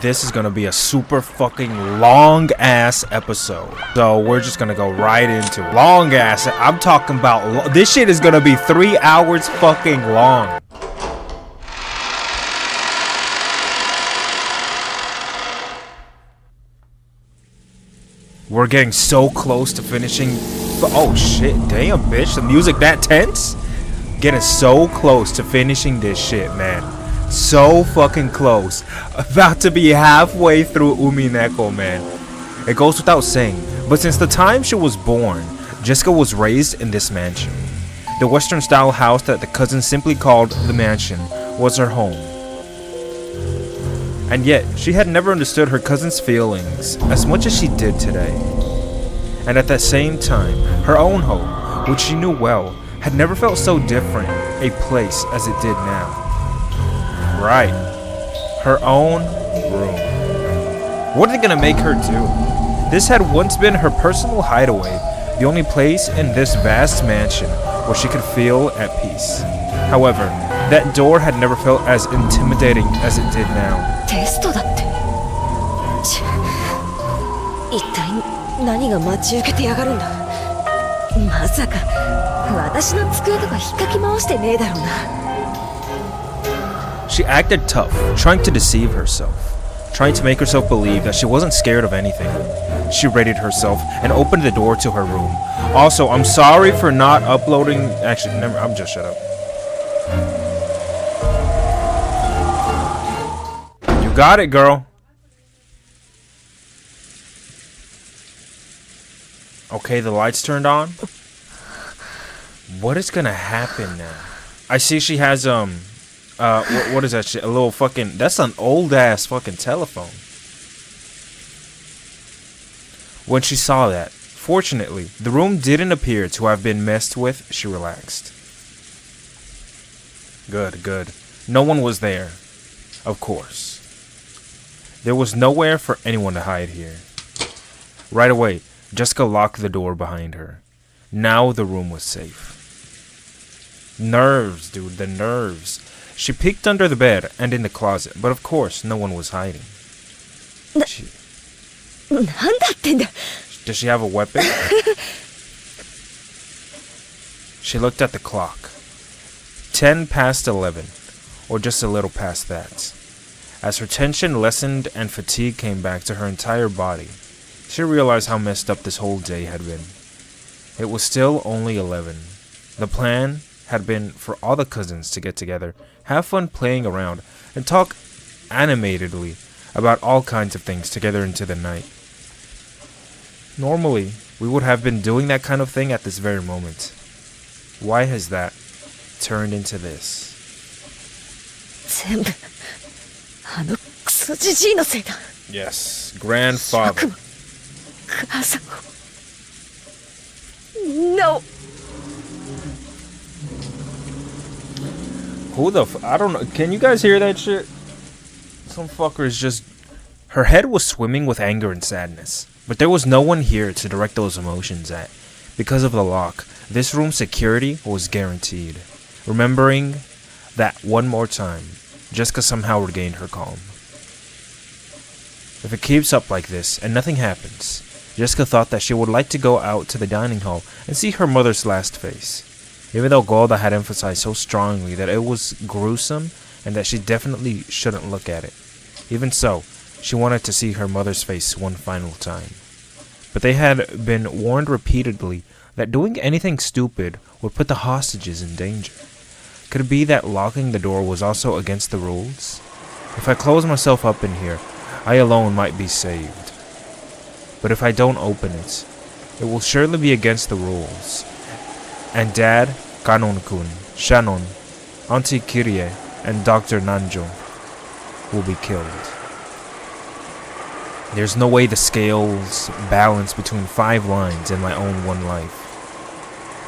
This is gonna be a super fucking long ass episode. So we're just gonna go right into it. Long ass. I'm talking about this shit is gonna be 3 hours fucking long. We're getting so close to finishing. Oh shit, damn bitch, the music that tense? Getting so close to finishing this shit, man. So fucking close. About to be halfway through UMINEKO, man. It goes without saying, but since the time she was born, Jessica was raised in this mansion. The Western style house that the cousin simply called the mansion was her home. And yet, she had never understood her cousin's feelings as much as she did today. And at that same time, her own home, which she knew well, had never felt so different a place as it did now. Right, her own room. What are they gonna make her do? This had once been her personal hideaway, the only place in this vast mansion where she could feel at peace. However, that door had never felt as intimidating as it did now. テストだって。一体何が待ち受けてやがるんだ。まさか私の机とか引っかき回してねえだろうな。She acted tough, trying to deceive herself, trying to make herself believe that she wasn't scared of anything. She readied herself and opened the door to her room. Also, I'm sorry for not uploading. Actually, never. I'm just shut up. You got it, girl. Okay, the lights turned on. What is gonna happen now? I see she has what is that shit? A little fucking. That's an old ass fucking telephone. When she saw that, fortunately, the room didn't appear to have been messed with. She relaxed. Good, good. No one was there. Of course. There was nowhere for anyone to hide here. Right away, Jessica locked the door behind her. Now the room was safe. Nerves, dude, the nerves. She peeked under the bed and in the closet, but of course, no one was hiding. Does she have a weapon? She looked at the clock. 10 past 11, or just a little past that. As her tension lessened and fatigue came back to her entire body, she realized how messed up this whole day had been. It was still only 11. The plan had been for all the cousins to get together, have fun playing around, and talk animatedly about all kinds of things together into the night. Normally, we would have been doing that kind of thing at this very moment. Why has that turned into this? Yes, grandfather. No. Who the I don't know. Can you guys hear that shit? Some fucker is just... Her head was swimming with anger and sadness. But there was no one here to direct those emotions at. Because of the lock, this room's security was guaranteed. Remembering that one more time, Jessica somehow regained her calm. If it keeps up like this and nothing happens, Jessica thought that she would like to go out to the dining hall and see her mother's last face. Even though Golda had emphasized so strongly that it was gruesome and that she definitely shouldn't look at it. Even so, she wanted to see her mother's face one final time. But they had been warned repeatedly that doing anything stupid would put the hostages in danger. Could it be that locking the door was also against the rules? If I close myself up in here, I alone might be saved. But if I don't open it, it will surely be against the rules. And Dad, Kanon-kun, Shannon, Auntie Kirie, and Dr. Nanjo will be killed. There's no way the scales balance between 5 lines and my own one life.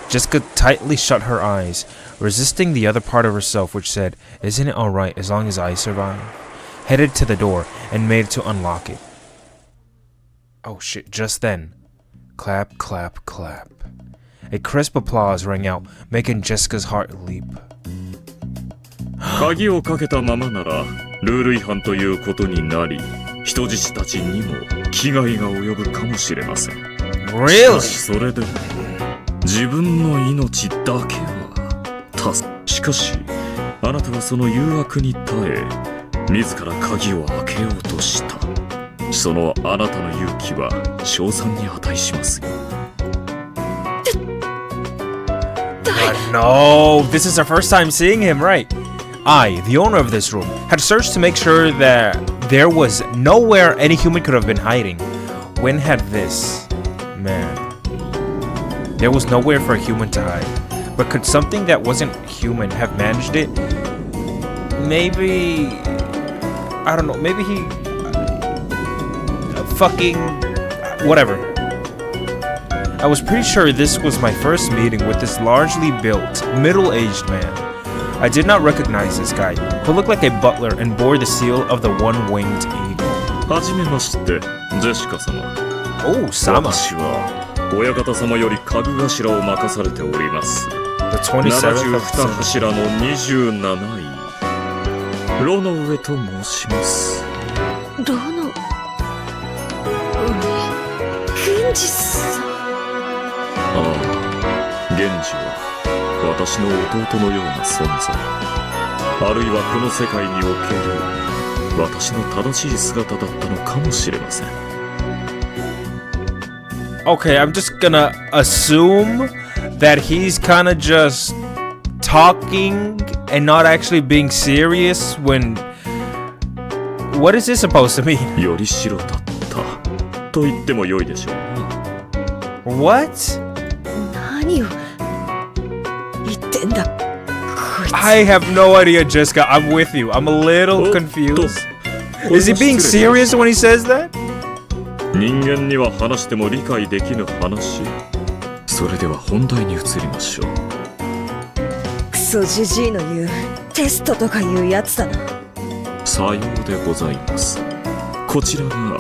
Jessica tightly shut her eyes, resisting the other part of herself which said, "Isn't it alright as long as I survive?" Headed to the door and made to unlock it. Oh shit, just then. Clap, clap, clap. A crisp applause rang out, making Jessica's heart leap. 鍵をかけたままならルール違反ということになり人質たちにも危害が及ぶかもしれません。Really? しかしそれでも自分の命だけはしかしあなたはその誘惑に耐え自ら鍵を開けようとした。そのあなたの勇気は称賛に値しますよ。No, this is our first time seeing him, right? I, the owner of this room, had searched to make sure that there was nowhere any human could have been hiding. When had this? Man. There was nowhere for a human to hide. But could something that wasn't human have managed it? Maybe... I don't know, maybe he... fucking... whatever. I was pretty sure this was my first meeting with this largely built, middle-aged man. I did not recognize this guy, who looked like a butler and bore the seal of the one-winged eagle. はじめまして、ジェシカ様。Oh, Sama. 私は親方様より家具頭を任されております。 The 27th of 72柱の27位、ロの上と申します。ロの上、郡司さん。ああ、源氏は私の弟のような存在、あるいはこの世界における私の正しい姿だったのかもしれません。 Okay, I'm just gonna assume that he's kinda just talking and not actually being serious when... What is this supposed to mean? より白だったと言っても良いでしょう。 What? 何を言ってんだこいつ。 I have no idea, Jessica. I'm with you. I'm a little confused. Is he being serious when he says that? 人間には話しても理解できぬ話。それでは本題に移りましょう。クソジジイの言うテストとかいうやつだな。さようでございます。こちらが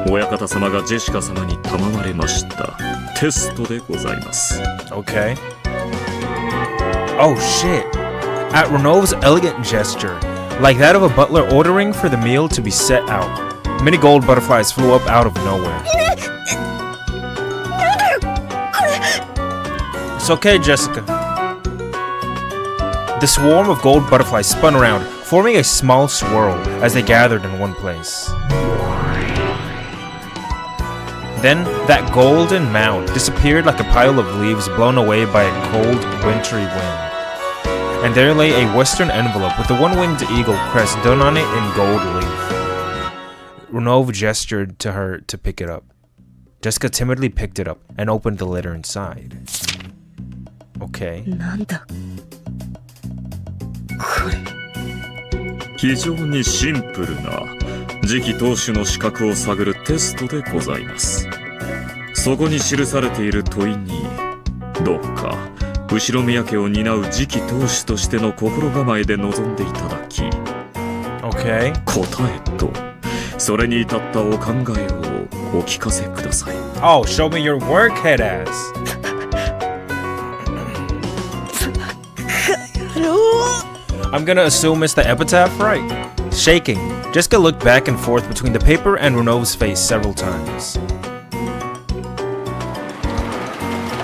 親方様がジェシカ様に賜まれましたテストでございます。 Okay. Oh shit. At Renault's elegant gesture, like that of a butler ordering for the meal to be set out, many gold butterflies flew up out of nowhere. It's okay, Jessica. The swarm of gold butterflies spun around, forming a small swirl as they gathered in one place. Then, that golden mound disappeared like a pile of leaves blown away by a cold, wintry wind. And there lay a western envelope with the one-winged eagle crest done on it in gold leaf. Renault gestured to her to pick it up. Jessica timidly picked it up and opened the letter inside. Okay. なんだこれ。非常にシンプルな次期当主の資格を探るテストでございます。そこに記されている問いにどうか後ろ宮家を担う次期当主としての心構えで臨んでいただき、Okay. 答えとそれに至ったお考えをお聞かせください。 Oh, show me your work, head ass. I'm gonna assume it's the epitaph, right? Shaking, Jessica looked back and forth between the paper and Renault's face several times.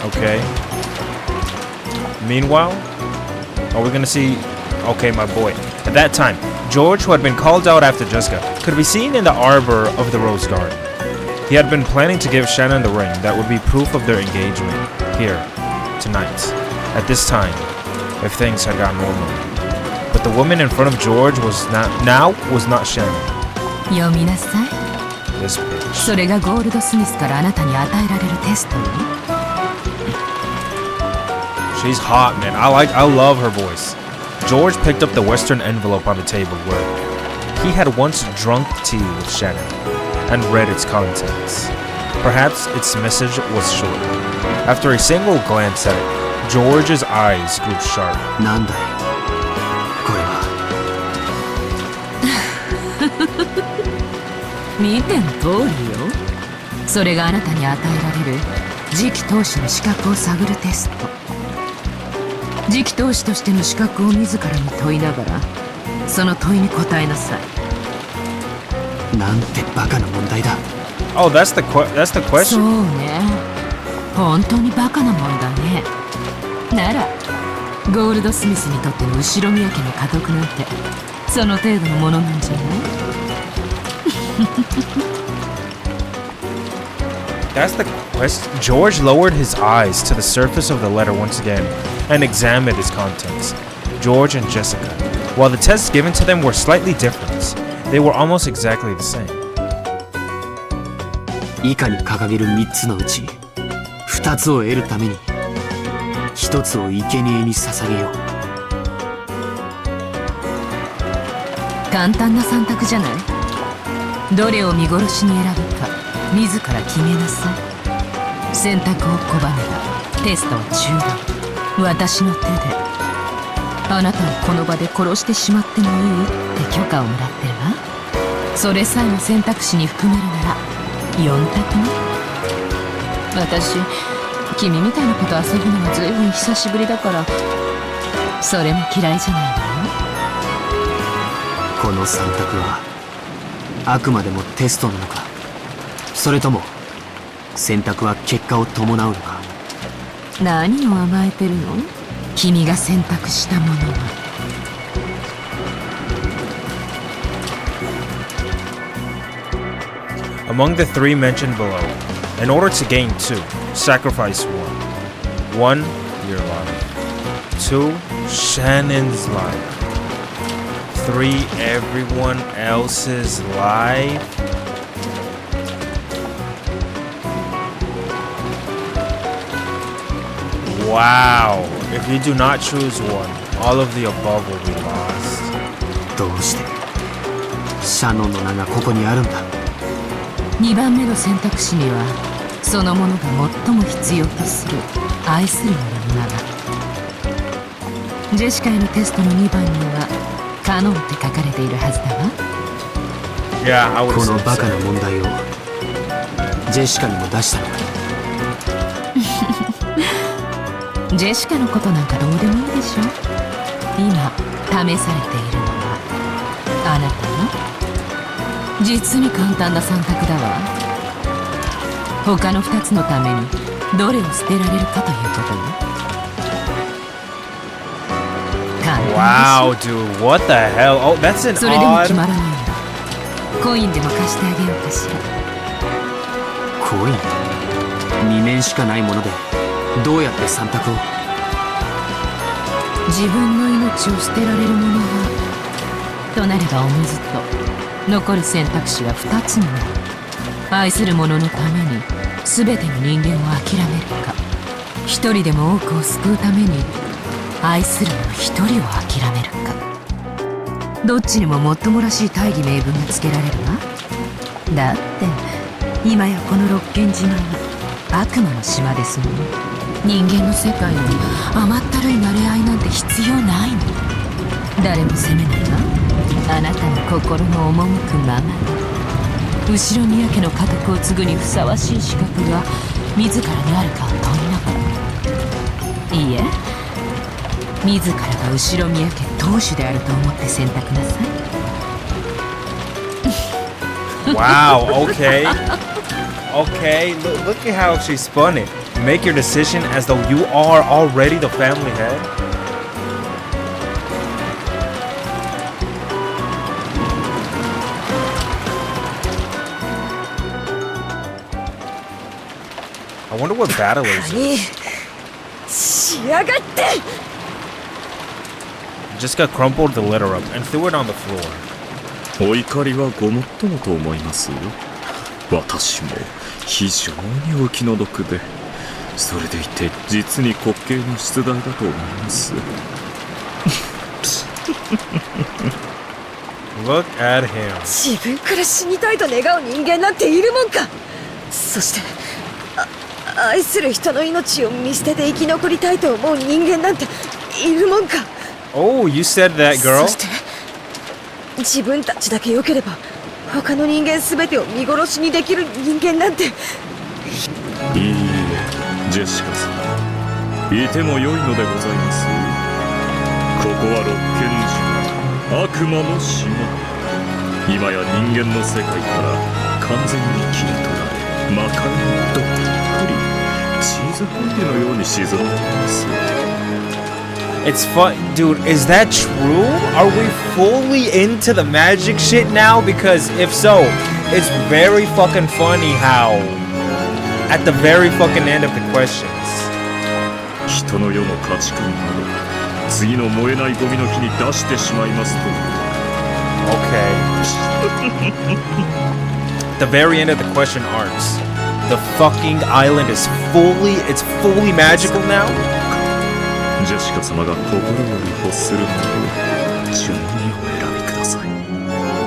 Okay. Meanwhile, are we gonna see... Okay, my boy. At that time, George, who had been called out after Jessica, could be seen in the arbor of the rose garden. He had been planning to give Shannon the ring that would be proof of their engagement here, tonight, at this time, if things had gone normal. But the woman in front of George was not Shannon. 読みなさい。 This bitch. それがゴールドスミスからあなたに与えられるテストね。 She's hot, man. I love her voice. George picked up the western envelope on the table where he had once drunk tea with Shannon and read its contents. Perhaps its message was short. After a single glance at it, George's eyes grew sharp. なんだいこれは。見ての通りよ。それがあなたに与えられる次期当主の資格を探るテスト。次期当主としての資格を自らに問いながら、その問いに答えなさい。なんてバカな問題だ。 Oh, that's the そ question? うね、本当にバカなもんだね。ならゴールドスミスにとっての後宮家の家督なんてその程度のものなんじゃない？ That's the question. George lowered his eyes to the surface of the letter once again and examined its contents. George and Jessica. While the tests given to them were slightly different, they were almost exactly the same. 以下に掲げる3つのうち2つを得るために1つを生贄に捧げよう。簡単な3択じゃない？どれを見殺しに選ぶか自ら決めなさい。選択を拒めばテストは中断。私の手であなたをこの場で殺してしまってもいいって許可をもらってるわ。それさえも選択肢に含めるなら4択ね。私君みたいなこと遊ぶのはずいぶん久しぶりだからそれも嫌いじゃないわよ。この3択はあくまでもテストなのか、それとも選択は結果を伴うのか。何を甘えてるの？君が選択したものは。Among the 3 mentioned below, in order to gain 2, sacrifice 1. 1, your life. 2, Shannon's life. 3, everyone else's life. Wow. If you do not choose 1, all of the above will be lost. どうしてシャノンの名がここにあるんだ。2番目の選択肢にはそのものが最も必要とする愛する者の名が。ジェシカへのテストの2番にはカノンって書かれているはずだわ。Yeah, I would こ say のバカ so. な問題をジェシカにも出したのか。ジェシカのことなんかどうでもいいでしょ。今試されているのはあなたの実に簡単な3択だわ。他の2つのためにどれを捨てられるかということよ。簡単でしょ。 Wow, dude, what the hell? Oh, that's an それでも odd. 決まらないならコインでも貸してあげようかしら。コイン2面しかないものでどうやって3択を。自分の命を捨てられるものはとなればおのずと残る選択肢は2つになる。愛する者のために全ての人間を諦めるか、一人でも多くを救うために愛する者一人を諦めるか。どっちにももっともらしい大義名分がつけられるわ。だって今やこの六軒島は悪魔の島ですもの。人間の世界に甘ったるい馴れ合いなんて必要ないの。誰も責めないわ。あなたの心の赴くままに。後宮家の家督を継ぐにふさわしい資格が自らにあるかを問いながら。いいえ、自らが後宮家当主であると思って選択なさい。Wow, okay. Okay, look at how she spun it. Make your decision as though you are already the family head. I wonder what battle is. 何しやがって。 Jessica crumpled the letter up and threw it on the floor. お怒りはごもっともと思いますよ。私も非常にお気の毒で、それでいて実に滑稽な出題だと思います。Look at him. 自分から死にたいと願う人間なんているもんか。そして愛する人の命を見捨てて生き残りたいと思う人間なんているもんか。 Oh, you said that, girl. そして自分たちだけ良ければ他の人間全てを見殺しにできる人間なんて。いいえ、ジェシカさん、いても良いのでございますよ。ここは六軒島、悪魔の島。今や人間の世界から完全に切り取られ、魔界にどっぷりチーズホイルのように沈んでいます。It's fun, dude. Is that true? Are we fully into the magic shit now? Because if so, it's very fucking funny how at the very fucking end of the questions. 人の世の価値観など次の燃えないゴミの日に出してしまいますと。Okay. The very end of the question arcs. The fucking island is it's fully magical now? ジェシカ様が心より欲するものを順にお選びください。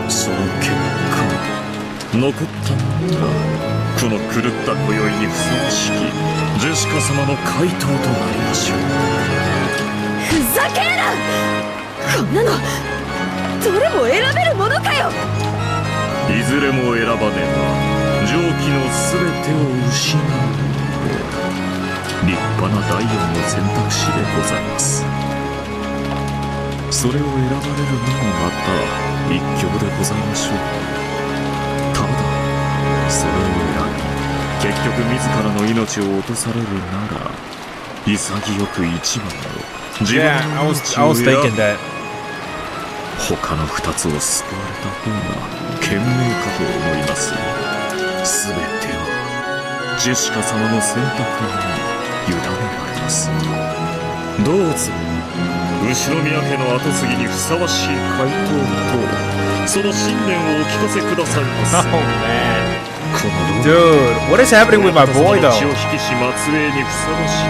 その結果、残ったものがこの狂った今宵にふさわしきジェシカ様の回答となりましょう。ふざけるな！こんなのどれも選べるものかよ！いずれも選ばねば上記の全てを失う立派な第四の選択肢でございます。それを選ばれるのもまた一興でございましょう。ただそれを選び結局自らの命を落とされるなら潔く一番の自分の命を選ぶ。他の二つを救われた方が賢明かと思いますよ。全てはジェシカ様の選択に委ねられます。どうぞ後ろ宮家の後継ぎにふさわしい回答とその信念をお聞かせくださいませ。 Oh man. Dude, what is happening with my boy though? 血を引きし末裔にふさわし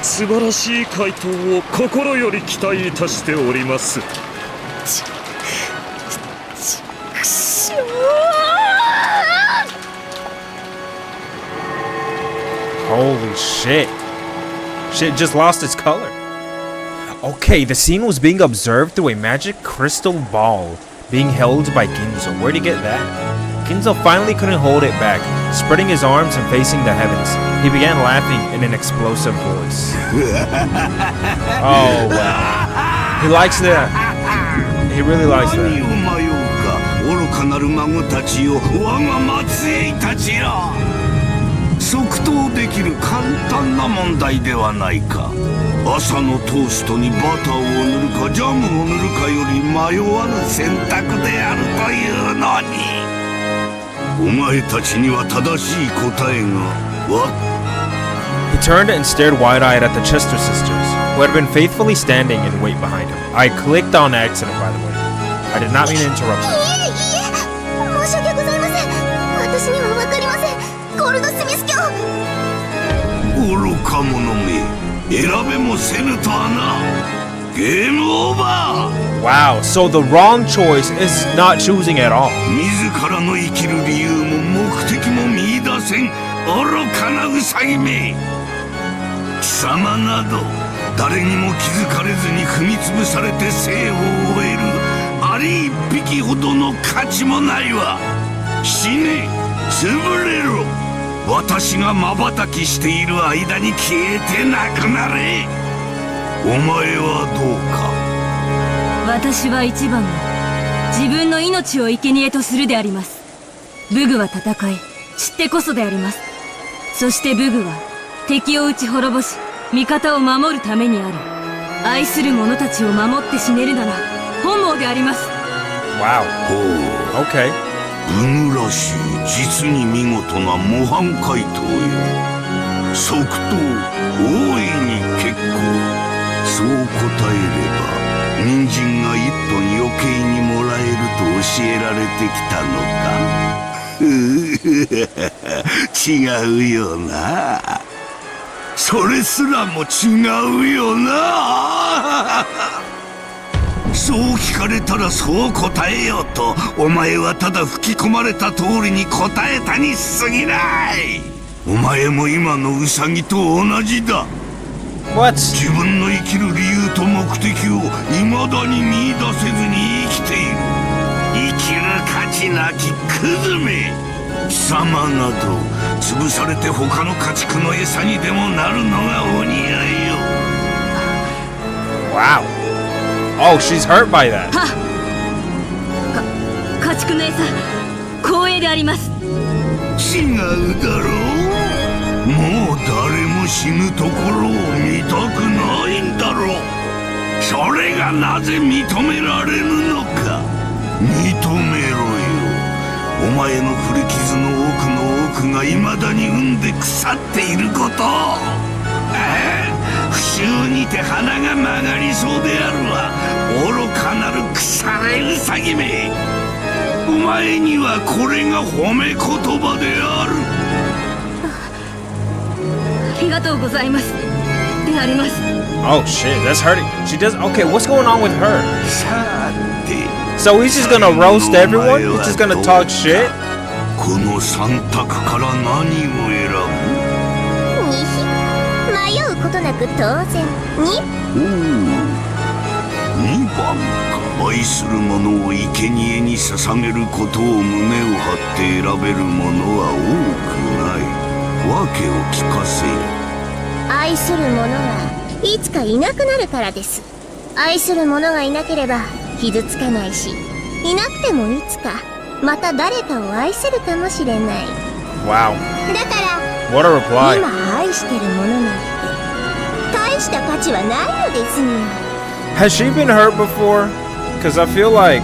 き素晴らしい回答を心より期待いたしております。くしょー！ Holy shit. Shit just lost its color. Okay, the scene was being observed through a magic crystal ball being held by Ginzo. Where'd he get that? Ginzo finally couldn't hold it back. Spreading his arms and facing the heavens, he began laughing in an explosive voice. Oh, wow. He likes that. He really likes that. 愚かなる孫たちよ、我が末裔たちよ。即答できる簡単な問題ではないか。朝のトーストにバターを塗るかジャムを塗るかより迷わぬ選択であるというのに。お前たちには正しい答えが。He turned and stared wide-eyed at the Chester sisters, who had been faithfully standing in wait behind him. I clicked on accident, by the way. I did not mean to interrupt you. 申し訳ございません。私には分かりません。ゴールドスミス卿。愚か者め、選べもせぬとはな。ゲームオーバー。 Wow, so the wrong choice is not choosing at all. 自らの生きる理由も目的も見出せん愚かなウサギめ。貴様など誰にも気づかれずに踏み潰されて生を終えるアリ一匹ほどの価値もないわ。死ね、潰れろ。私が瞬きしている間に消えてなくなれ。お前はどうか。私は一番の自分の命を生贄とするであります。武具は戦い知ってこそであります。そして武具は敵を撃ち滅ぼし味方を守るためにある。愛する者たちを守って死ねるなら本望であります。 Wow. ほう。 Okay. 武具らしい実に見事な模範回答よ。即答大いに結構。そう答えれば人参が一本余計にもらえると教えられてきたのか。違うよな。それすらも違うよな。そう聞かれたらそう答えようとお前はただ吹き込まれた通りに答えたに過ぎない。お前も今のウサギと同じだ。What? 自分の生きる理由と目的を未だに見出せずに生きている生きる価値なきクズめ。貴様など潰されて他の家畜の餌にでもなるのがお似合いよ。 Wow. Oh, she's hurt by that. はっ。家畜の餌光栄であります。違うだろう。もう誰も死ぬところを見たくないんだろう。それがなぜ認められぬのか。認めろよ。お前の古傷の奥の奥が未だに産んで腐っていること。不臭にて鼻が曲がりそうであるわ。愚かなる腐れウサギめ。お前にはこれが褒め言葉である。ありがとうございます。であります。Oh shit, that's hurting. She does. Okay, what's going on with her? さて。So he's just gonna roast everyone? He's just gonna talk shit? この3択から何を選ぶ？迷うことなく当然に。2番か。愛する者を生贄に捧げることを胸を張って選べる者は多くない。訳を聞かせよ。愛する者はいつかいなくなるからです。愛する者がいなければ傷つかないし、いなくてもいつかまた誰かを愛せるかもしれない。 Wow. だから What a reply. 今愛してる者なんて大した価値はないのですに。 Has she been hurt before? Because I feel like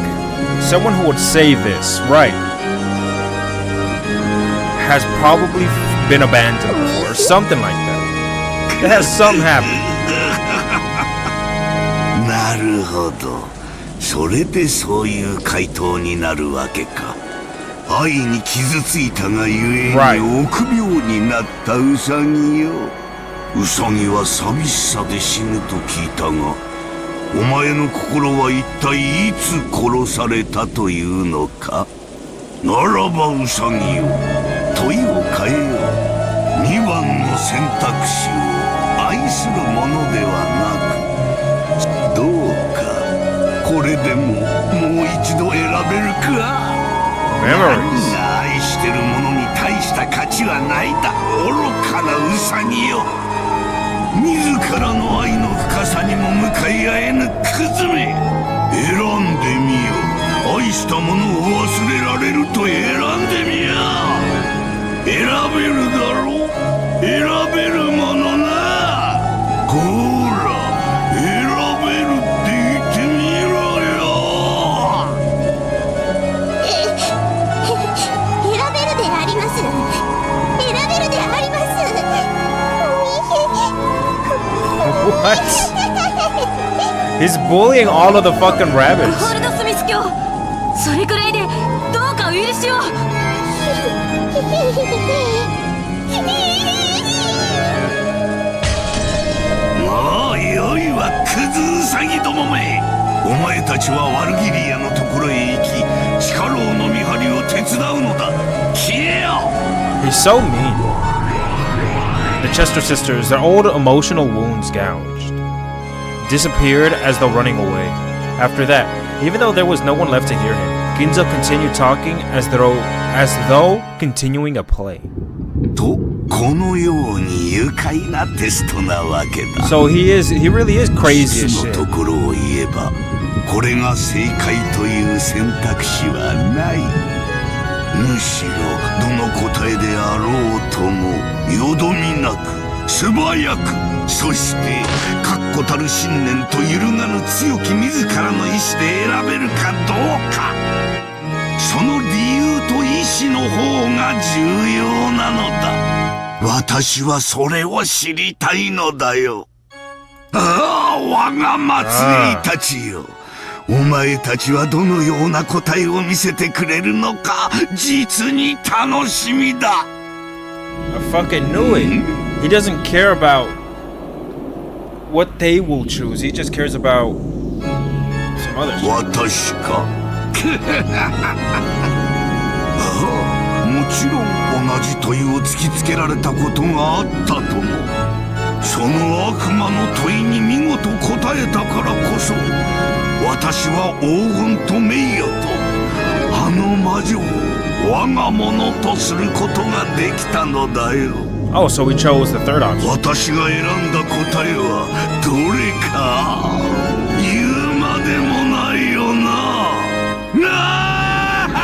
someone who would say this, right, has probably been abandoned before, or something like that. It has something happened. なるほど。それでそういう回答になるわけか。愛に傷ついたがゆえに臆病になったウサギよ。ウサギは寂しさで死ぬと聞いたが、お前の心は一体いつ殺されたというのか。ならばウサギよ、問いを変えよう。2番の選択肢を愛するものではなく、どうかこれでももう一度選べるか。何が愛してるものに大した価値はないだ。愚かなウサギよ。自らの愛の深さにも向かい合えぬクズめ。選んでみよ。愛したものを忘れられると選んでみよ。選べるだろう。選べるものな。ほら、選べるって言ってみろよ。選べるであります。選べるであります。What? He's bullying all of the fucking rabbits. ゴールドスミス卿、それくらいでどうかお許しを。もうよいわ、クズウサギどもめ。お前たちはワルギリアのところへ行き、地下牢の見張りを手伝うのだ。消えよ。 He's so mean. The Chester sisters, their old emotional wounds gouged, disappeared as though running away. After that, even though there was no one left to hear him, Ginzo continued talking as though continuing a play. と、このように愉快なテストなわけだ。 So he really is crazy as 実の shit. ところを言えば、これが正解という選択肢はない。むしろどの答えであろうともよどみなく素早く、そして確固たる信念と揺るがぬ強き自らの意志で選べるかどうか。その理由と意志の方が重要なのだ。私はそれを知りたいのだよ。ああ、我が末裔たちよ。お前たちはどのような答えを見せてくれるのか、実に楽しみだ。I fucking knew it. He doesn't care about what they will choose. He just cares about some other shit. 私か。もちろん同じ問いを突きつけられたことがあったとも。その悪魔の問いに見事答えたからこそ、私は黄金と名誉とあの魔女を我が物とすることができたのだよ。Oh, so we chose the third option. 私が選んだ答えはどれか言うまでもないよな。なあ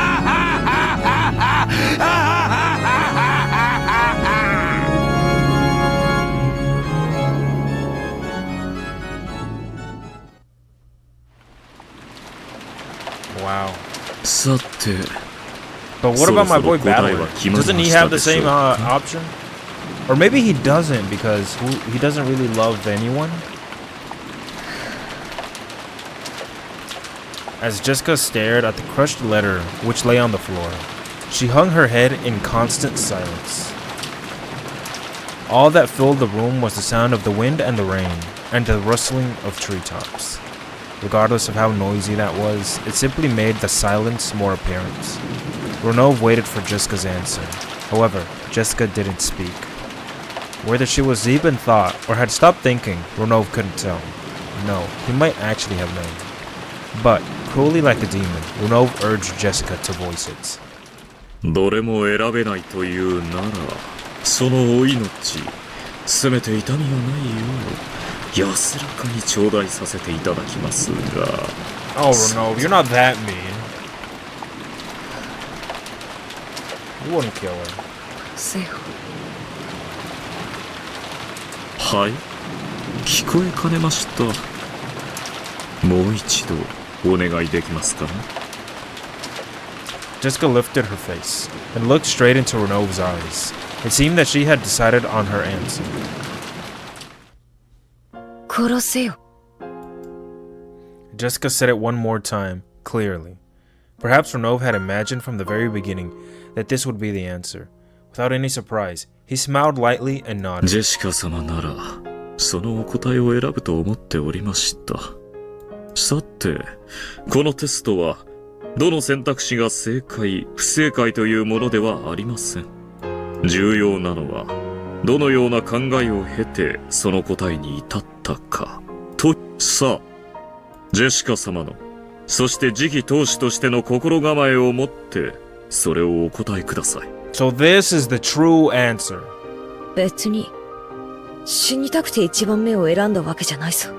But what about my boy Battler? Doesn't he have the same option? Or maybe he doesn't because he doesn't really love anyone? As Jessica stared at the crushed letter which lay on the floor, she hung her head in constant silence. All that filled the room was the sound of the wind and the rain, and the rustling of treetops. Regardless of how noisy that was, it simply made the silence more apparent. Renov waited for Jessica's answer. However, Jessica didn't speak. Whether she was deep in thought or had stopped thinking, Renov couldn't tell. No, he might actually have known. But, cruelly like a demon, Renov urged Jessica to voice it. どれも選べないというなら、そのお命、せめて痛みがないよう、安らかに頂戴させていただきますが。Oh, Renov, you're not that mean. You wouldn't kill her. セオ。はい、聞こえかねました。もう一度お願いできますかね。Jessica lifted her face and looked straight into Renov's eyes. It seemed that she had decided on her answer. 殺せよ。 Jessica said it one more time, clearly. Perhaps Renov had imagined from the very beginning that this would be the answer. Without any surprise, he smiled lightly and nodded. ジェシカ様なら、そのお答えを選ぶと思っておりました。さて、このテストは、どの選択肢が正解、不正解というものではありません。重要なのは、どのような考えを経て、その答えに至ったか。と、さあ、ジェシカ様の、そして次期当主としての心構えを持って、それをお答えください。So this is the true answer. 別に、死にたくて1番目を選んだわけじゃないさ。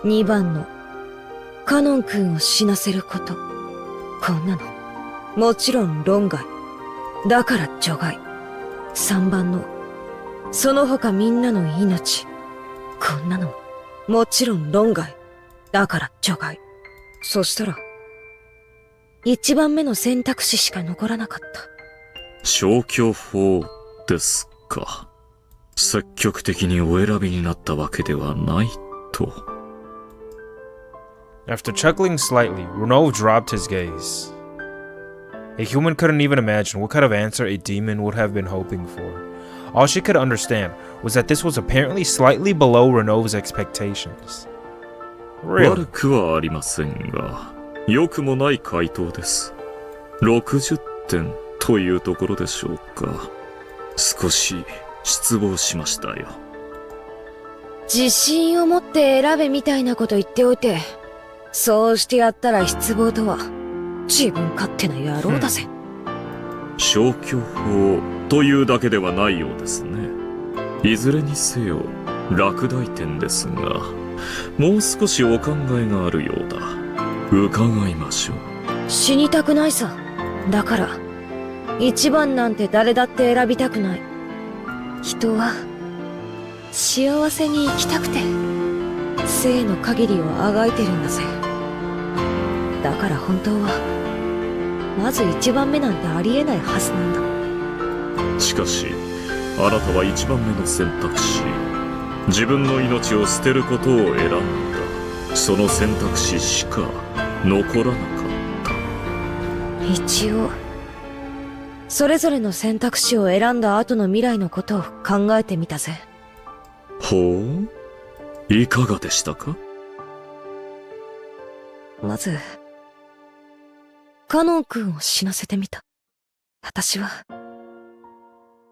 2番の、カノン君を死なせること。こんなの、もちろん論外。だから除外。3番の、その他みんなの命。こんなの、もちろん論外。だから除外。そしたら、1番目の選択肢しか残らなかった。消去法ですか。積極的にお選びになったわけではないと。After chuckling slightly, Renov dropped his gaze. A human couldn't even imagine what kind of answer a demon would have been hoping for. All she could understand was that this was apparently slightly below Renov's expectations. Really? 悪くはありませんが、良くもない回答です。60点というところでしょうか。少し失望しましたよ。自信を持って選べみたいなこと言っておいて、そうしてやったら失望とは自分勝手な野郎だぜ。消去法というだけではないようですね。いずれにせよ落第点ですが、もう少しお考えがあるようだ。伺いましょう。死にたくないさ。だから一番なんて誰だって選びたくない。人は幸せに生きたくて生の限りをあがいてるんだぜ。だから本当はまず1番目なんてありえないはずなんだ。しかしあなたは1番目の選択肢、自分の命を捨てることを選んだ。その選択肢しか残らなかった。一応それぞれの選択肢を選んだ後の未来のことを考えてみたぜ。ほう、いかがでしたか？まずカノン君を死なせてみた。私は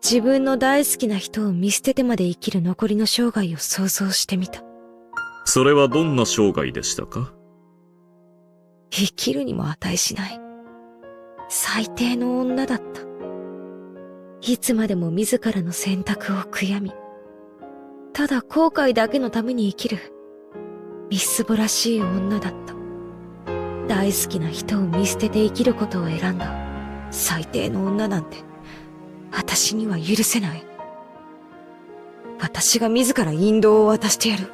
自分の大好きな人を見捨ててまで生きる残りの生涯を想像してみた。それはどんな生涯でしたか？生きるにも値しない最低の女だった。いつまでも自らの選択を悔やみ、ただ後悔だけのために生きるみすぼらしい女だった。大好きな人を見捨てて生きることを選んだ最低の女なんて私には許せない。私が自ら引導を渡してやる。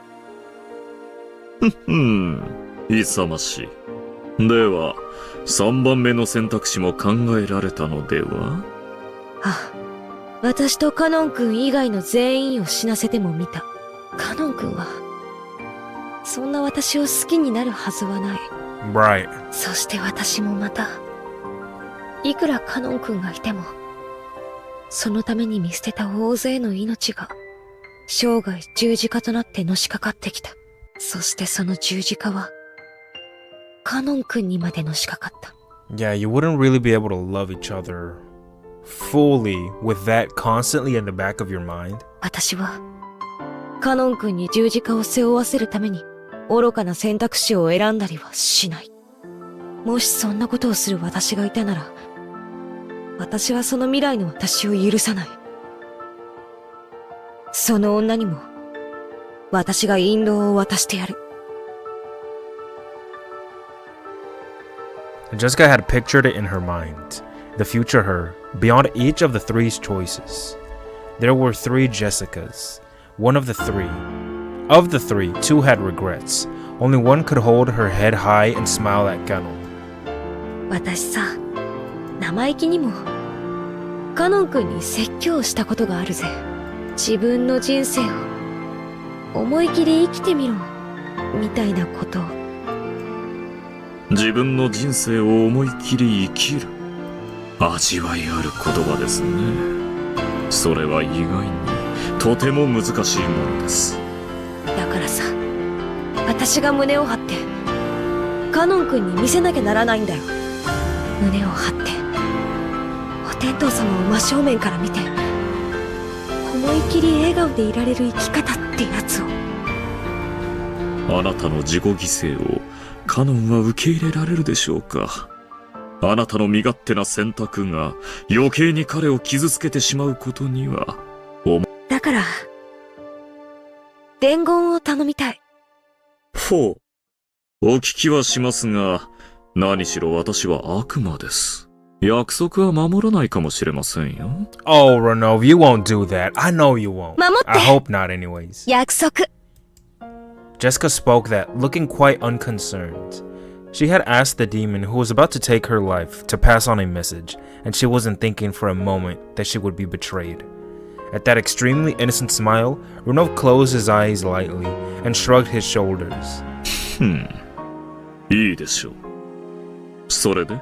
勇ましい。では3番目の選択肢も考えられたのでは？私とカノン君以外の全員を死なせても見た。カノン君は、そんな私を好きになるはずはない。Right. そして私もまた、いくらカノン君がいても、そのために見捨てた大勢の命が、生涯十字架となってのしかかってきた。そしてその十字架は、カノン君にまでのしかかった。Yeah, you wouldn't really be able to love each other fully with that constantly in the back of your mind. 私は、カノン君に十字架を背負わせるために、愚かな選択肢を選んだりはしない。もしそんなことをする私がいたなら、私はその未来の私を許さない。その女にも、私が引導を渡してやる。Jessica had pictured it in her mind, the future her, beyond each of the three's choices. There were 3 Jessicas, one of the 3. Of the 3, 2 had regrets. Only one could hold her head high and smile at Ganon. 私さ、生意気にも、カノン君に説教したことがあるぜ。自分の人生を、思い切り生きてみろ、みたいなことを。自分の人生を思い切り生きる。味わいある言葉ですね。それは意外にとても難しいものです。だからさ、私が胸を張ってカノン君に見せなきゃならないんだよ。胸を張ってお天道様を真正面から見て、思い切り笑顔でいられる生き方ってやつを。あなたの自己犠牲をカノンは受け入れられるでしょうか。あなたの身勝手な選択が余計に彼を傷つけてしまうことには。だから伝言を頼みたい。ほう、お聞きはしますが、何しろ私は悪魔です。約束は守らないかもしれませんよ。Oh, Renov, you won't do that. I know you won't. 守って。 I hope not anyways. 約束。Jessica spoke that, looking quite unconcerned. She had asked the demon who was about to take her life to pass on a message, and she wasn't thinking for a moment that she would be betrayed. At that extremely innocent smile, Renov closed his eyes lightly and shrugged his shoulders. いいでしょう。それで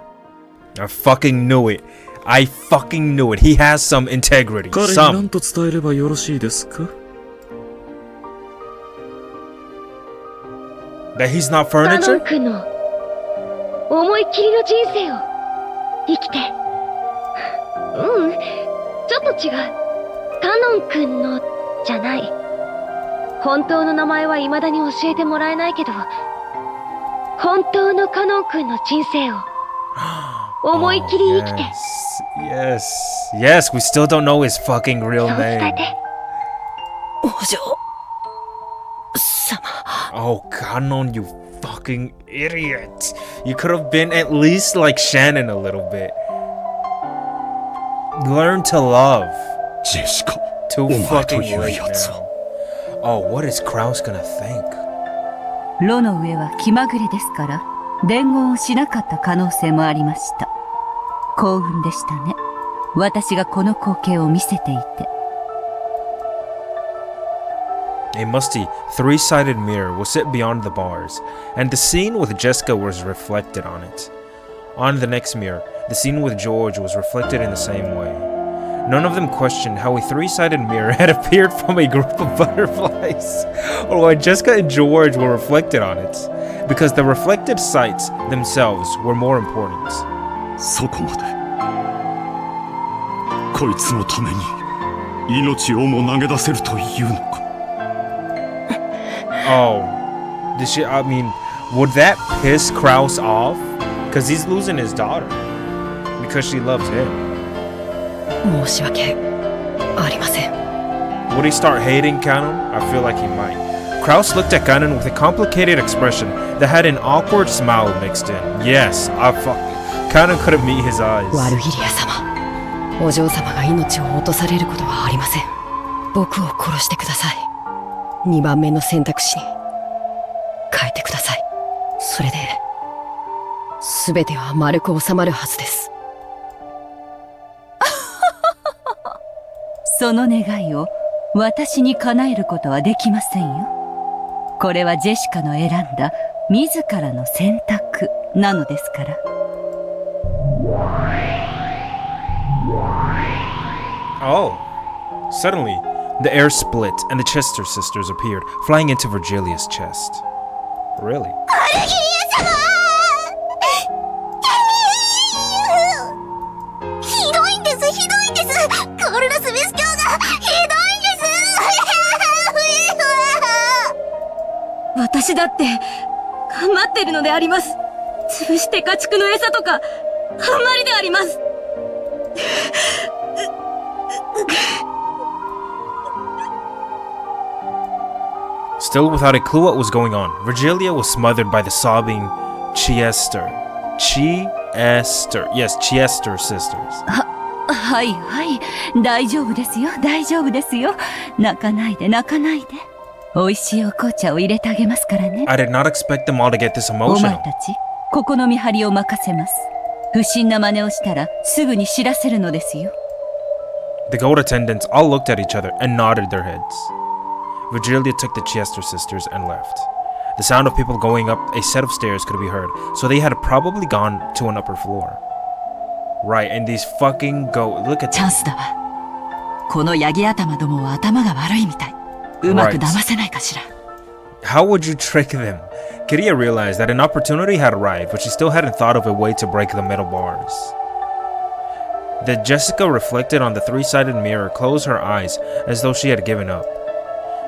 I fucking knew it. I fucking knew it. He has some integrity. 彼に Some. 何と伝えればよろしいですか？ That he's not カノン furniture? 君の思いっきりの人生を生きて。ちょっと違う。カノン君のじゃない。本当の名前は未だに教えてもらえないけど、本当のカノン君の人生を思いっきり生きて。Yes. Yes, we still don't know his fucking real そう伝え name. て。お嬢様。Oh, Ganon, you fucking idiot. You could have been at least like Shannon a little bit. Learn to love. ジェシカ、 Too お前と fucking いう late やつは。 now. Oh, what is Kraus gonna think? 炉の上は気まぐれですから、伝言をしなかった可能性もありました。幸運でしたね。私がこの光景を見せていて。A musty, 3-sided mirror will sit beyond the bars, and the scene with Jessica was reflected on it. On the next mirror, the scene with George was reflected in the same way. None of them questioned how a 3-sided mirror had appeared from a group of butterflies, or why Jessica and George were reflected on it, because the reflected sights themselves were more important. そこまで。こいつのために命をも投げ出せるというのか。Oh, I mean, would that piss Kraus off? Because he's losing his daughter. Because she loves him. 申し訳ありません。 Would he start hating Ganon? I feel like he might. Kraus looked at Ganon with a complicated expression that had an awkward smile mixed in. Yes, Ganon couldn't meet his eyes. ワルギリア様、お嬢様が命を落とされることはありません。僕を殺してください。2番目の選択肢に変えてください。すべては丸く収まるはずです。その願いを私に叶えることはできませんよ。これはジェシカの選んだ自らの選択なのですから。Oh. Suddenly, the air split and the Chester sisters appeared, flying into Virgilia's chest. Really? ひどいんです、ひどいんです。コールラスミス教がひどいんです。私だって頑張ってるのであります。潰して家畜の餌とかあんまりであります。Still without a clue what was going on, Virgilia was smothered by the sobbing Chester. Yes, Chester sisters. はいはい、大丈夫ですよ、大丈夫ですよ。泣かないで、泣かないで。美味しいお紅茶を入れてあげますからね。I did not expect them all to get this お前 emotional. たち、ここの見張りを任せます。不審な真似をしたらすぐに知らせるのですよ。The gold attendants all looked at each other and nodded their heads. Virgilia took the Chester sisters and left. The sound of people going up a set of stairs could be heard, so they had probably gone to an upper floor. Right, and these fucking look at チャンスだわ。このヤギ頭どもは頭が悪いみたい。うまく騙せないかしら。How would you trick them? Kiria realized that an opportunity had arrived, but she still hadn't thought of a way to break the metal bars. Then Jessica reflected on the three-sided mirror, closed her eyes as though she had given up.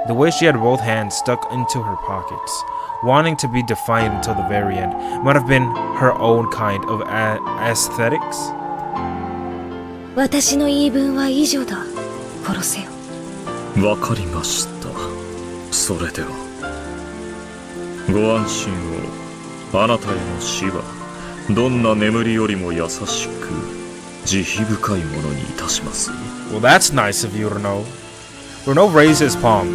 The way she had both hands stuck into her pockets, wanting to be defiant until the very end, might have been her own kind of aesthetics. 私の言い分は以上だ。殺せよ。わかりました。それではご安心を。あなたへの死はどんな眠りよりも優しく慈悲深いものにいたします。 Well, that's nice of you, Renault. Renault raised his palm,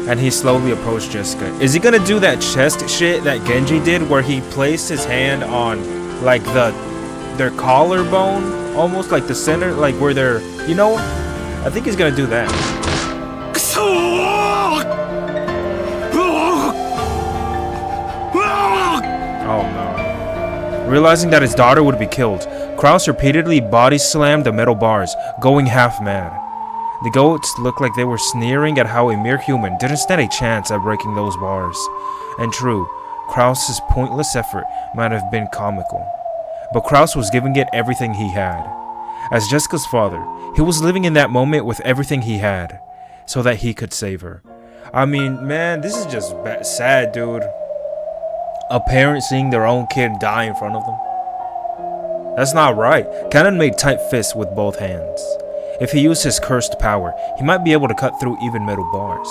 and he slowly approached Jessica. Is he gonna do that chest shit that Genji did, where he placed his hand on, like, their collarbone? Almost like the center, like where they're, you know? I think he's gonna do that. Oh no. Realizing that his daughter would be killed, Kraus repeatedly body slammed the metal bars, going half mad. The goats looked like they were sneering at how a mere human didn't stand a chance at breaking those bars. And true, Kraus's pointless effort might have been comical. But Kraus was giving it everything he had. As Jessica's father, he was living in that moment with everything he had, so that he could save her. I mean, man, this is just sad, dude. A parent seeing their own kid die in front of them. That's not right. Cannon made tight fists with both hands. If he used his cursed power, he might be able to cut through even metal bars.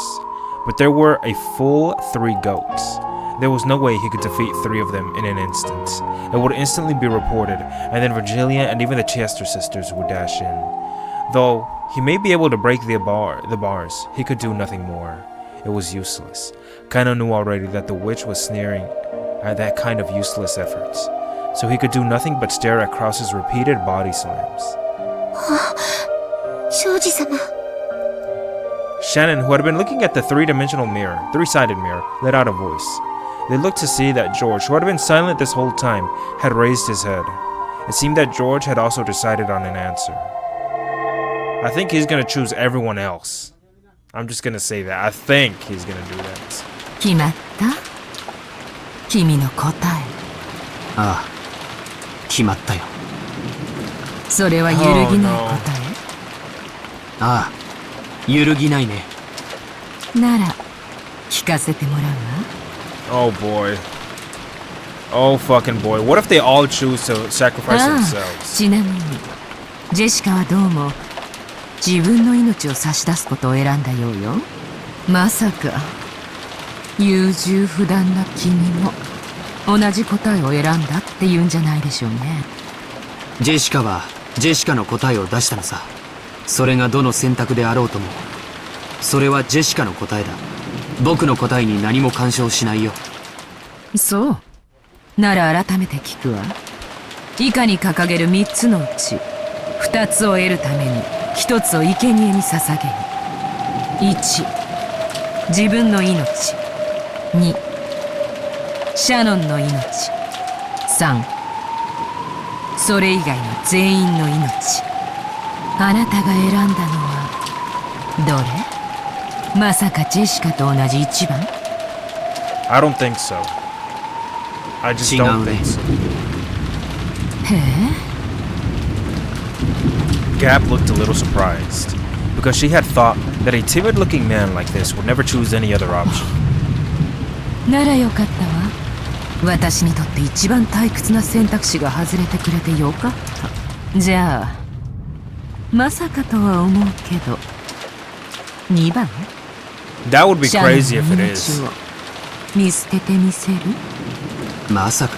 But there were a full 3 goats. There was no way he could defeat 3 of them in an instant. It would instantly be reported, and then Virgilia and even the Chester sisters would dash in. Though he may be able to break the bars, he could do nothing more. It was useless. Kaino knew already that the witch was sneering at that kind of useless efforts, so he could do nothing but stare at Kraus's repeated body slams. Shannon, who had been looking at the three-sided mirror, let out a voice. They looked to see that George, who had been silent this whole time, had raised his head. It seemed that George had also decided on an answer. I think he's gonna choose everyone else. I'm just gonna say that. I think he's gonna do that. 決まった？君の答え。ああ、決まったよ。それは揺るぎない答ああ、揺るぎないね。え？なら聞かせてもらうわ。Oh boy. Oh fucking boy. What if they all choose to sacrifice themselves? ちなみにジェシカはどうも自分の命を差し出すことを選んだようよ。まさか優柔不断な君も同じ答えを選んだって言うんじゃないでしょうね。ジェシカはジェシカの答えを出したのさ。それがどの選択であろうとも、それはジェシカの答えだ。僕の答えに何も干渉しないよ。そう。なら改めて聞くわ。以下に掲げる3つのうち2つを得るために1つを生贄に捧げる。1、自分の命。2、シャノンの命。3、それ以外の全員の命。あなたが選んだのはどれ？まさかジェシカと同じ1番？ I don't think so. I just don't think so. へえ。Gap looked a little surprised, because she had thought that a timid-looking man like this would never choose any other option. ならよかったわ。私にとって一番退屈な選択肢が外れてくれてよかった。じゃあ、まさかとは思うけど、2番？ That would be crazy if it is. シャノンの命を見捨ててみせる？まさか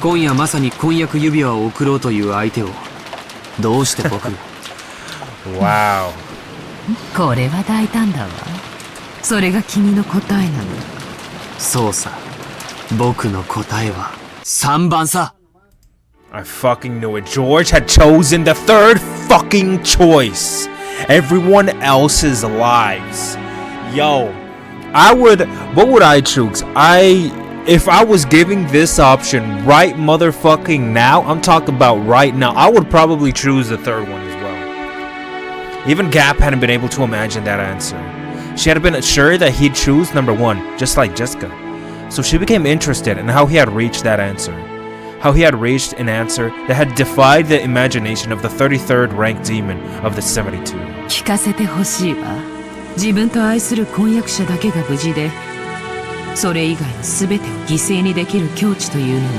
今夜まさに婚約指輪を贈ろうという相手をどうして僕Wow. これは大胆だわ。それが君の答えなの。そうさ、僕の答えは3番さ。 I fucking knew it. George had chosen the third fucking choice. Everyone else's lives. Yo, what would I choose? If I was giving this option right motherfucking now, I'm talking about right now, I would probably choose the third one as well. Even Gap hadn't been able to imagine that answer. She had been sure that he'd choose number 1, just like Jessica. So she became interested in how he had reached that answer. How he had reached an answer that had defied the imagination of the 33rd ranked demon of the 72. 聞かせてほしいわ。自分と愛する婚約者だけが無事で、それ以外の全てを犠牲にできる境地というのを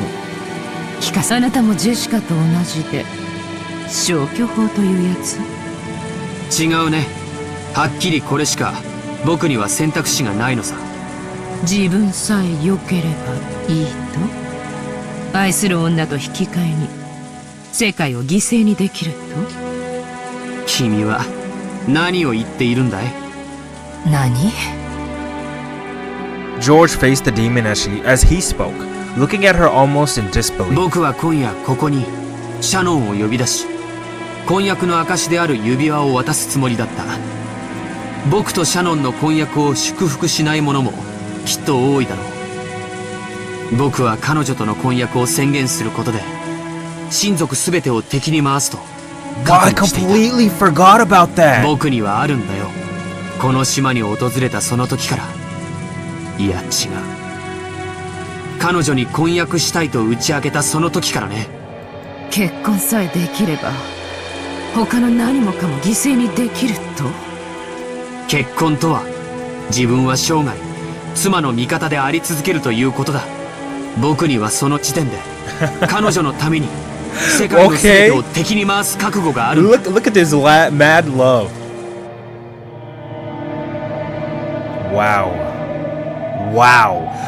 聞かせ。あなたもジェシカと同じで消去法というやつ？違うね。はっきりこれしか僕には選択肢がないのさ。自分さえ良ければいいと？愛する女と引き換えに世界を犠牲にできると？君は何を言っているんだい？何？ George faced the demon as he spoke, looking at her almost in disbelief. 僕は今夜ここにシャノンを呼び出し、婚約の証である指輪を渡すつもりだった。僕とシャノンの婚約を祝福しない者もきっと多いだろう。僕は彼女との婚約を宣言することで親族すべてを敵に回すと覚悟していた。 I completely forgot about that. 僕にはあるんだよ。この島に訪れたその時から。いや違う、彼女に婚約したいと打ち明けたその時からね。結婚さえできれば他の何もかも犠牲にできると？結婚とは自分は生涯妻の味方であり続けるということだ。僕にはその時点で彼女のために世界の全てを敵に回す覚悟がある。Look at this mad love. Wow.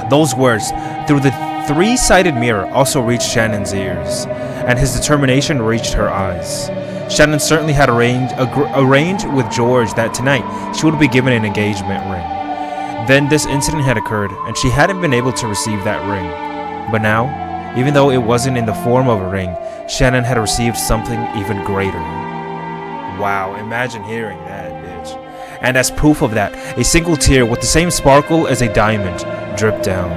Those words through the three-sided mirror also reached Shannon's ears, and his determination reached her eyes. Shannon certainly had arranged with George that tonight she would be given an engagement ring. Then this incident had occurred, and she hadn't been able to receive that ring. But now, even though it wasn't in the form of a ring, Shannon had received something even greater. Wow, imagine hearing that, bitch. And as proof of that, a single tear with the same sparkle as a diamond dripped down.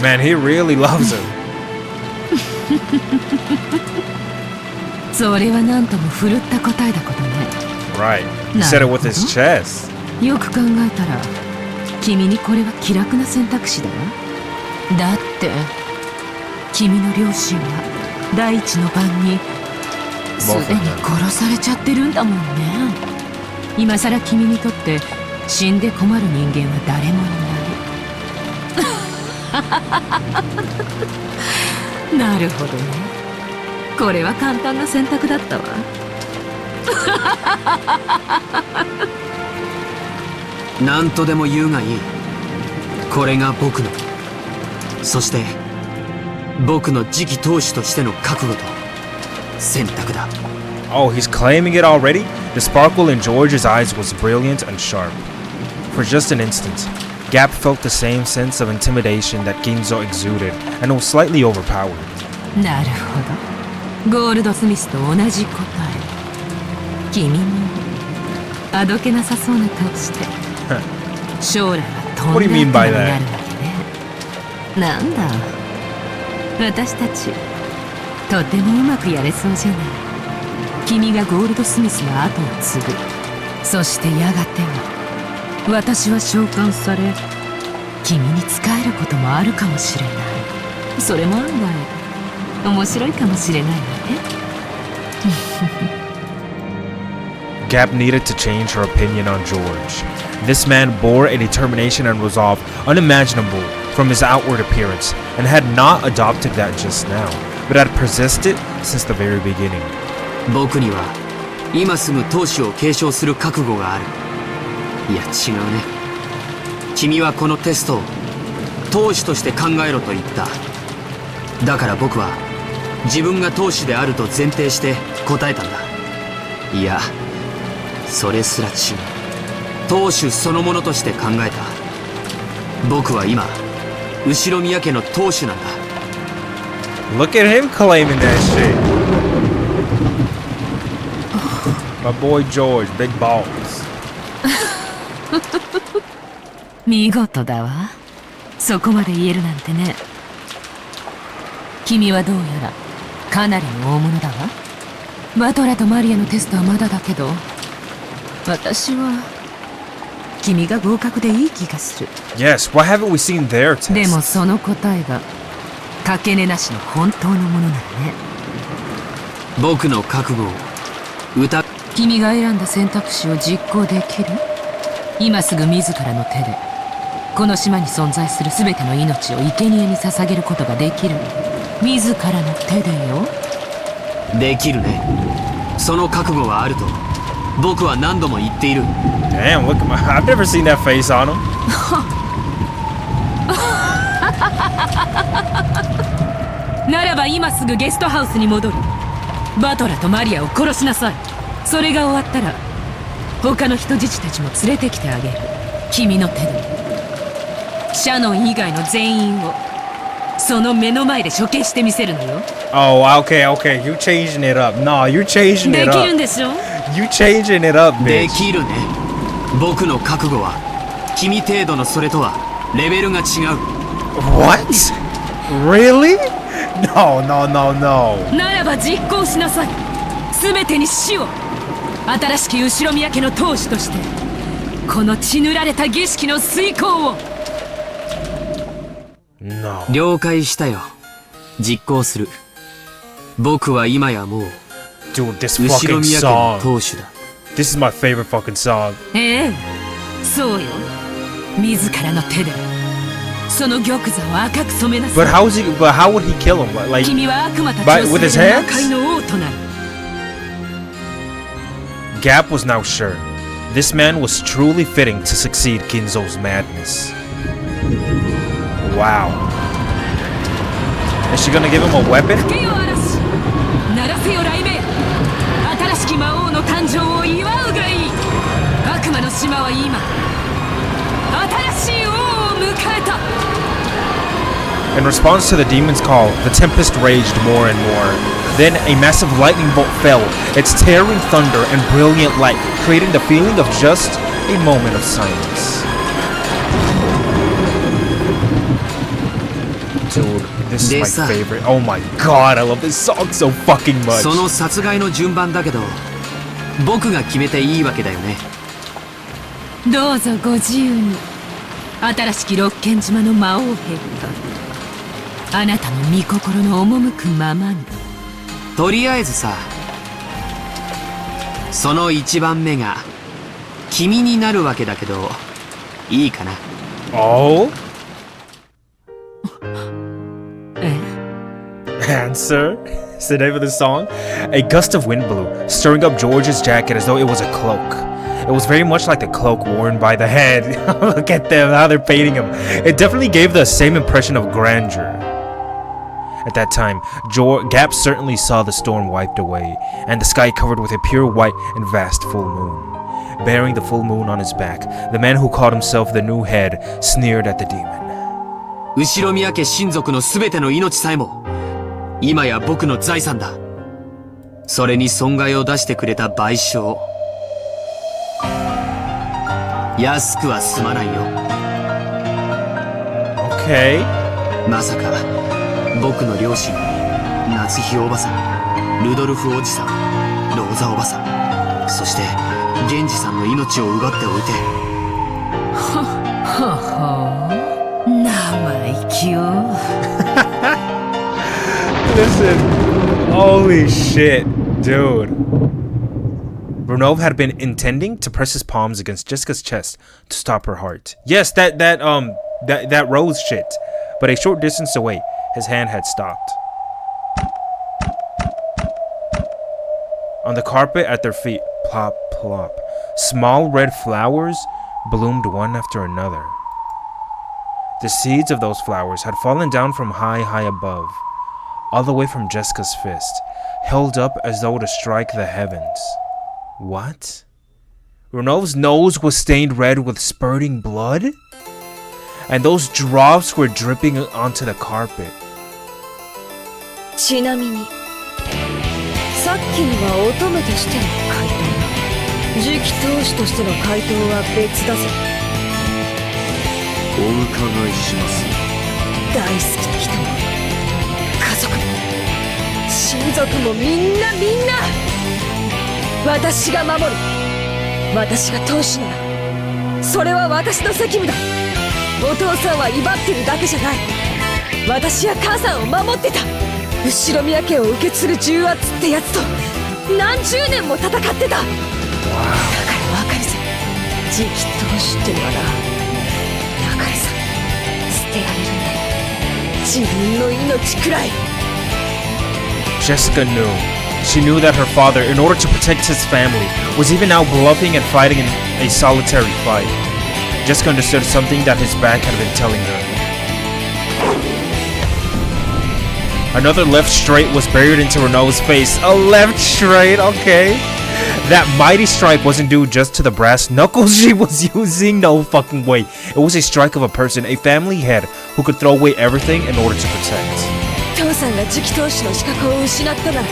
Man, he really loves her. それは何とも振るった答えだことね。 Right. He said it with his chest. よく考えたら君にこれは気楽な選択肢だわ。だって君の両親は第一の晩にすでに殺されちゃってるんだもんね。今さら君にとって死んで困る人間は誰もいない。なるほどね。これは簡単な選択だったわ。何とでも言うがいい。これが僕の、そして僕の次期当主としての覚悟と選択だ。 Oh, he's claiming it already? The sparkle in George's eyes was brilliant and sharp. For just an instant, Gap felt the same sense of intimidation that Ginzo exuded and was slightly overpowered. なるほど。ゴールドスミスと同じ答え。君もあどけなさそうな顔して。将来はとんだ悪になるわけね。なんだ。私たちとてもうまくやれそうじゃない。君がゴールドスミスの後を継ぐ。そしてやがては私は召喚され君に仕えることもあるかもしれない。それも案外面白いかもしれないわね。Gap needed to change her opinion on George. This man bore a determination and resolve unimaginable from his outward appearance, and had not adopted that just now, but had persisted since the very beginning. 僕には今すぐ当主を継承する覚悟がある。いや違うね。君はこのテストを当主として考えろと言った。だから僕は自分が当主であると前提して答えたんだ。いやそれすら違う。当主そのものとして考えた。僕は今後ろ宮家の当主なんだ。 Look at him claiming that shit. My boy George, big balls. 見事だわ。そこまで言えるなんてね。君はどうやらかなりの大物だわ。バトラとマリアのテストはまだだけど、私は君が合格でいい気がする。 Yes, why haven't we seen their test? でもその答えがかけねなしの本当のものならね。僕の覚悟を疑。君が選んだ選択肢を実行できる？今すぐ自らの手でこの島に存在する全ての命を生贄に捧げることができる。自らの手でよ。できるね。その覚悟はあると僕は何度も言っている。 Damn, look at my... I've never seen that face on him. ならば今すぐゲストハウスに戻る。バトラとマリアを殺しなさい。それが終わったら他の人質たちも連れてきてあげる。君の手でシャノン以外の全員をその目の前で処刑してみせるのよ。 Oh, okay, okay. You changing it up. No, you're changing で it きるん up. でしょ。 You changing it up, で bitch. きるね。僕の覚悟は君程度のそれとはレベルが違う。 What? Really? No, no, no, no. ならば実行しなさい。全てに死を。新しき後ろ宮家の当主としてこの血塗られた儀式の遂行を。 No. 了解したよ。実行する。僕は今やもう Dude, this 後ろ fucking 宮家の song. 当主だ。 This is my favorite fucking song. ええ、そうよ。自らの手でその玉座を赤く染めなさ But い。 but how would he kill him? Like, 君は悪魔た by- ちを with his 全て hands? 魔界の王となる。 Gap was now sure. This man was truly fitting to succeed Ginzo's madness. Wow. Is she gonna give him a weapon? 吹けよ嵐、鳴らせよ雷鳴。新しき魔王の誕生を祝うがいい。悪魔の島は今新しい王を迎えた。 In response to the demon's call, the tempest raged more and more. Then a massive lightning bolt fell, its tearing thunder and brilliant light creating the feeling of just a moment of silence. Dude, this is my favorite. Oh my god, I love this song so fucking much. その殺害の順番だけど僕が決めていいわけだよね。どうぞご自由に。新しき六軒島の魔王陛下、あなたの御心の赴くままに。とりあえずさ、その1番目が君になるわけだけどいいかな。 Oh? え？ Answer? It's the name of the song. A gust of wind blew, stirring up George's jacket as though it was a cloak. It was very much like the cloak worn by the head. Look at them, how they're painting him. It definitely gave the same impression of grandeur. At that time, Gap certainly saw the storm wiped away, and the sky covered with a pure white and vast full moon. bearing the full moon on his back. The man who called himself the new head sneered at the demon. 後宮家親族の全ての命さえも今や僕の財産だ。それに損害を出してくれた賠償、安くは済まないよ。 Okay. まさか僕の両親、夏日おばさん、ルドルフおじさん、ローザおばさん、そして源氏さんの命を奪っておいて。ほほ生意気よ。Listen, holy shit, dude. Renov had been intending to press his palms against Jessica's chest to stop her heart. Yes, that rose shit. But a short distance away, his hand had stopped. On the carpet at their feet, plop, plop, small red flowers bloomed one after another. The seeds of those flowers had fallen down from high, high above, all the way from Jessica's fist, held up as though to strike the heavens. What? Renov's nose was stained red with spurting blood? And those drops were dripping onto the carpet. ちなみにさっきのは乙女としての回答、次期当主としての回答は別だぜ。お伺いします。大好きな人も家族も親族もみんな私が守る。私が当主ならそれは私の責務だ。お父さんは威張ってるだけじゃない。私や母さんを守ってた。後宮家を受け継ぐ重圧ってやつと何十年も戦ってた。だからわかるぜ、次期当主ってのはな。だからさ、捨てられるんだよ、自分の命くらい。 Jessica knew. She knew that her father, in order to protect his family, was even now bluffing and fighting in a solitary fight. Jessica understood something that his back had been telling her. Another left straight was buried into Renault's face. A left straight, okay. That mighty strike wasn't due just to the brass knuckles she was using. No fucking way. It was a strike of a person, a family head, who could throw away everything in order to protect. 父さんが次期当主の資格を失ったなら、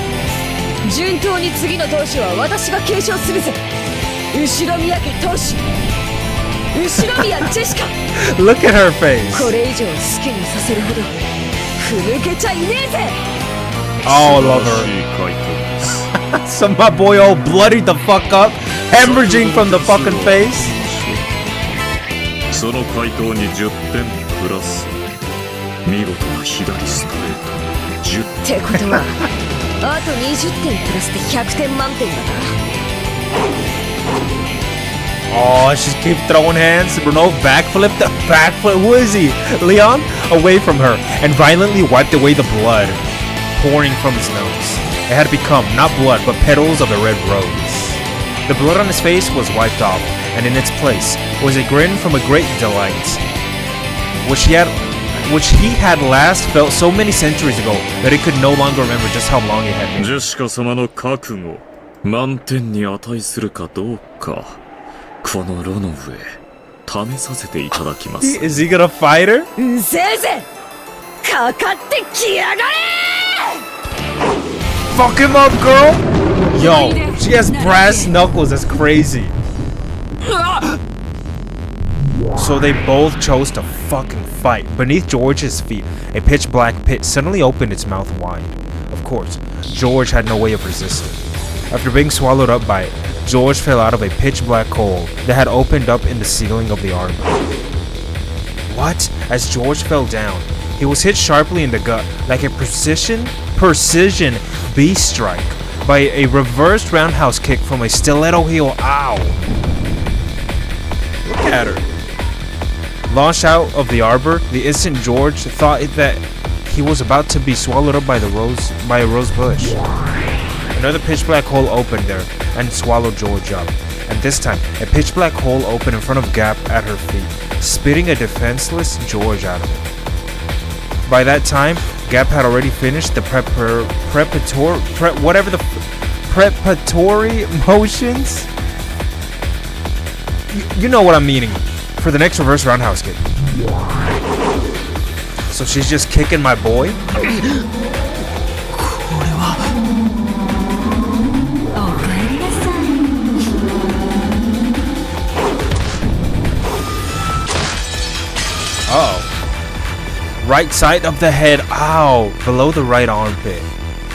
順当に次の当主は私が継承するぜ。後宮家当主、後宮ジェシカ。Look at her face. これ以上好きにさせるほどふぬけちゃいねえぜ。 Oh, I love her. So my boy all bloodied the fuck up, hemorrhaging from the fucking face. その回答に10点プラス見事な左ストレート10ってことはあと20点プラスで100点満点だな。 Oh, she keeps throwing hands. Bruno backflipped. Who is he? Leon? Away from her and violently wiped away the blood pouring from his nose. It had become not blood but petals of a red rose. The blood on his face was wiped off, and in its place was a grin from a great delight, which he had last felt so many centuries ago that he could no longer remember just how long it had been. ジェシカ様の覚悟満点に値するかどうかこの炉の上試させていただきます。 Is he gonna fight her? うせえぜ、かかってきやがれ。 Fuck him up, girl! Yo, she has brass knuckles, that's crazy. So they both chose to fucking fight. Beneath George's feet, a pitch black pit suddenly opened its mouth wide. Of course, George had no way of resisting. After being swallowed up by it, George fell out of a pitch black hole that had opened up in the ceiling of the arbor. What? As George fell down, he was hit sharply in the gut like a precision beast strike by a reversed roundhouse kick from a stiletto heel. Ow! Look at her. Launched out of the arbor, the instant George thought that he was about to be swallowed up by a rose bush. Another pitch black hole opened there and swallowed George up. And this time, a pitch black hole opened in front of Gap at her feet, spitting a defenseless George out of it. By that time, Gap had already finished the preparatory motions. You know what I'm meaning. For the next reverse roundhouse kick. So she's just kicking my boy? Oh. Right side of the head. Ow. Below the right armpit.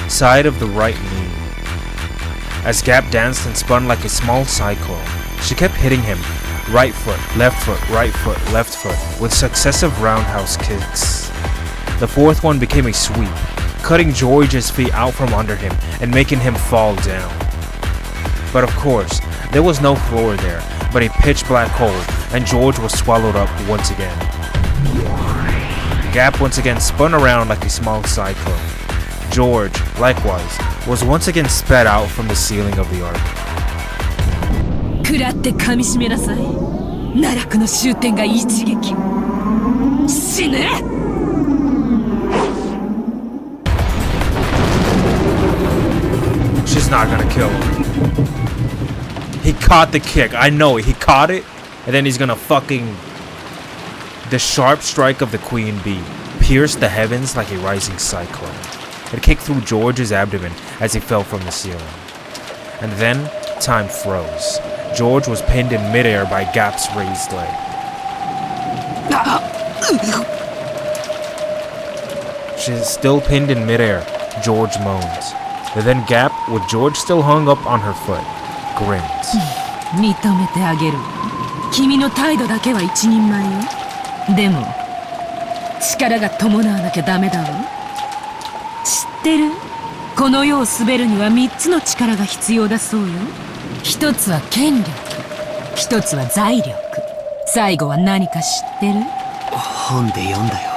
Side of the right knee. As Gap danced and spun like a small cyclone, she kept hitting him. Right foot, left foot, left foot, with successive roundhouse kicks. The fourth one became a sweep, cutting George's feet out from under him and making him fall down. But of course, there was no floor there, but a pitch black hole, and George was swallowed up once again. Gap once again spun around like a small cyclone. George, likewise, was once again spat out from the ceiling of the ark. 食らって噛みしめなさい。奈落の終点が一撃。死ね！ She's not gonna kill him. He caught the kick. I know it. He caught it, and then he's gonna fucking... The sharp strike of the queen bee pierced the heavens like a rising cyclone. It kicked through George's abdomen as he fell from the ceiling. And then, time froze. George was pinned in midair by Gap's raised leg. She's still pinned in midair, George moans. And then Gap, with George still hung up on her foot, grins. 認めてあげる。君の態度だけは一人前よ。でも、力が伴わなきゃダメだわ。知ってる？この世を滑るには3つの力が必要だそうよ。1つは権力、1つは財力、最後は何か知ってる？本で読んだよ。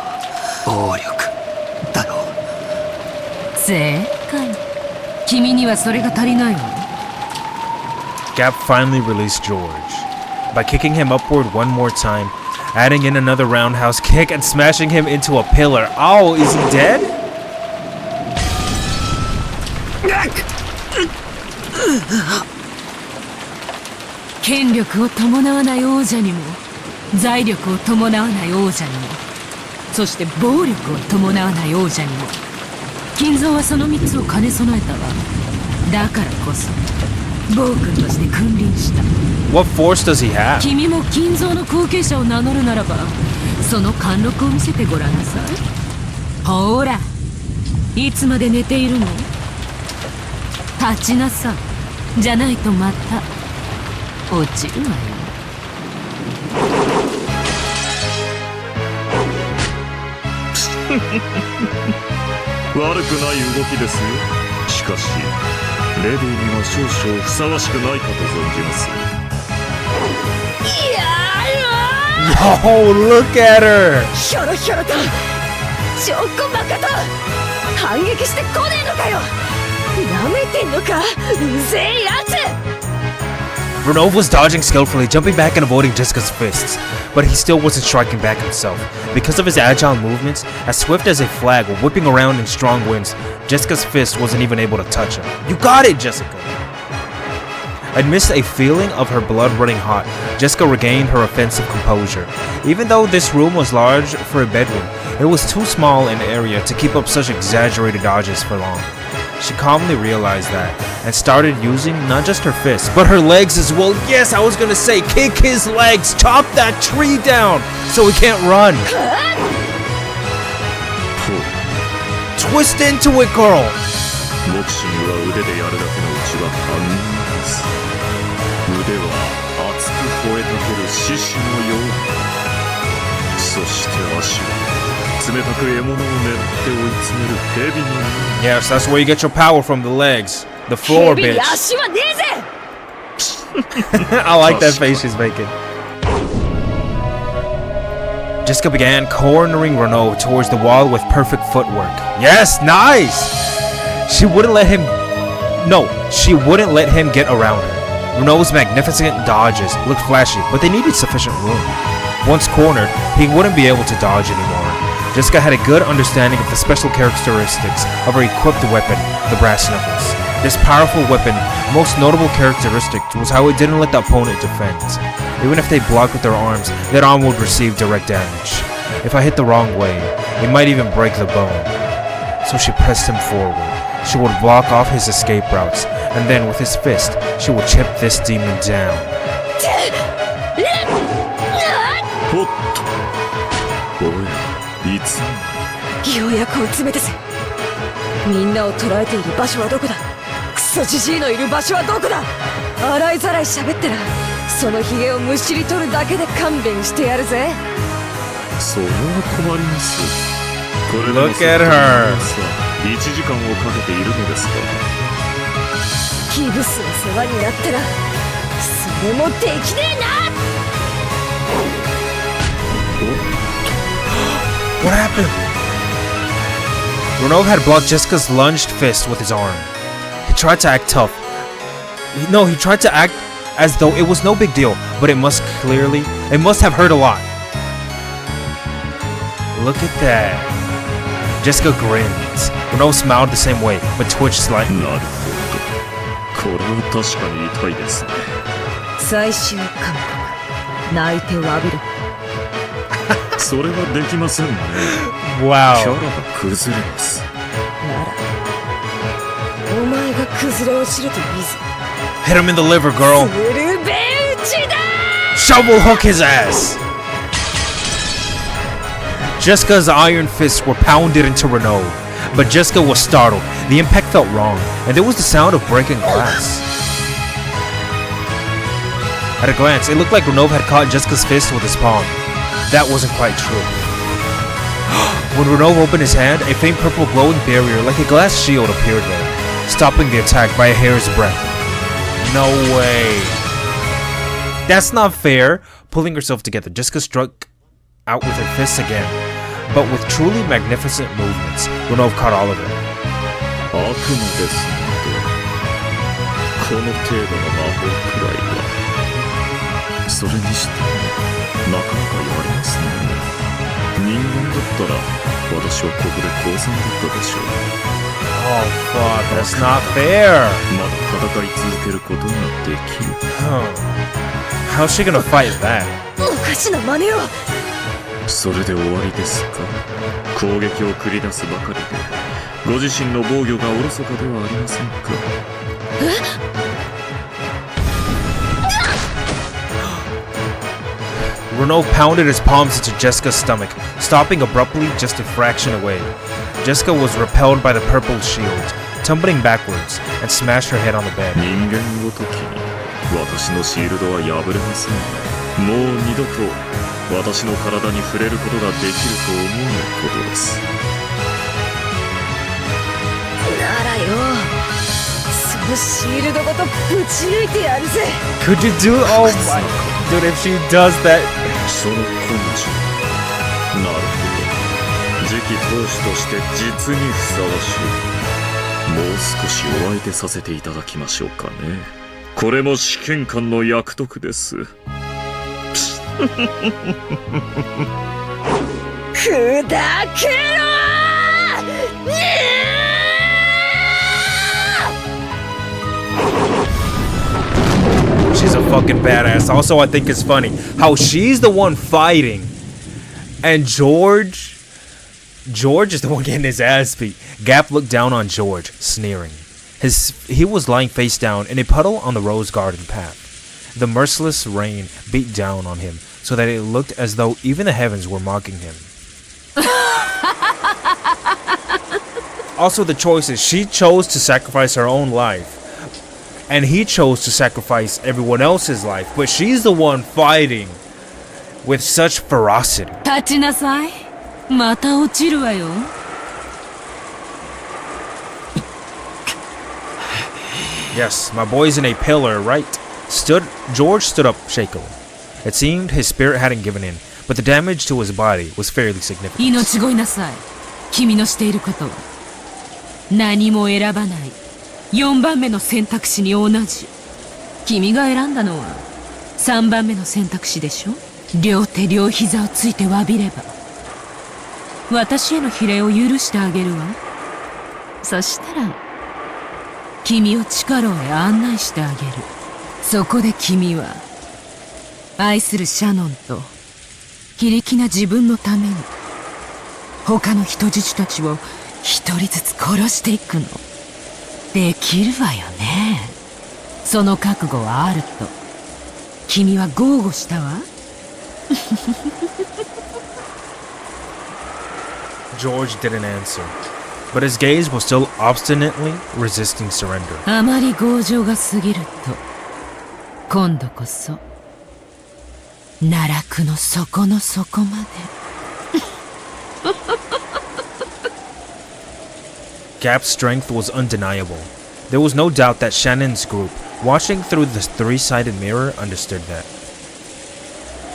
暴力だろう。正解。君にはそれが足りないわ。Gap finally released George by kicking him upward one more time, adding in another roundhouse kick and smashing him into a pillar. Oh, is he dead? Power 権力を伴わない王者にも、財力を伴わない王者にも、そして暴力を伴わない王者にも、金蔵はその3つを兼ね備えたわ。だからこそ、暴君として君臨した。What force does he have? 君も金蔵の後継者を名乗るならば、その貫禄を見せてごらんなさい。ほら、いつまで寝ているの？立ちなさい。じゃないとまた落ちるわよ。悪くない動きですよ。しかしレディーには少々ふさわしくないかと存じます。Yo, look at her! ひょろひょろとちょっこばかと反撃してこねえのかよ。なめてんのか、うぜえやつ。Renov was dodging skillfully, jumping back and avoiding Jessica's fists, but he still wasn't striking back himself. Because of his agile movements, as swift as a flag whipping around in strong winds, Jessica's fist wasn't even able to touch him. You got it, Jessica! Amidst a feeling of her blood running hot, Jessica regained her offensive composure. Even though this room was large for a bedroom, it was too small an area to keep up such exaggerated dodges for long. She calmly realized that, and started using not just her fists, but her legs as well. Yes, I was gonna say, kick his legs, chop that tree down, so he can't run. Twist into it, girl. ボクシングは腕でやるだけのうちは堪能です。腕は熱く吠えたける獅子のように、そして足は冷たく獲物を狙って追い詰める蛇のように。 Yes, that's where you get your power from, the legs. The floor, bitch. I like that face she's making. Jessica began cornering Renault towards the wall with perfect footwork. Yes, nice! She wouldn't let him get around her. Renault's magnificent dodges looked flashy, but they needed sufficient room. Once cornered, he wouldn't be able to dodge anymore. Jessica had a good understanding of the special characteristics of her equipped weapon, the brass knuckles. This powerful weapon, most notable characteristic was how it didn't let the opponent defend. Even if they blocked with their arms, that arm would receive direct damage. If I hit the wrong way, it might even break the bone. So she pressed him forward. She would block off his escape routes, and then with his fist, she would chip this demon down. おっとおやいつようやく追い詰めたぜ。みんなを捕らえている場所はどこだ。クソジジイのいる場所はどこだ。洗いざらい喋ってな。そのヒゲをむしり取るだけで勘弁してやるぜ。それは困ります。これでも Look at her. 1時間をかけているのですか。キブスの世話になったらそれもできねえな。What happened? Renov had blocked Jessica's lunged fist with his arm. He tried to act tough. He tried to act as though it was no big deal, but it must have hurt a lot. Look at that. Jessica grins. Renov smiled the same way, but twitched slightly. なるほど。これは確かに痛いですね。最終勧告。泣いて詫びろ。それはできませんね。Wow. キャラが崩れます。なら、お前が崩れ落ちるといいぜ。Hit him in the liver, girl. ブルベ打ちだ。 Shovel hook his ass. Jessica's iron fists were pounded into Renov, but Jessica was startled. The impact felt wrong, and there was the sound of breaking glass. At a glance, it looked like Renov had caught Jessica's fist with his palm. That wasn't quite true. When Renov opened his hand, a faint purple glowing barrier like a glass shield appeared there, stopping the attack by a hair's breadth. No way. That's not fair. Pulling herself together, Jessica struck out with her fists again, but with truly magnificent movements. Renov caught all of it. 悪魔ですので、この程度の魔法くらいは。それにしてもなかなかやりますね。人間だったら私はここで降参だったでしょう。 Oh fuck, that's not fair. まだ戦い続けることができる。How's she gonna fight that? おかしな真似を。それで終わりですか。攻撃を繰り出すばかりでご自身の防御がおろそかではありませんか。Renov pounded his palms into Jessica's stomach, stopping abruptly just a fraction away. Jessica was repelled by the purple shield, tumbling backwards, and smashed her head on the bed. 人間ごときに私のシールドは破れません。もう二度と私の体に触れることができると思うことです。ならよ、そのシールドごとぶち抜いてやるぜ。 Could you do? Oh my, dude, if she does that. その根性。なるほど。次期当主として実にふさわしい。もう少しお相手させていただきましょうかね。これも試験官の役得です。砕けろShe's a fucking badass. Also, I think it's funny how she's the one fighting, and George is the one getting his ass beat. Gap looked down on George, sneering. He was lying face down in a puddle on the rose garden path. The merciless rain beat down on him so that it looked as though even the heavens were mocking him. Also, the choices. She chose to sacrifice her own life, and he chose to sacrifice everyone else's life, but she's the one fighting with such ferocity. 立ちなさい。また落ちるわよ。Yes, my boy's in a pillar, right? George stood up shakily. It seemed his spirit hadn't given in, but the damage to his body was fairly significant. 命乞いなさい。君のしていることは何も選ばない4番目の選択肢に同じ。君が選んだのは3番目の選択肢でしょ。両手両膝をついて詫びれば私への比例を許してあげるわ。そしたら君を地下牢へ案内してあげる。そこで君は愛するシャノンと非力な自分のために他の人質たちを一人ずつ殺していくの。できるわよね。その覚悟はあると君は豪語したわ。George didn't answer, but his gaze was still obstinately resisting surrender. あまり強情が過ぎると今度こそ奈落の底の底まで。Gap's strength was undeniable. There was no doubt that Shannon's group, watching through the three-sided mirror, understood that.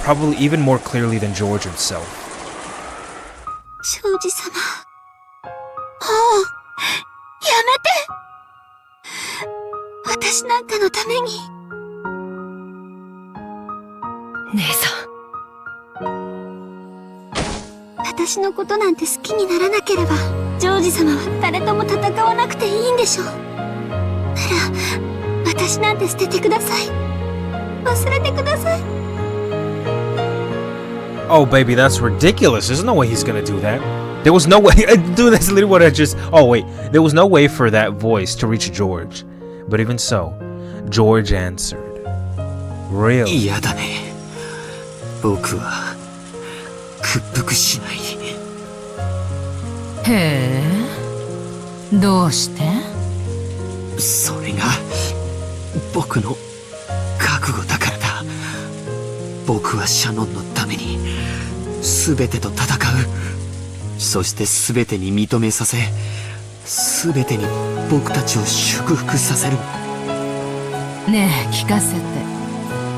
Probably even more clearly than George himself. 庄司様。もう、やめて。私なんかのために。姉さん。私のことなんて好きにならなければ、ジョージ様は誰とも戦わなくていいんでしょう。なら、私なんて捨ててください。忘れてください。Oh, baby, that's ridiculous. There's no way he's gonna do that. There was no way. Dude, that's literally what I just. Oh, wait. There was no way for that voice to reach George. But even so, George answered. Really? 嫌だね。僕は屈服しない。へえ、どうして？それが僕の覚悟だからだ。僕はシャノンのために全てと戦う。そして全てに認めさせ、全てに僕たちを祝福させる。ねえ、聞かせて。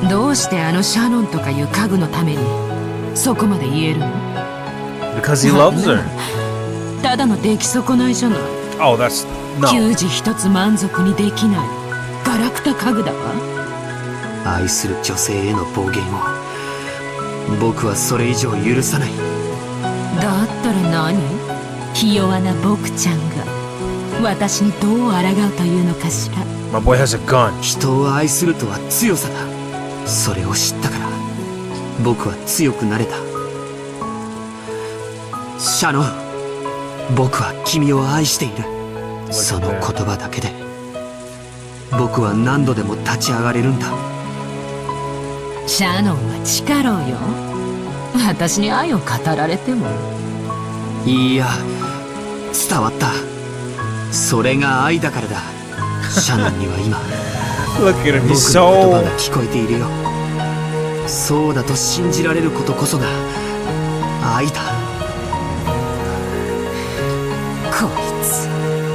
どうしてあのシャノンとかいう家具のためにそこまで言えるの？ Because he loves her. ただの出来損ないじゃない。Oh, that's no. 給仕一つ満足にできないガラクタ家具だわ。愛する女性への暴言を僕はそれ以上許さない。だったら何？ひ弱な僕ちゃんが私にどう抗うというのかしら。 My boy has a gun. 人を愛するとは強さだ。それを知ったから僕は強くなれた。シャノン、僕は君を愛している。その言葉だけで僕は何度でも立ち上がれるんだ。シャノンは地下牢よ。私に愛を語られても。いや、伝わった。それが愛だからだ。シャノンには今Look at him. 僕 He's の言葉 so. が聞こえているよ。そうだと信じられることこそが愛だ。こいつ。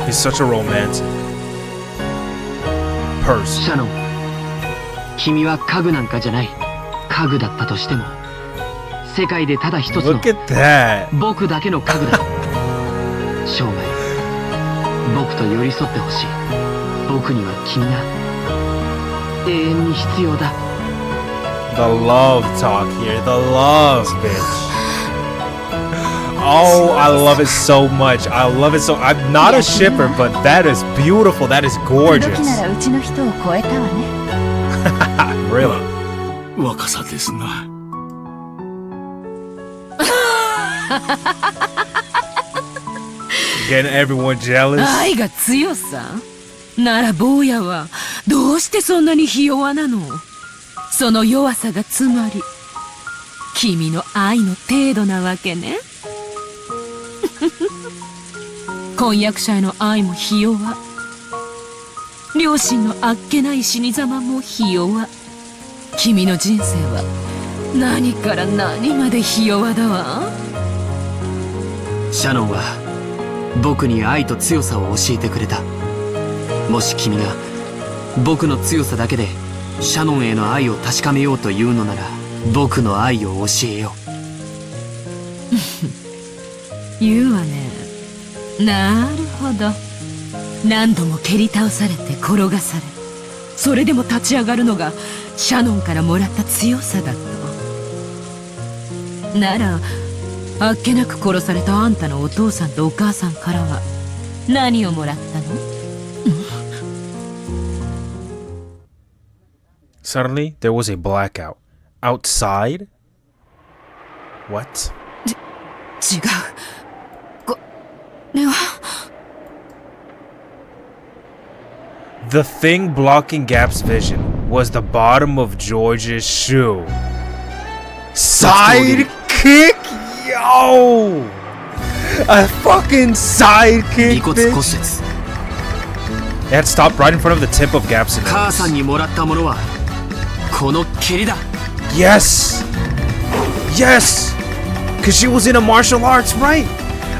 He's such a romantic person. シャノン、君は家具なんかじゃない。家具だったとしても世界でただ一つの Look at that. 僕だけの家具だ。生涯僕と寄り添ってほしい。僕には君が永遠に必要だ。 The love talk here. The love, bitch. Oh, I love it so much. I love it so. I'm not a shipper, but that is beautiful. That is 時 gorgeous. ならうちの人を超えたわね。Really? 若さですな。Getting everyone jealous. 愛が強さなら坊やはどうしてそんなにひ弱なの？その弱さがつまり君の愛の程度なわけね。婚約者への愛もひ弱。両親のあっけない死に様もひ弱。君の人生は何から何までひ弱だわ。シャノンは僕に愛と強さを教えてくれた。もし君が僕の強さだけでシャノンへの愛を確かめようというのなら、僕の愛を教えよう。言うわね。なるほど。何度も蹴り倒されて転がされ、それでも立ち上がるのがシャノンからもらった強さだと。ならあっけなく殺されたあんたのお父さんとお母さんからは何をもらったの？ Suddenly, there was a blackout. Outside? What? 違う。これは。The thing blocking Gap's vision was the bottom of George's shoe. Sidekick? Yo! A fucking sidekick, 尾骨骨 bitch. 折。 It had stopped right in front of the tip of Gap's 母さん nose. にもらったものはこの蹴りだ。 Yes! Yes! Cause she was into martial arts, right?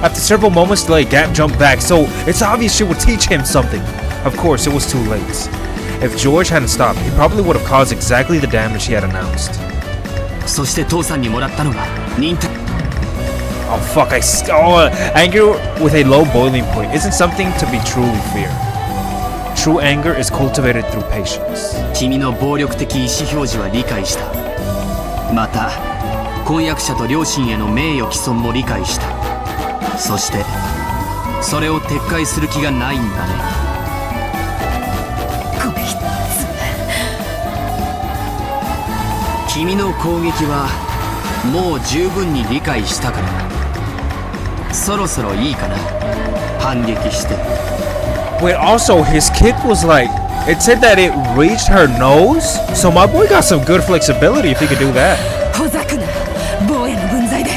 After several moments delay, Gap jumped back, so it's obvious she would teach him something. Of course, it was too late. If George hadn't stopped, he probably would have caused exactly the damage he had announced. そして父さんにもらったのが忍耐。 Oh fuck, anger with a low boiling point isn't something to be truly feared. True anger is cultivated through patience. 君の暴力的意思表示は理解した。また婚約者と両親への名誉毀損も理解した。そしてそれを撤回する気がないんだね。こいつ。君の攻撃はもう十分に理解したから。そろそろいいかな。反撃して。 Wait, also his kick was like, it said that it reached her nose? So my boy got some good flexibility if he could do that. ほざくな。坊やの分際で。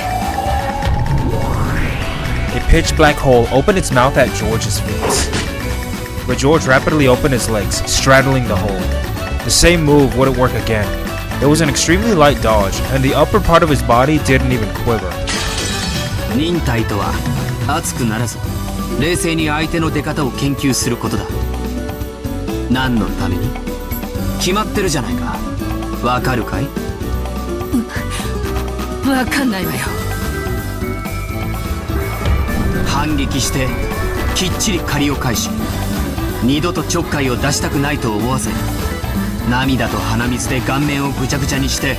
A pitch black hole opened its mouth at George's feet. But George rapidly opened his legs, straddling the hole. The same move wouldn't work again. It was an extremely light dodge, and the upper part of his body didn't even quiver. 忍耐とは熱くならず冷静に相手の出方を研究することだ。何のために？決まってるじゃないか。わかるかい？わかんないわよ。反撃してきっちり借りを返し、二度とちょっかいを出したくないと思わせ、涙と鼻水で顔面をぐちゃぐちゃにして、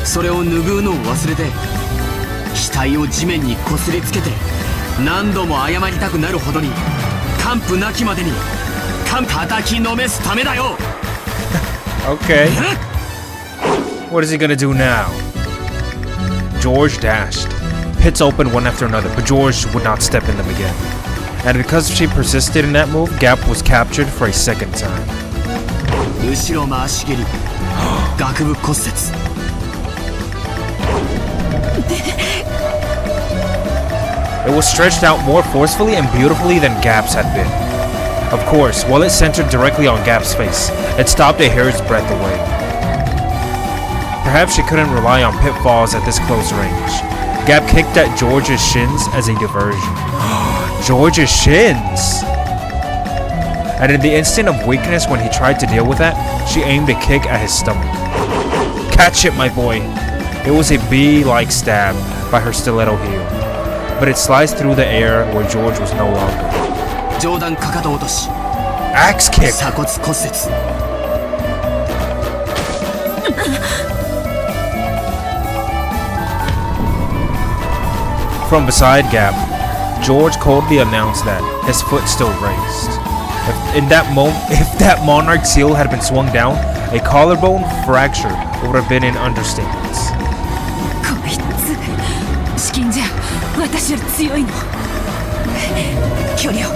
それを拭うのを忘れて、額を地面にこすりつけて、何度も謝りたくなるほどに完膚なきまでに叩きのめすためだよ。 Okay. What is he gonna do now? George dashed. Pits opened one after another, but George would not step in them again. And because she persisted in that move, Gap was captured for a second time. 後ろ回し蹴り、顎部骨折。 It was stretched out more forcefully and beautifully than Gap's had been. Of course, while it centered directly on Gap's face, it stopped a hair's breadth away. Perhaps she couldn't rely on pitfalls at this close range. Gap kicked at George's shins as a diversion. George's shins! And in the instant of weakness when he tried to deal with that, she aimed a kick at his stomach. Catch it, my boy! It was a bee-like stab by her stiletto heel, but it sliced through the air where George was no longer. 上段かかと落とし。 Axe kick! 鎖骨骨折。 From beside Gap, George coldly announced that, his foot still raised. If that monarch's heel had been swung down, a collarbone fracture would have been an understatement. こいつ。資金じゃ私より強いの。距離を。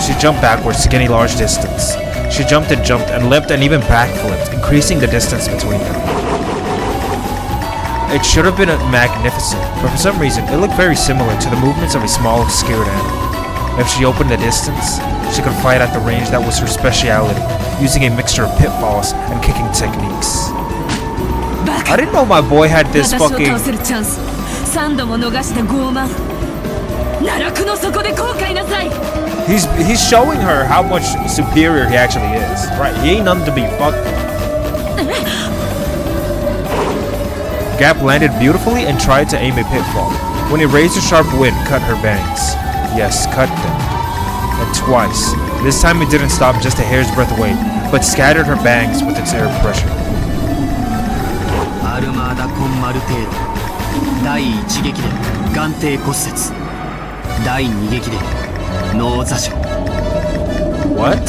She jumped backwards to gain a large distance. She jumped and leapt and even backflipped, increasing the distance between them. It should have been magnificent, but for some reason, it looked very similar to the movements of a small, scared animal. If she opened the distance, she could fight at the range that was her speciality, using a mixture of pitfalls and kicking techniques. I didn't know my boy had this fucking... 私を倒せるチャンス。3度も逃した傲慢。奈落の底で後悔なさい。 He's showing her how much superior he actually is. Right, he ain't nothing to be fucked with. Gap landed beautifully and tried to aim a pitfall, when a razor-sharp wind cut her bangs. Yes, cut them. And twice. This time it didn't stop just a hair's breadth away, but scattered her bangs with its air pressure. アルマーダ・コン・マルテーロ。第一撃で眼底骨折。第二撃で脳挫傷。 What?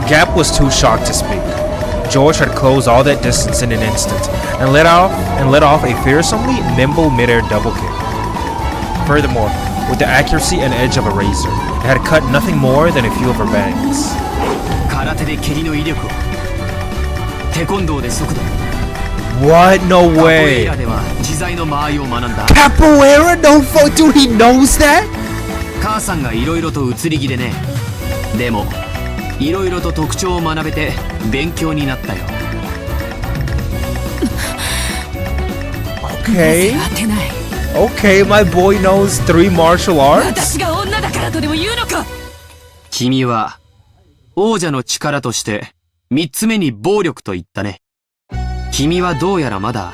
Gap was too shocked to speak. George had closed all that distance in an instant and let off a fearsomely nimble midair double kick. Furthermore, with the accuracy and edge of a razor, it had cut nothing more than a few of her bangs. 空手で蹴りの威力を、テコンドーで速度、 What? No カポエイ way. ラでは自在の間合いを学んだ。 Capoeira? No fuck, dude, he knows that? 母さんが色々と移り気でね。でも色々と特徴を学べて勉強になったよ。 Okay. 当てない。 Okay, my boy knows 3 martial arts? 私が女だからとでも言うのか。君は王者の力として3つ目に暴力と言ったね。君はどうやらまだ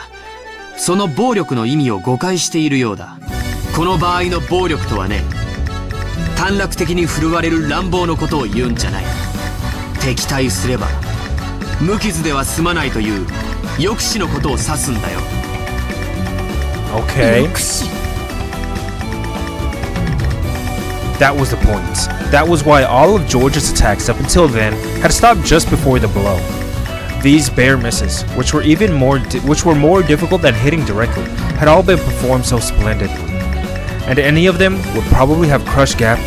その暴力の意味を誤解しているようだ。この場合の暴力とはね、短絡的に振るわれる乱暴のことを言うんじゃない。敵対すれば無傷では済まないという抑止のことを指すんだよ。 Okay. 抑止。 That was the point. That was why all of George's attacks up until then had stopped just before the blow. These bare misses, which were more difficult than hitting directly, had all been performed so splendidly, and any of them would probably have crushed Gap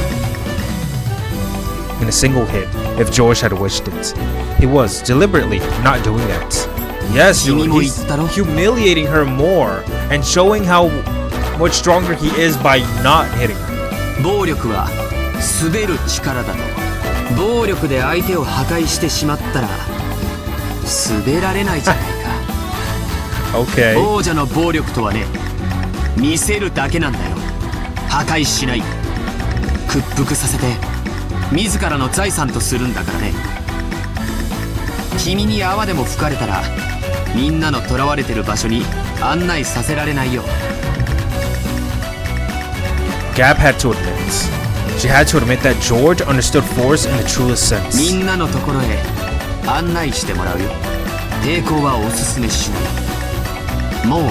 in a single hit if George had wished it. He was deliberately not doing that. Yes, dude, he's humiliating her more and showing how much stronger he is by not hitting her. 暴力は滑る力だと。暴力で相手を破壊してしまったら滑られないじゃないか。Okay. 王者の暴力とはね、見せるだけなんだよ。破壊しない、屈服させて自らの財産とするんだからね。君に泡でも吹かれたらみんなの囚われてる場所に案内させられないよ。 Gap had to admit. She had to admit that George understood force in the truest sense. みんなのところへ案内してもらうよ。抵抗はおすすめしない。もう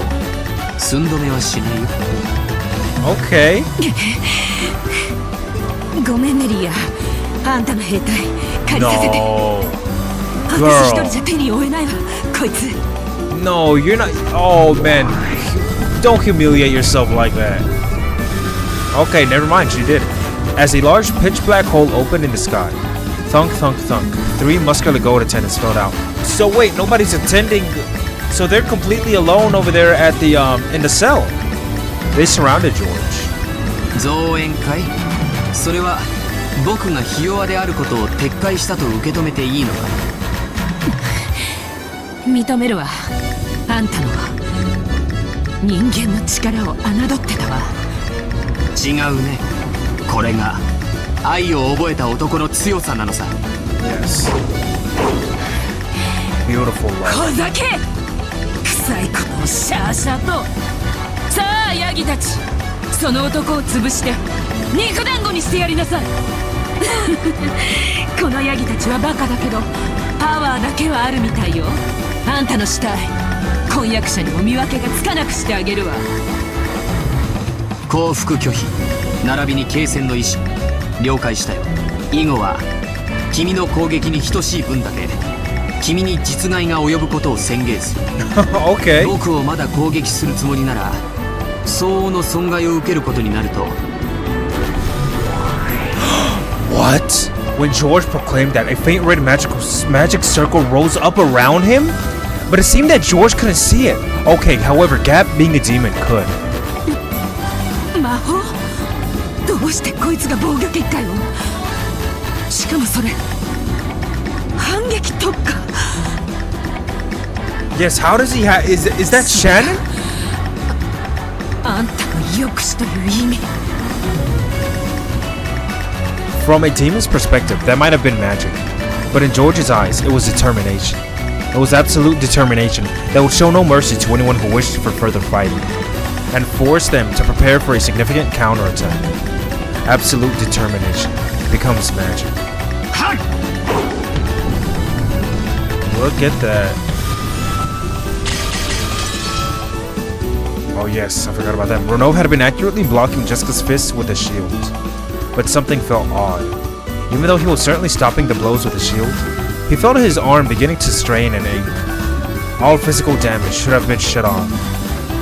寸止めはしないよ。 Okay. ごめんねリア。あんたの兵隊借りさせて。 No. 私一人 Girl. じゃ手に負えないわこいつ。 No, you're not. Oh, man. Don't humiliate yourself like that. Okay, never mind. She did it. As a large pitch black hole opened in the sky. Thunk, thunk, thunk. 3 muscular gold attendants filled out. So wait, nobody's attending. So they're completely alone over there at the in the cell. They surrounded George. 増援会？それは僕がひ弱であることを撤回したと受け止めていいのか。認めるわ。あんたの人間の力を侮ってたわ。違うね。これが愛を覚えた男の強さなのさ。 Yes. Beautiful love. ほざけ！臭いことをシャーシャーと。さあヤギたち、その男を潰して肉団子にしてやりなさい。このヤギたちはバカだけどパワーだけはあるみたいよ。あんたの死体婚約者にも見分けがつかなくしてあげるわ。降伏拒否並びに継戦の意思了解したよ。以後は君の攻撃に等しい分だけ君に実害が及ぶことを宣言する。Okay. 僕をまだ攻撃するつもりなら相応の損害を受けることになると。 What? When George proclaimed that, a faint red magic circle rose up around him? But it seemed that George couldn't see it. Okay, however, Gap, being a demon, could. 魔法？どうしてこいつが防御結界を？しかもそれ反撃特化。 Yes, how does he have... Is that Shannon? あんたの抑止という意味。 From a demon's perspective, that might have been magic. But in George's eyes, it was determination. It was absolute determination that would show no mercy to anyone who wished for further fighting, and force them to prepare for a significant counterattack. Absolute determination becomes magic. Look at that. Oh yes, I forgot about that. Renov had been accurately blocking Jessica's fists with a shield. but something felt odd. Even though he was certainly stopping the blows with the shield, he felt his arm beginning to strain and ache. All physical damage should have been shut off.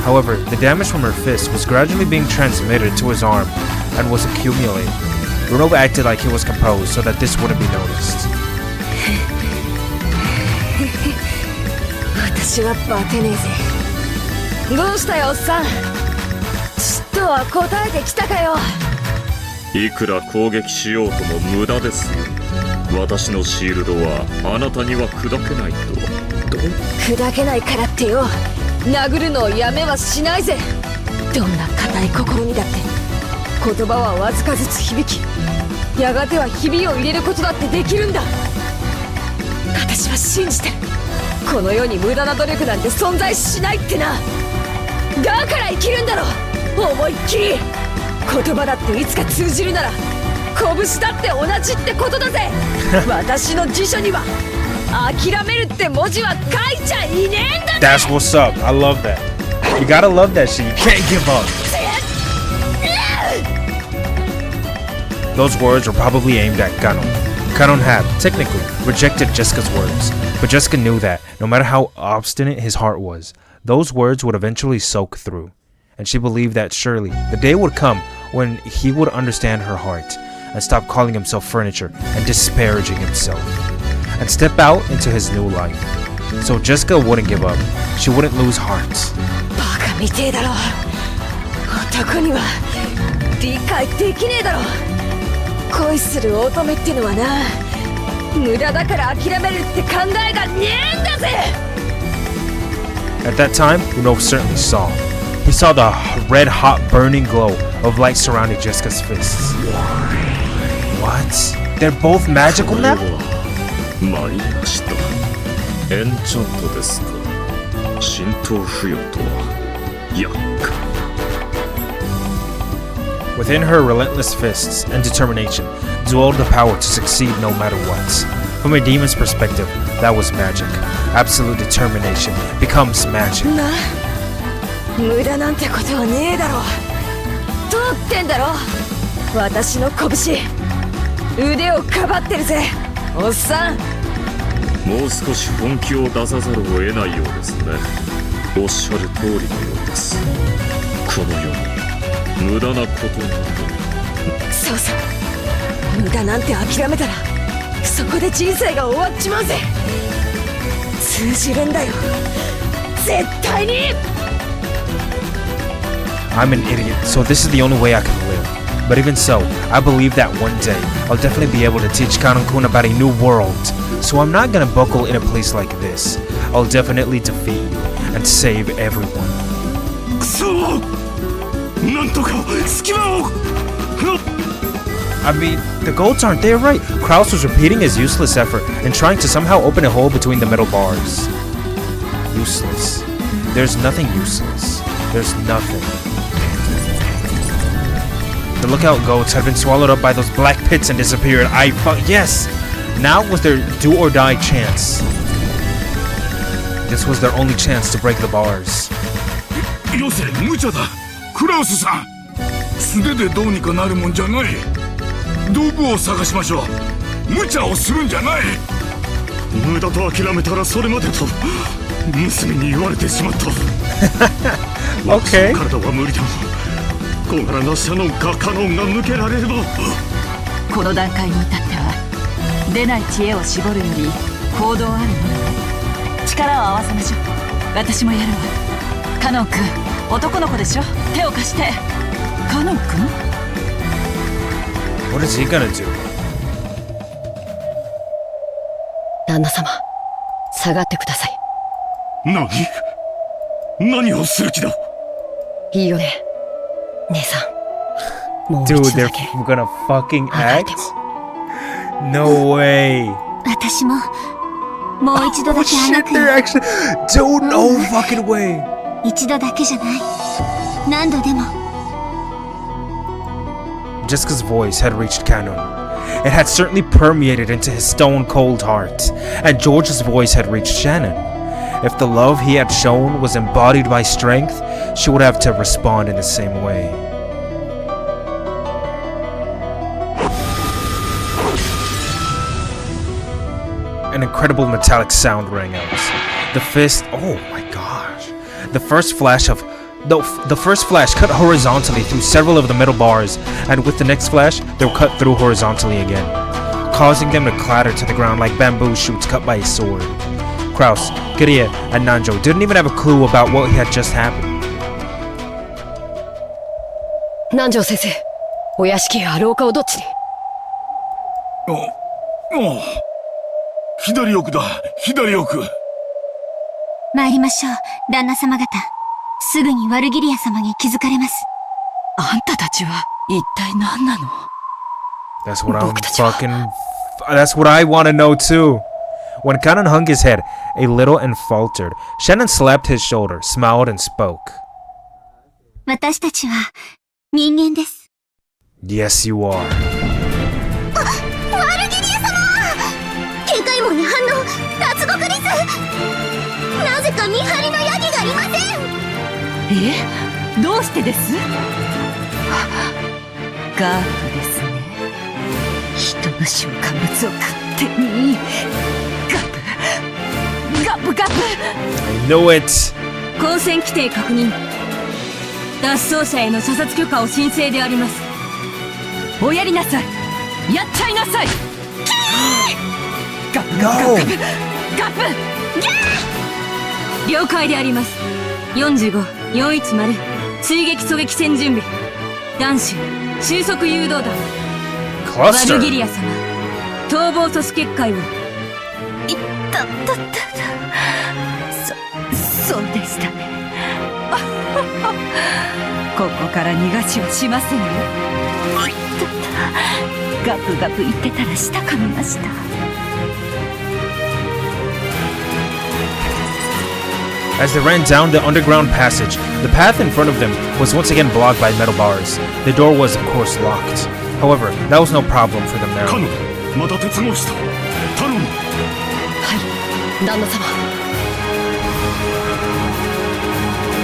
However, the damage from her fist was gradually being transmitted to his arm and was accumulating. Bruno acted like he was composed so that this wouldn't be noticed. 私はバテねえぜ。どうしたよおっさん。ちっとは答えてきたかよ。いくら攻撃しようとも無駄ですよ。私のシールドはあなたには砕けないと。砕けないからってよ。殴るのをやめはしないぜ。どんな固い心にだって言葉はわずかずつ響き、やがてはひびを入れることだってできるんだ。私は信じてる。この世に無駄な努力なんて存在しないってな。だから生きるんだろ、思いっきり。言葉だっていつか通じるなら拳だって同じってことだぜ。私の辞書には諦めるって文字は書いちゃいねえんだぜ。 That's what's up. I love that. You gotta love that shit. You can't give up. Those words were probably aimed at Ganon. Ganon had, technically, rejected Jessica's words, but Jessica knew that, no matter how obstinate his heart was, those words would eventually soak through. And she believed that surely the day would come when he would understand her heart and stop calling himself furniture and disparaging himself, and step out into his new life. So Jessica wouldn't give up. She wouldn't lose heart. バカみてえだろ。男には理解できねえだろ。恋する乙女ってのはな、無駄だから諦めるって考えがねえんだぜ。 At that time, Uno certainly saw. He saw the red-hot burning glow of light surrounding Jessica's fists. What? They're both magical now? 参りました。エンチャントですか。浸透不要とは厄介。Within her relentless fists and determination dwelled the power to succeed no matter what. From a demon's perspective, that was magic. Absolute determination becomes magic. な、無駄なんてことはねえだろ。通ってんだろ、私の拳。腕をかばってるぜ、おっさん。もう少し本気を出さざるを得ないようですね。おっしゃる通りのようです。この世に無駄なことなど。そうそう、無駄なんて諦めたらそこで人生が終わっちまうぜ。通じるんだよ、絶対に。 I'm an idiot, so this is the only way I can live. But even so, I believe that one day I'll definitely be able to teach Kanon-kun about a new world. So I'm not gonna buckle in a place like this. I'll definitely defeat you and save everyone. くそ、なんとか隙間を。I mean, the goats aren't there, right? Kraus was repeating his useless effort and trying to somehow open a hole between the metal bars. Useless. There's nothing useless. There's nothing. The lookout goats had been swallowed up by those black pits and disappeared. Yes! Now was their do-or-die chance. This was their only chance to break the bars. よせ、無茶だ。クラウスさん、素手でどうにかなるもんじゃない。道具を探しましょう。無茶をするんじゃない。無駄と諦めたらそれまでと娘に言われてしまった。Okay. 体は無理だ。小柄なシャノンかカノンが抜けられれば。この段階に至っては出ない知恵を絞るより行動あるものね。力を合わせましょう。私もやるわ。カノン君、男の子でしょ。手を貸して。カノン君？ What is he gonna do? 旦那様、下がってください。何をする気だ。いいよね、姉さん。もう一 Dude, 度 they're だけ gonna fucking あがい act? ても。No way. 私ももう一度だけあ Shit, がくよ。 they're actually. Dude, no fucking way. 一度だけじゃない。何度でも。Jessica's voice had reached Kanon. It had certainly permeated into his stone-cold heart, and George's voice had reached Shannon. If the love he had shown was embodied by strength, she would have to respond in the same way. an incredible metallic sound rang out. The fist, oh my gosh. The first flash cut horizontally through several of the metal bars, and with the next flash, they were cut through horizontally again, causing them to clatter to the ground like bamboo shoots cut by a sword. Kraus, Kiria, and Nanjo didn't even have a clue about what had just happened. 南條先生、お屋敷や廊下をどっちに？左奥だ、左奥。参りましょう、旦那様方。すぐにワルギリア様に気づかれます。あんたたちは一体何なの？ That's what I want to know too. When Kanon hung his head a little and faltered, Shannon slapped his shoulder, smiled, and spoke. 私たちは人間です。Yes, you are. ワルギリア様！警戒網に反応、脱獄です。なぜか見張りのヤギがいません。どうしてです？ガープですね。人の習慣物を勝手に。ガプ。I knew it. 交戦規定確認。脱走者への射殺許可を申請であります。おやりなさい。やっちゃいなさい。ガプ。了解であります。45、410追撃狙撃戦準備。弾手収束誘導弾。ワルギリア様、逃亡阻止結界を。そうでしたね。ここから逃がしはしませんよ。ガプ言ってたら舌噛みました。As they ran down the underground passage, the path in front of them was once again blocked by metal bars. The door was, of course, locked. However, that was no problem for them now. カノン、また鉄格子だ。頼む。はい、旦那様。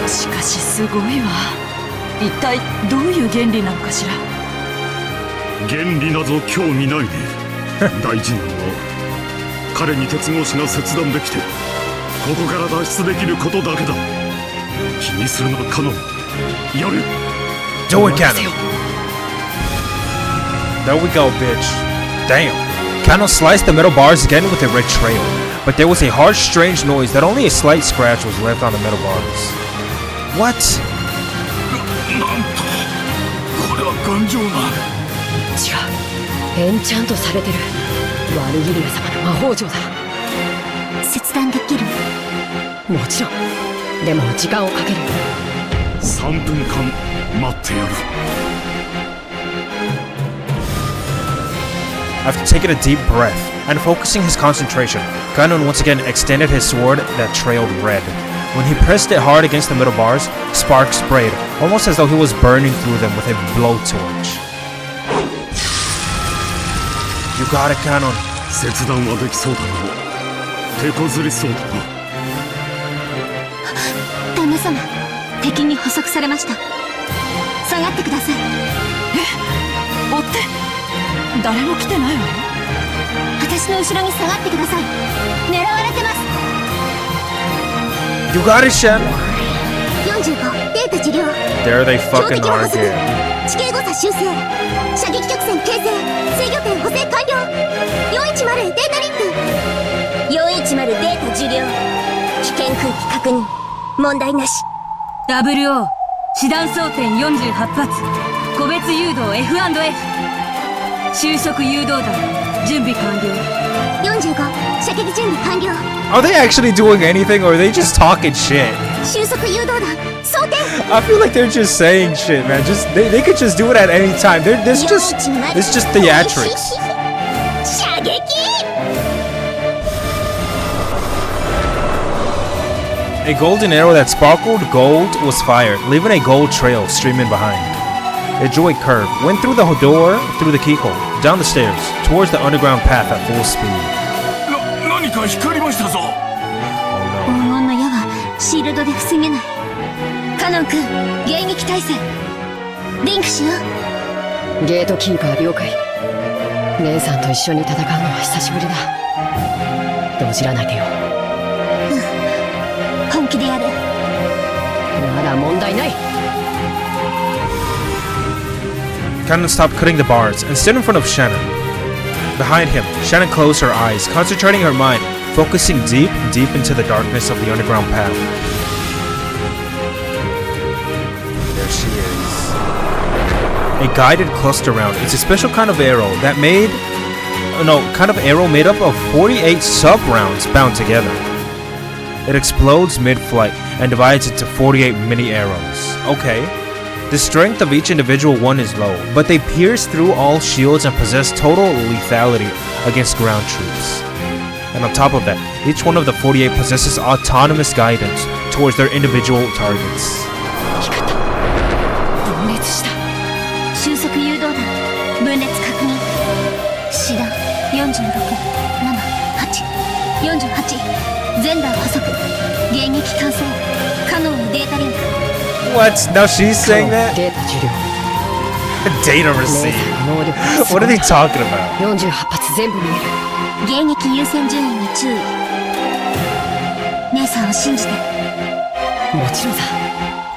しかしすごいわ。一体どういう原理なのかしら。原理など興味ないね。大事なのは彼に鉄格子が切断できてここから脱出できることだけだ。気にするなカノン。やれ。 Do it, Kanon. There we go, bitch. Damn. Kanon sliced the metal bars again with a red trail, but there was a harsh, strange noise that only a slight scratch was left on the metal bars. What? なんとこれは頑丈な。違う、エンチャントされてる。ワルギリア様の魔法錠だ。切断できる？もちろん。でも時間をかける。3分間待ってやる。 After taking a deep breath and focusing his concentration, Kanon once again extended his sword that trailed red. When he pressed it hard against the metal bars, sparks sprayed, almost as though he was burning through them with a blowtorch. You got it, Kanon. 切断はできそうだな。手こずりそうだな。旦那様、敵に捕捉されました。下がってください。追って。誰も来てないわ。私の後ろに下がってください。狙われてます。 You got it, Shen. 45、データ治療。 There they fucking are again. 地形誤差修正。射撃曲線形成。制御点補正完了。410、データリンク。410、データ受領。危険空気確認。問題なし。WO、師団装填48発。個別誘導 F&F。収束誘導弾準備完了。45、射撃準備完了。 Are they actually doing anything or are they just talking shit? 収束誘導弾装填。 I feel like they're just saying shit, man. They could just do it at any time. This just theatrics. 射撃。 A golden arrow that sparkled gold was fired, leaving a gold trail streaming behind. A joy curve went through the door, through the keyhole, down the stairs, towards the underground path at full speed. 何か光りましたぞ。Oh 黄 no. 金の矢はシールドで防げない。カノン君、迎撃態勢。リンクしよう。ゲートキーパー了解。姉さんと一緒に戦うのは久しぶりだ。動じらないでよ。本気でやる。なら問題ない。 Cannon stopped cutting the bars and stood in front of Shannon. Behind him, Shannon closed her eyes, concentrating her mind, focusing deep into the darkness of the underground path. There she is. A guided cluster round. It's a special kind of arrow that made up of 48 sub-rounds bound together. It explodes mid-flight and divides into 48 mini arrows. Okay. The strength of each individual one is low, but they pierce through all shields and possess total lethality against ground troops. And on top of that, each one of the 48 possesses autonomous guidance towards their individual targets. 分裂した。収束誘導弾分裂確認。師団467848全弾捕捉迎撃完成カノンデータリンク。 What? Now she's saying that? データ受領。 Data receipt. What are they talking about? 48発全部見える。迎撃優先順位に注意。姉さんを信じて。もちろんだ。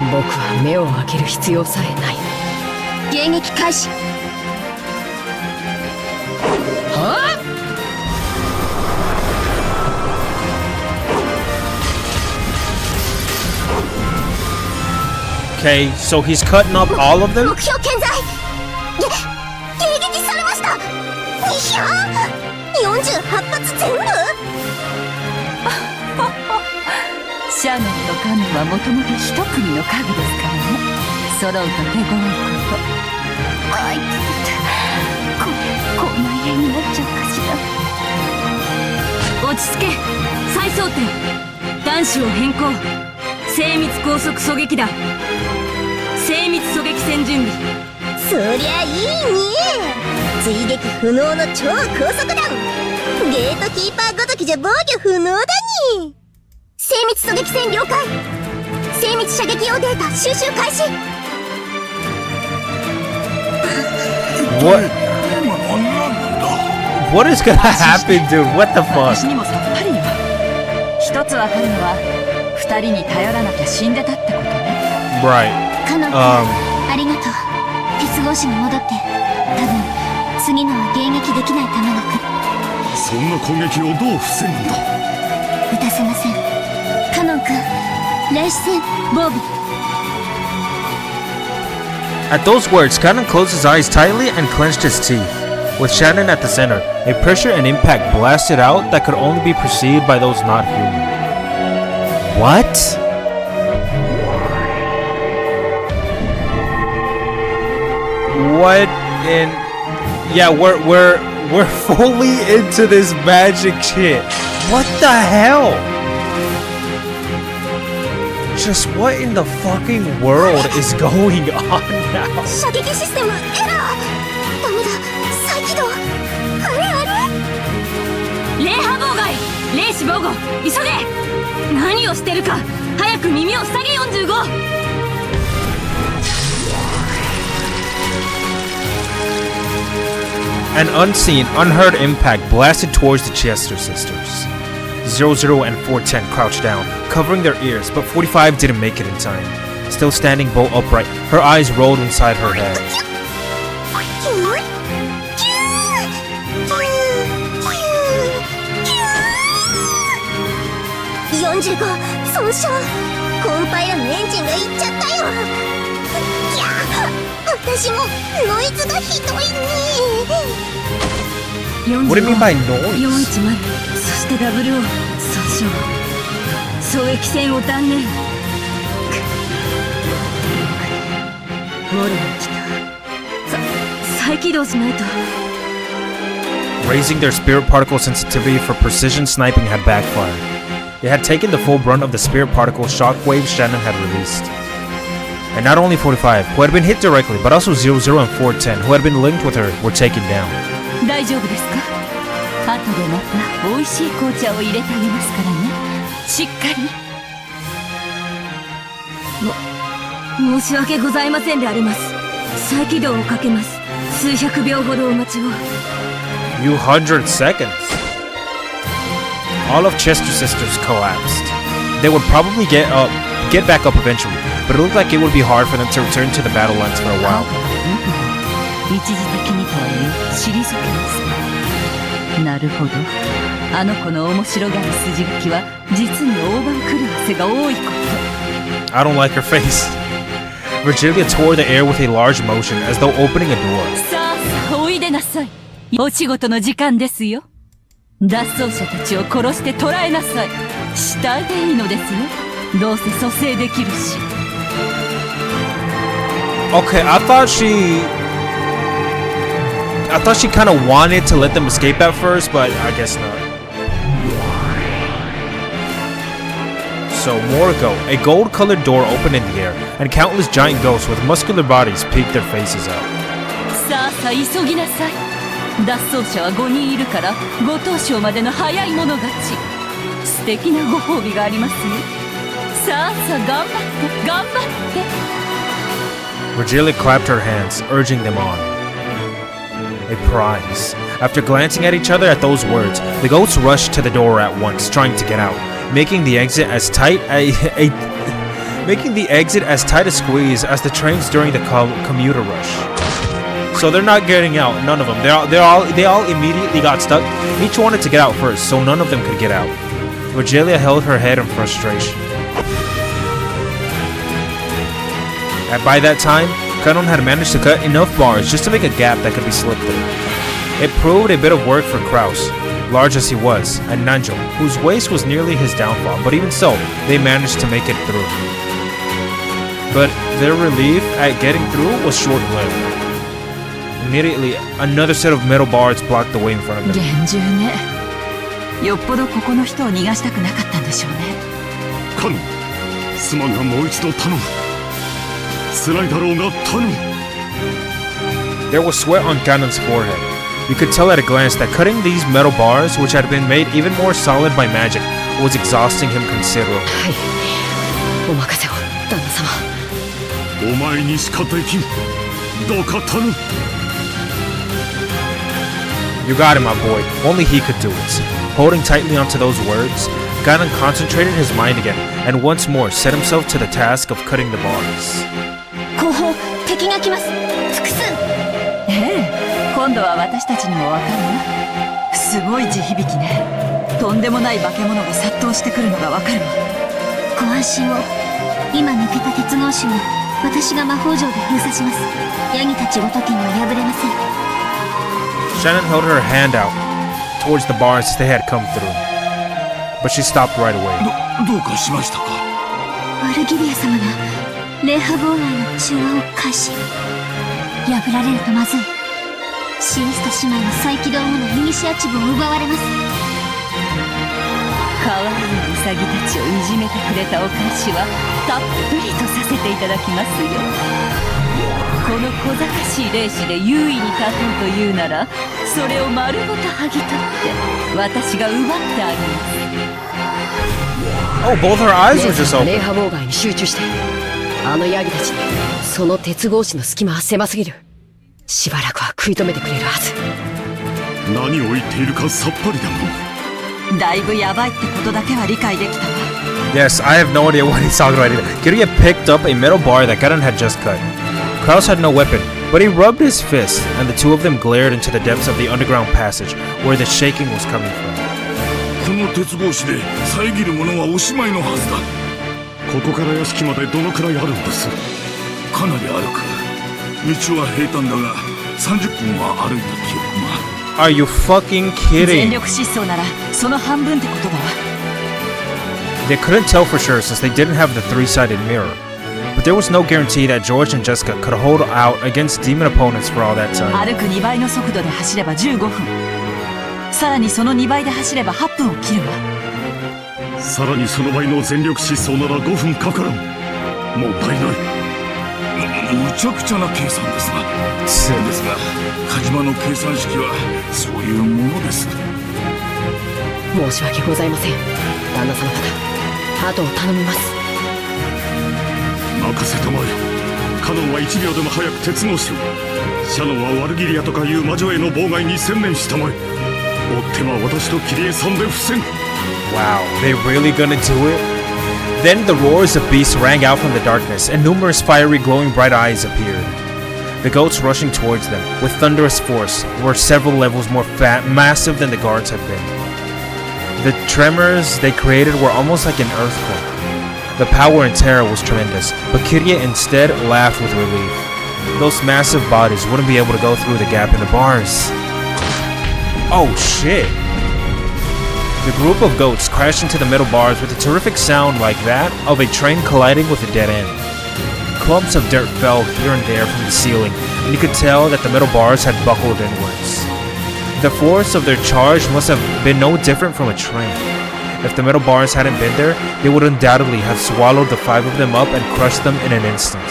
僕は目を開ける必要さえない。迎撃開始。はあ？Okay, so he's cutting up all of them? 目標健在。迎撃されました。いや48発全部。シャノンとカノンはもともと一組の家具ですからね。揃うと手強いこと。あいつこんな家になっちゃうかしら。落ち着け。再装填。弾種を変更。精密高速狙撃弾。精密狙撃戦準備。そりゃいいね。追撃不能の超高速弾。ゲートキーパーごときじゃ防御不能だに。精密狙撃戦了解。精密射撃用データ収集開始。What is gonna happen, dude? What the fuck? 私にもさっぱりよ。一つわかるのは二人に頼らなきゃ死んでたってことね。 Right. カノン君、ありがとう。鉄格子に戻って。多分次のは迎撃できない弾が来る。そんな攻撃をどう防ぐんだ。撃たせません。カノン君、霊視線防備。 At those words, Cannon closed his eyes tightly and clenched his teeth. With Shannon at the center, a pressure and impact blasted out that could only be perceived by those not human. What? What in? Yeah, we're fully into this magic shit. What the hell? Just what in the fucking world is going on now? 射撃システムエラー。ダメだ。再起動。あれあれ。霊波妨害。霊視防護。急げ。何をしてるか。早く耳を塞げ45。An unseen, unheard impact blasted towards the Chester sisters. 00 and 410 crouched down, covering their ears, but 45 didn't make it in time. Still standing bolt upright, her eyes rolled inside her head. 45損傷。コンパイラのエンジンがいっちゃったよ。いや、私もノイズがひどいね。 What do you mean by noise? 410、そして WO 損傷。狙撃戦を断念。モルが来た。再起動しないと。 Raising their spirit particle sensitivity for precision sniping had backfired. They had taken the full brunt of the spirit particle shockwaves Shannon had released. And not only 45, who had been hit directly, but also 00 and 410, who had been linked with her, were taken down. 大丈夫ですか？後でまた美味しい紅茶を入れてあげますからね。しっかり。申し訳ございませんであります。再起動をかけます。数百秒ほどお待ちを。You 100 seconds. all of Chester's sisters collapsed. They would probably get back up eventually, but it looked like it would be hard for them to return to the battle lines for a while. 一時的にとはいえ退けますなるほどあの子の面白がる筋書きは実に大番狂わせが多いこと I don't like her face. Virgilia tore the air with a large motion as though opening a door. さあさあおいでなさいお仕事の時間ですよ脱走者たちを殺して捕らえなさい死体でいいのですよどうせ蘇生できるし Okay, I thought she kind of wanted to let them escape at first, but I guess not. So, more ago, a gold-colored door opened in the air, and countless giant ghosts with muscular bodies peeked their faces out. さあさあ急ぎなさい脱走者は5人いるから5等賞までの早い者勝ち素敵なご褒美がありますよさあさあ頑張って頑張って Virgilia clapped her hands, urging them on. A prize. After glancing at each other at those words, the goats rushed to the door at once, trying to get out, making the exit as tight a squeeze as the trains during the commuter rush. So they're not getting out, none of them. They all immediately got stuck. Each wanted to get out first, so none of them could get out. Virgilia held her head in frustration. And by that time, Kanon had managed to cut enough bars just to make a gap that could be slipped through. It proved a bit of work for Kraus, large as he was, and Nanjo, whose waist was nearly his downfall, but even so, they managed to make it through. But their relief at getting through was short-lived. Immediately, another set of metal bars blocked the way in front of them. 厳重ねよっぽどここの人を逃がしたくなかったんでしょうねカノンすまんがもう一度頼む辛いだろうが頼む There was sweat on Kanon's forehead. You could tell at a glance that cutting these metal bars, which had been made even more solid by magic, was exhausting him considerably. お任せを旦那様お前にしかできんどうか頼む You got it, my boy. Only he could do it. Holding tightly onto those words, Kanon concentrated his mind again, and once more set himself to the task of cutting the bars. 後方敵が来ます複数ええ今度は私たちにもわかるわすごい地響きねとんでもない化け物が殺到してくるのがわかるわご安心を今抜けた鉄格子も私が魔法城で封鎖しますヤギたちごときには破れません Shannon held her hand out towards the bars as they had come through, but she stopped right away. どうかしましたかワルギリア様が霊波妨害の中和を開始破られるとまずいシエスタ姉妹の再起動後のイニシアチブを奪われます可愛いウサギたちをいじめてくれたお返しはたっぷりとさせていただきますよこの小賢しい霊視で優位に立とうというならそれを丸ごと剥ぎ取って私が奪ってあげます Oh, both her eyes were just 霊 open. 波妨害に集中してあのヤギたちにその鉄格子の隙間は狭すぎるしばらくは食い止めてくれるはず何を言っているかさっぱりだもんだいぶヤバいってことだけは理解できたわ Yes, I have no idea what he's talking about either. Kiryu picked up a metal bar that Kanon had just cut. Kraus had no weapon, but he rubbed his fist, and the two of them glared into the depths of the underground passage, where the shaking was coming from. この鉄格子で遮るものはおしまいのはずだここから屋敷までどのくらいあるんですかなり歩く道は平坦だが30分は歩いた記憶が Are you fucking 全 kidding? 力疾走ならその半分ってことだわ They couldn't tell for sure since they didn't have the three-sided mirror. But there was no guarantee that George and Jessica could hold out against demon opponents for all that time. 歩く2倍の速度で走れば15分さらにその2倍で走れば8分を切るわさらにその倍の全力疾走なら5分かからんもったいないむちゃくちゃな計算ですがですがカジマの計算式はそういうものです申し訳ございません旦那様方後を頼みます任せたまえカノンは1秒でも早く鉄格子をシャノンはワルギリアとかいう魔女への妨害に専念したまえ追っては私とキリエさんで不戦 Wow, they really gonna do it? Then the roars of beasts rang out from the darkness, and numerous fiery glowing bright eyes appeared. The goats rushing towards them, with thunderous force, were several levels more massive than the guards had been. The tremors they created were almost like an earthquake. The power and terror was tremendous, but Kirya instead laughed with relief. Those massive bodies wouldn't be able to go through the gap in the bars. Oh shit! The group of goats crashed into the metal bars with a terrific sound like that of a train colliding with a dead end. Clumps of dirt fell here and there from the ceiling, and you could tell that the metal bars had buckled inwards. The force of their charge must have been no different from a train. If the metal bars hadn't been there, they would undoubtedly have swallowed the 5 of them up and crushed them in an instant.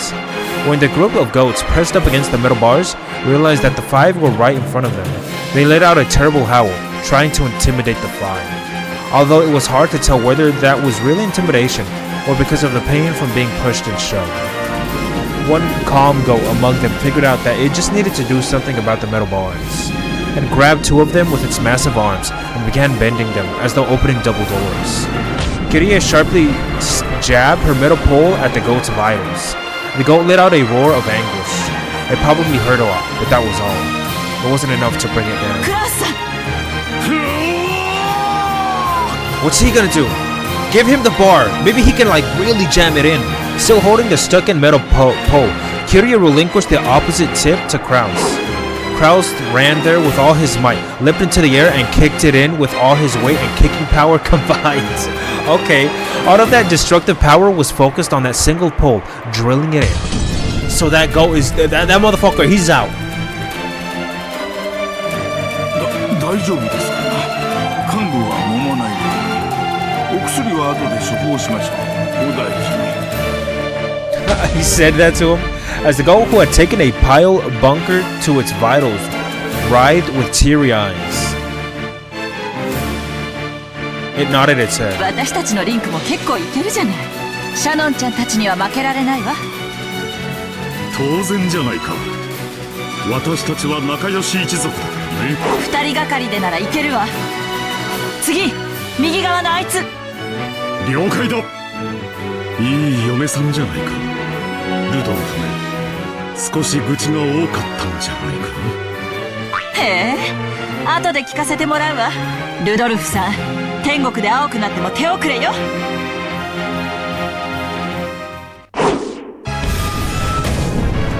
When the group of goats pressed up against the metal bars, realized that the 5 were right in front of them. They let out a terrible howl, trying to intimidate the 5. Although it was hard to tell whether that was really intimidation or because of the pain from being pushed and shoved. One calm goat among them figured out that it just needed to do something about the metal bars, and grabbed 2 of them with its massive arms and began bending them as though opening double doors. Kirya sharply jabbed her metal pole at the goat's vitals. The goat let out a roar of anguish. It probably hurt a lot, but that was all. It wasn't enough to bring it down. What's he gonna do? Give him the bar. Maybe he can like really jam it in. Still holding the stuck-in metal pole, Kirya relinquished the opposite tip to Kraus. Kraus ran there with all his might, leapt into the air and kicked it in with all his weight and kicking power combined. Okay, all of that destructive power was focused on that single pole, drilling it in. So that goat is that motherfucker, he's out. 大丈夫ですか。患部は揉まないで。お薬は後で処方しましょう。お大事に。He said that to him as the goat who had taken a pile bunker to its vitals writhed with teary eyes. It nodded its head. 私たちのリンクも結構いけるじゃない。シャノンちゃんたちには負けられないわ。当然じゃないか。私たちは仲良し一族だからね。2人がかりでならいけるわ。次、右側のあいつ。了解だ。いい嫁さんじゃないか。ルドルフね。少し愚痴が多かったんじゃないか。へえ、後で聞かせてもらうわ。ルドルフさん、天国で青くなっても手遅れよ。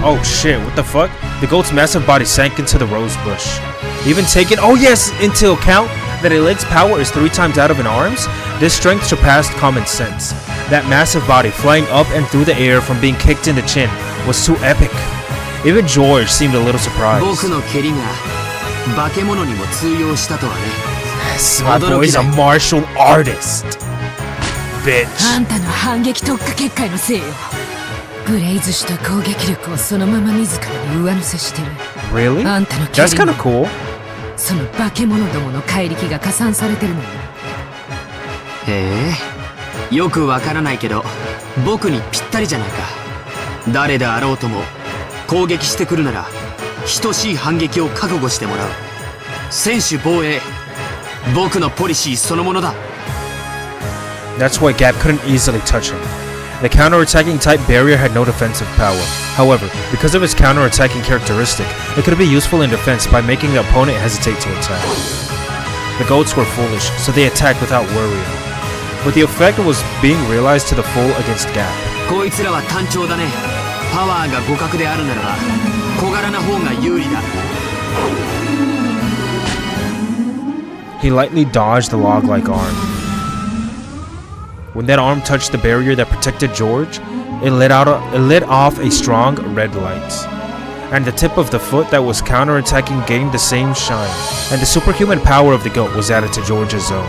Oh shit, what the fuck? The goat's massive body sank into the rose bush. Even taking, oh yes, into account that a leg's power is 3 times out of an arm's, this strength surpassed common sense. That massive body flying up and through the air from being kicked in the chin was too epic. Even George seemed a little surprised. Yes, my boy's a martial artist. Bitch. あんたの反撃特化結界のせいよ。ブレイズした攻撃力をそのまま自らに上乗せしてる。Really? あんたの蹴り That's kind of cool. その化け物どもの怪力が加算されてるのよ。へえ、よくわからないけど僕にぴったりじゃないか。誰であろうとも攻撃してくるなら等しい反撃を覚悟してもらう。専守防衛、僕のポリシーそのものだ。 That's why Gap couldn't easily touch him. The counter-attacking type barrier had no defensive power. However, because of its counter-attacking characteristic, it could be useful in defense by making the opponent hesitate to attack. The goats were foolish, so they attacked without worrying. But the effect was being realized to the full against Gap. こいつらは単調だね。パワーが互角であるならば小柄な方が有利だ。 He lightly dodged the log-like arm. When that arm touched the barrier that protected George, it lit off a strong red light. And the tip of the foot that was counterattacking gained the same shine, and the superhuman power of the goat was added to George's own.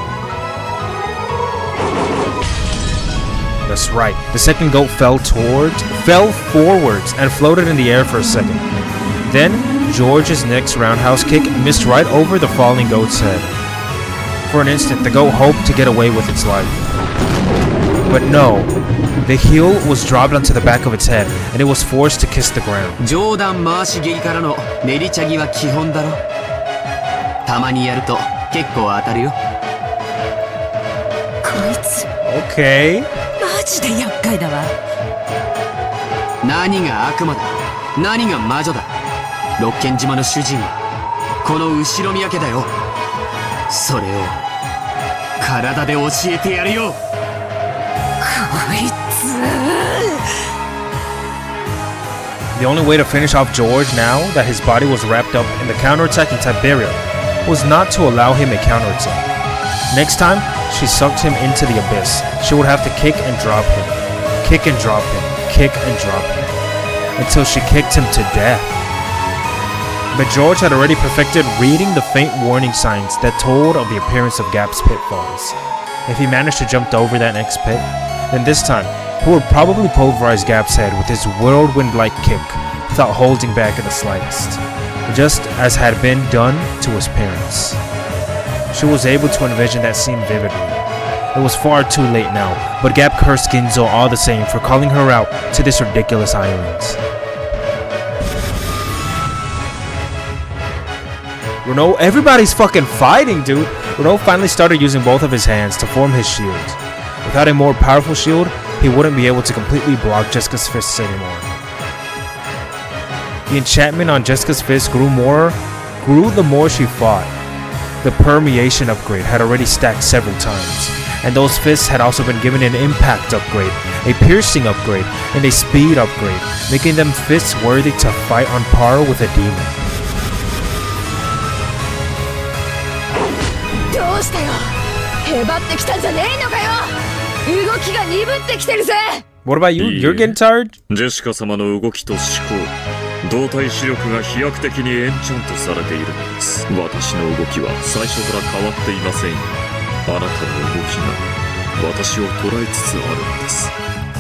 That's right, the second goat fell forwards and floated in the air for a second. Then, George's next roundhouse kick missed right over the falling goat's head. For an instant, the goat hoped to get away with its life. But no, the heel was dropped onto the back of its head, and it was forced to kiss the ground. 上段回し蹴りからの練りチャギは基本だろ。たまにやると結構当たるよ。こいつ Okay. マジで厄介だわ。何が悪魔だ、何が魔女だ。六軒島の主人はこの後ろ宮家だよ。それを体で教えてやるよ。こいつ The only way to finish off George now that his body was wrapped up in the counterattacking Tiberia was not to allow him a counterattack. Next time she sucked him into the abyss, she would have to kick and drop him, kick and drop him, kick and drop him, until she kicked him to death. But George had already perfected reading the faint warning signs that told of the appearance of Gap's pitfalls. If he managed to jump over that next pit, then this time he would probably pulverize Gap's head with his whirlwind-like kick without holding back in the slightest, just as had been done to his parents. She was able to envision that scene vividly. It was far too late now, but Gap cursed Ginzo all the same for calling her out to this ridiculous island. Renault, everybody's fucking fighting, dude. Renault finally started using both of his hands to form his shield. Without a more powerful shield, he wouldn't be able to completely block Jessica's fists anymore. The enchantment on Jessica's fist grew the more she fought. The permeation upgrade had already stacked several times, and those fists had also been given an impact upgrade, a piercing upgrade, and a speed upgrade, making them fists worthy to fight on par with a demon. どうしたよ。へばってきたんじゃねえのかよ。動きが鈍ってきてるぜ。 What about you? You're getting tired? ジェシカ様の動きと思考、動体視力が飛躍的にエンチャントされているのです。私の動きは最初から変わっていませんよ。あなたの動きが私を捉えつつあるのです。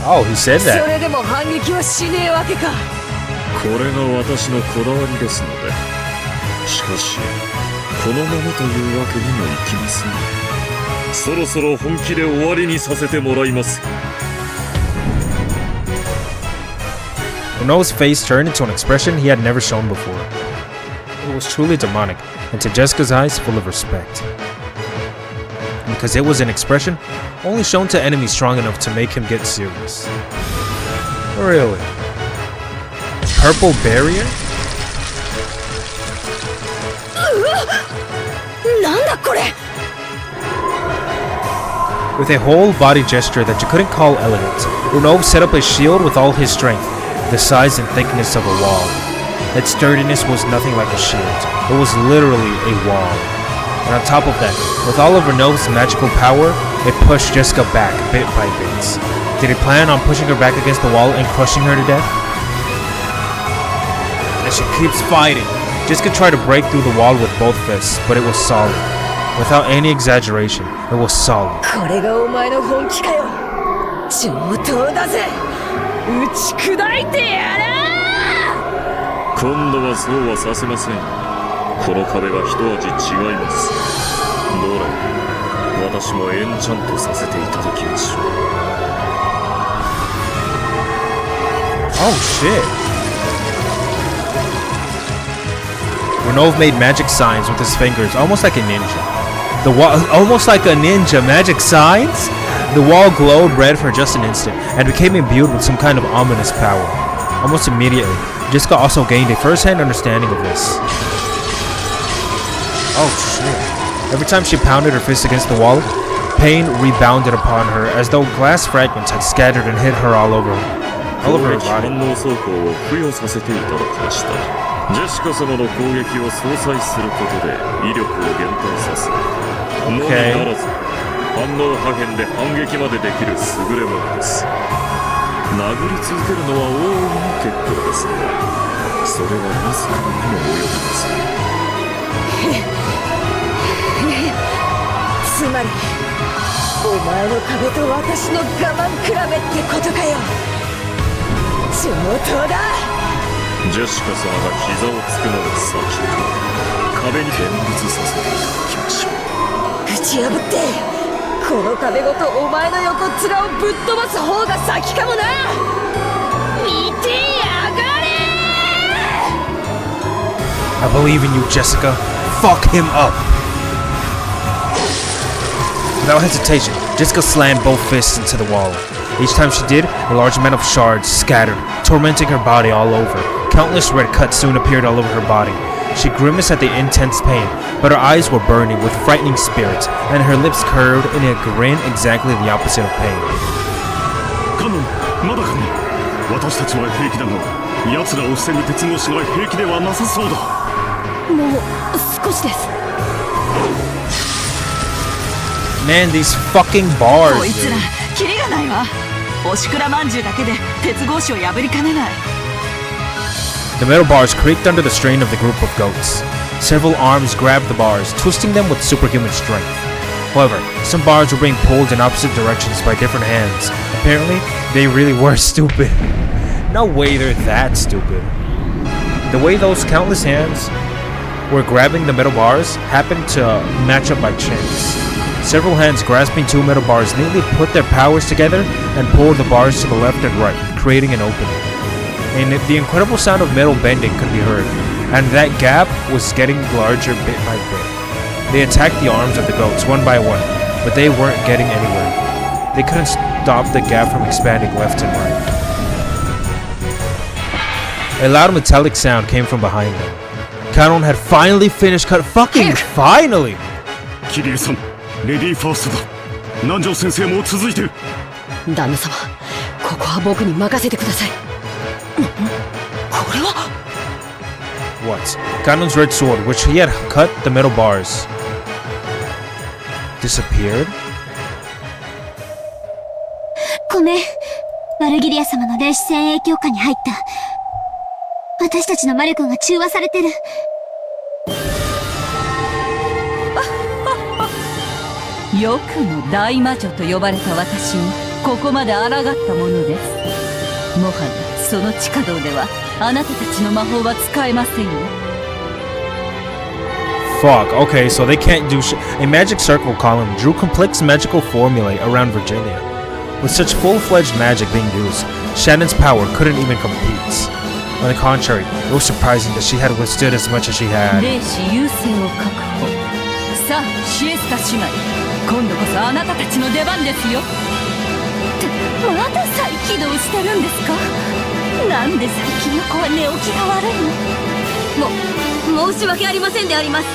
Oh, he said そ that. れでも反撃はしねえわけか。これが私のこだわりですので。しかしこのままというわけにもいきません。そろそろ本気で終わりにさせてもらいます。 Renault's face turned into an expression he had never shown before. It was truly demonic, and to Jessica's eyes, full of respect. Because it was an expression only shown to enemies strong enough to make him get serious. Really? Purple barrier? なんだこれ。 With a whole body gesture that you couldn't call elegant, Renault set up a shield with all his strength, the size and thickness of a wall. Its sturdiness was nothing like a shield. It was literally a wall. And on top of that, with all of Renault's magical power, it pushed Jessica back bit by bit. Did he plan on pushing her back against the wall and crushing her to death? As she keeps fighting, Jessica tried to break through the wall with both fists, but it was solid. Without any exaggeration, it was solid. これがお前の本気かよ。上等だぜ。打ち砕いてやらー。今度はそうはさせません。この壁が一味違います。どれ私もエンチャントさせていただきましょう。 Oh shit. Renault made magic signs with his fingers, almost like a ninja. The wall, almost like a ninja, magic signs? The wall glowed red for just an instant, and became imbued with some kind of ominous power. Almost immediately, Jessica also gained a first-hand understanding of this. Oh shit. Every time she pounded her fist against the wall, pain rebounded upon her as though glass fragments had scattered and hit her all over her body. ジェシカ様の攻撃を相殺することで威力を減退させ、のみならず反応破片で反撃までできる優れものです。殴り続けるのは大いに結構ですが、それはリスクにも及びます。つまりお前の壁と私の我慢比べってことかよ。上等だ。ジェシカ様が膝をつくのが先か、壁に見物させていただきましょう。ぶち破ってこの壁ごとお前の横っ面をぶっ飛ばす方が先かもな。見てやがれ。 I believe in you, Jessica. Fuck him up. Without hesitation, Jessica slammed both fists into the wall. Each time she did, a large amount of shards scattered, tormenting her body all over. Countless red cuts soon appeared all over her body. She grimaced at the intense pain, but her eyes were burning with frightening spirits, and her lips curved in a grin exactly the opposite of pain. カノン、まだかね。私たちは平気だが、奴らを防ぐ鉄格子が平気ではなさそうだ。もう少しです。 Man, these fucking bars. こいつらキリがないわ。おしくらまんじゅうだけで鉄格子を破りかねない。 The metal bars creaked under the strain of the group of goats. Several arms grabbed the bars, twisting them with superhuman strength. However, some bars were being pulled in opposite directions by different hands. Apparently, they really were stupid. No way they're that stupid. The way those countless hands were grabbing the metal bars happened to match up by chance. Several hands grasping two metal bars neatly put their powers together and pulled the bars to the left and right, creating an opening. And the incredible sound of metal bending could be heard, and that gap was getting larger bit by bit. They attacked the arms of the goats one by one, but they weren't getting anywhere. They couldn't stop the gap from expanding left and right. A loud metallic sound came from behind them. Kanon had finally finished finally! キリエさん、レディーファーストだ。南條先生も続いてる。旦那様、ここは僕に任せてください。これは What? Kanon's red sword, which he had cut the metal bars, disappeared? ごめん。ワルギリア様の霊視線影響下に入った。私たちの魔力が中和されてる。よくも大魔女と呼ばれた私にここまで抗ったものです。もはやその地下道ではあなたたちの魔法は使えませんよ。 Fuck, okay, so they can't do shit. A magic circle column drew complex magical formulae around Virgilia. With such full-fledged magic being used, Shannon's power couldn't even compete. On the contrary, it was surprising that she had withstood as much as she had. 霊視優勢を確保。さあ、シエスタ姉妹、今度こそあなたたちの出番ですよ。ってまだ再起動してるんですか？なんで最近の子は寝起きが悪いの？申し訳ありませんであります。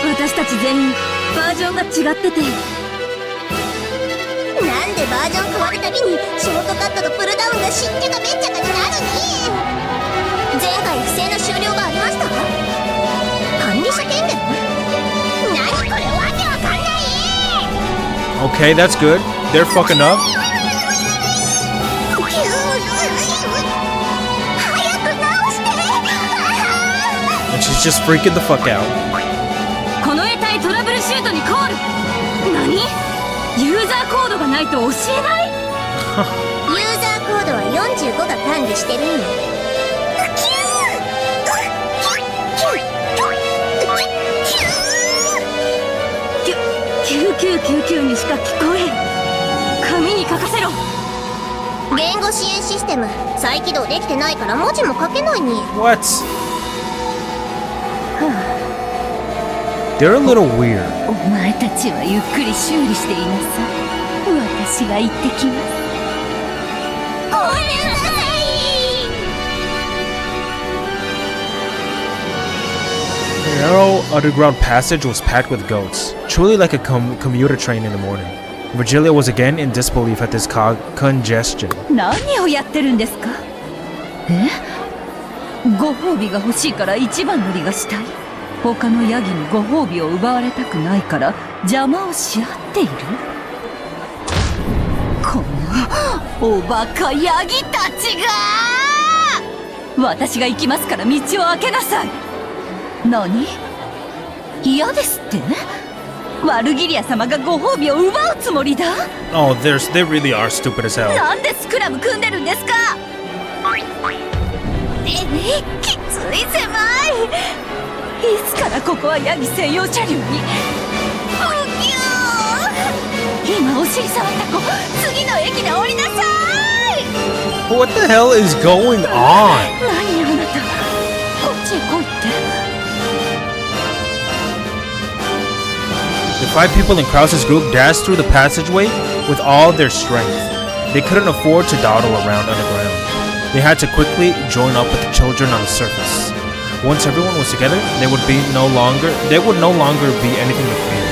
私たち全員バージョンが違ってて。なんでバージョン変わるたびにショートカットとプルダウンがしっちゃかめっちゃかになるに。前回不正な終了がありました？管理者権限？何これわけわかんない。 Okay, that's good. They're fucking up. 早く直して。 And she's just freaking the fuck out. この得体トラブルシュートにコール。何？ユーザーコードがないと教えない？ユーザーコードは45が管理してるんよ。9999にしか聞こえん。紙に書かせろ。言語支援システム再起動できてないから文字も書けないに。 What? They're a little weird. お前たちはゆっくり修理していなさい。私が行ってきます。ごめんなさい。 The narrow underground passage was packed with goats, truly like a commuter train in the morning. Virgilia was again in disbelief at this congestion. 何をやってるんですか？ご褒美が欲しいから一番乗りがしたい。他のヤギにご褒美を奪われたくないから邪魔をし合っている。このおバカヤギたちが！私が行きますから道を開けなさい。何？嫌ですって？ワルギリア様がご褒美を奪うつもりだ？ Oh, they really are stupid as hell. なんでスクラム組んでるんですか？きつい狭い。いつからここはヤギ専用車両に？今お尻触った子、次の駅で降りなさい。 What the hell is going on? 何あなた、こっちへ来いって。The 5 people in Krause's group dashed through the passageway with all their strength. They couldn't afford to dawdle around underground. They had to quickly join up with the children on the surface. Once everyone was together, there would no longer be anything to fear.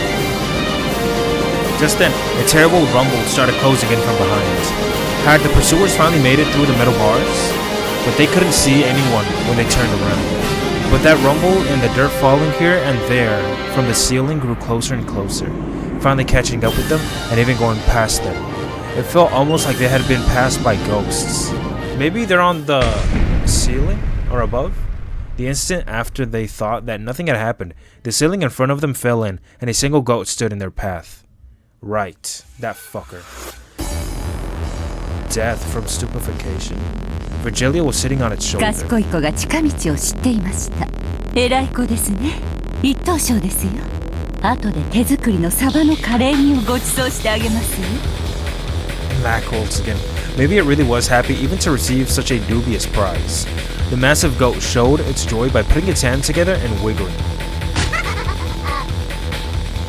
Just then, a terrible rumble started closing in from behind. Had the pursuers finally made it through the metal bars? But they couldn't see anyone when they turned around. But that rumble and the dirt falling here and there from the ceiling grew closer and closer, finally catching up with them and even going past them. It felt almost like they had been passed by ghosts. Maybe they're on the ceiling or above? The instant after they thought that nothing had happened, the ceiling in front of them fell in and a single goat stood in their path. Right, that fucker. Death from stupefaction? Virgilia was sitting on its shoulder. 賢い子が近道を知っていました。偉い子ですね。一等賞ですよ。後で手作りのサバのカレー煮をご馳走してあげますよ。Black holes again. Maybe it really was happy even to receive such a dubious prize. The massive goat showed its joy by putting its hands together and wiggling.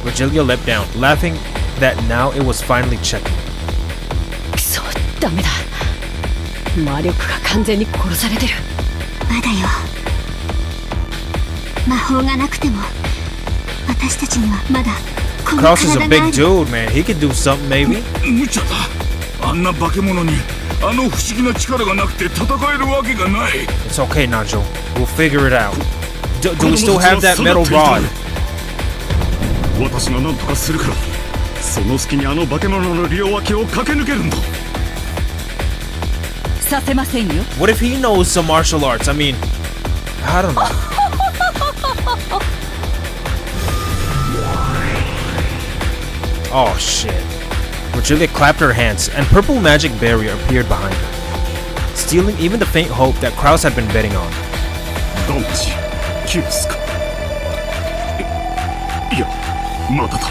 Virgilia leapt down, laughing that now it was finally checking. くそ、ダメだ。魔力が完全に殺されてる。まだよ。魔法がなくても私たちにはまだこの体がある。Kraus is a big dude, man. He could do something, maybe. 無茶だ。あんな化け物にあの不思議な力がなくて戦えるわけがない。It's okay, Najo. We'll figure it out. Do we still have that metal rod? 私が何とかするから、その隙にあの化け物の両脇を駆け抜けるんだ。させませんよ。What if he knows some martial arts? I mean, I don't know. Oh shit. Virgilia clapped her hands, and purple magic barrier appeared behind her, stealing even the faint hope that Kraus had been betting on. どんち、キュースか。いや、まだだ。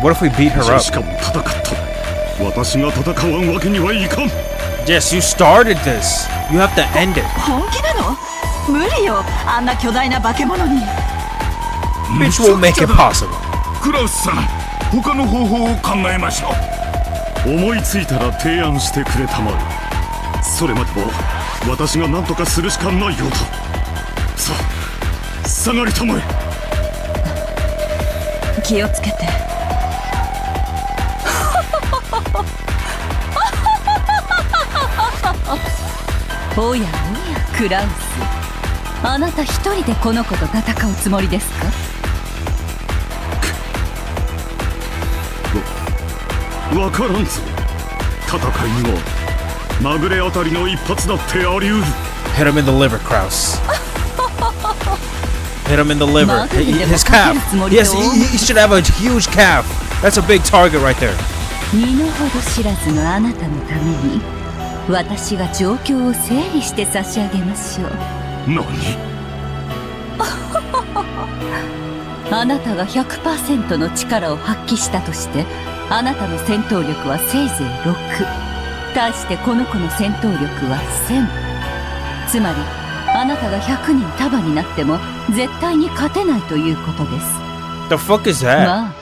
What if we beat her up? しかも戦った。私が戦わんわけにはいかん。Jess, you started this. You have to end it. 本気なの？無理よ。あんな巨大な化け物に。Bitch will make it possible. クラウスさん、他の方法を考えましょう。思いついたら提案してくれたまえ。それまでも私が何とかするしかないようだ。さあ、下がりたまえ。気をつけて。おやおや、クラウス。あなた一人でこの子と戦うつもりですか？わからんぞ。戦いにはまぐれあたりの一発だってあり得る。 Hit him in the liver, Kraus. Hit him in the liver. His calf. Yes, he should have a huge calf. That's a big target right there. 身の程知らずのあなたのために私が状況を整理して差し上げましょう。何？あなたが 100% の力を発揮したとしてあなたの戦闘力はせいぜい6。対してこの子の戦闘力は1000。つまりあなたが100人束になっても絶対に勝てないということです。 The fuck is that? まあ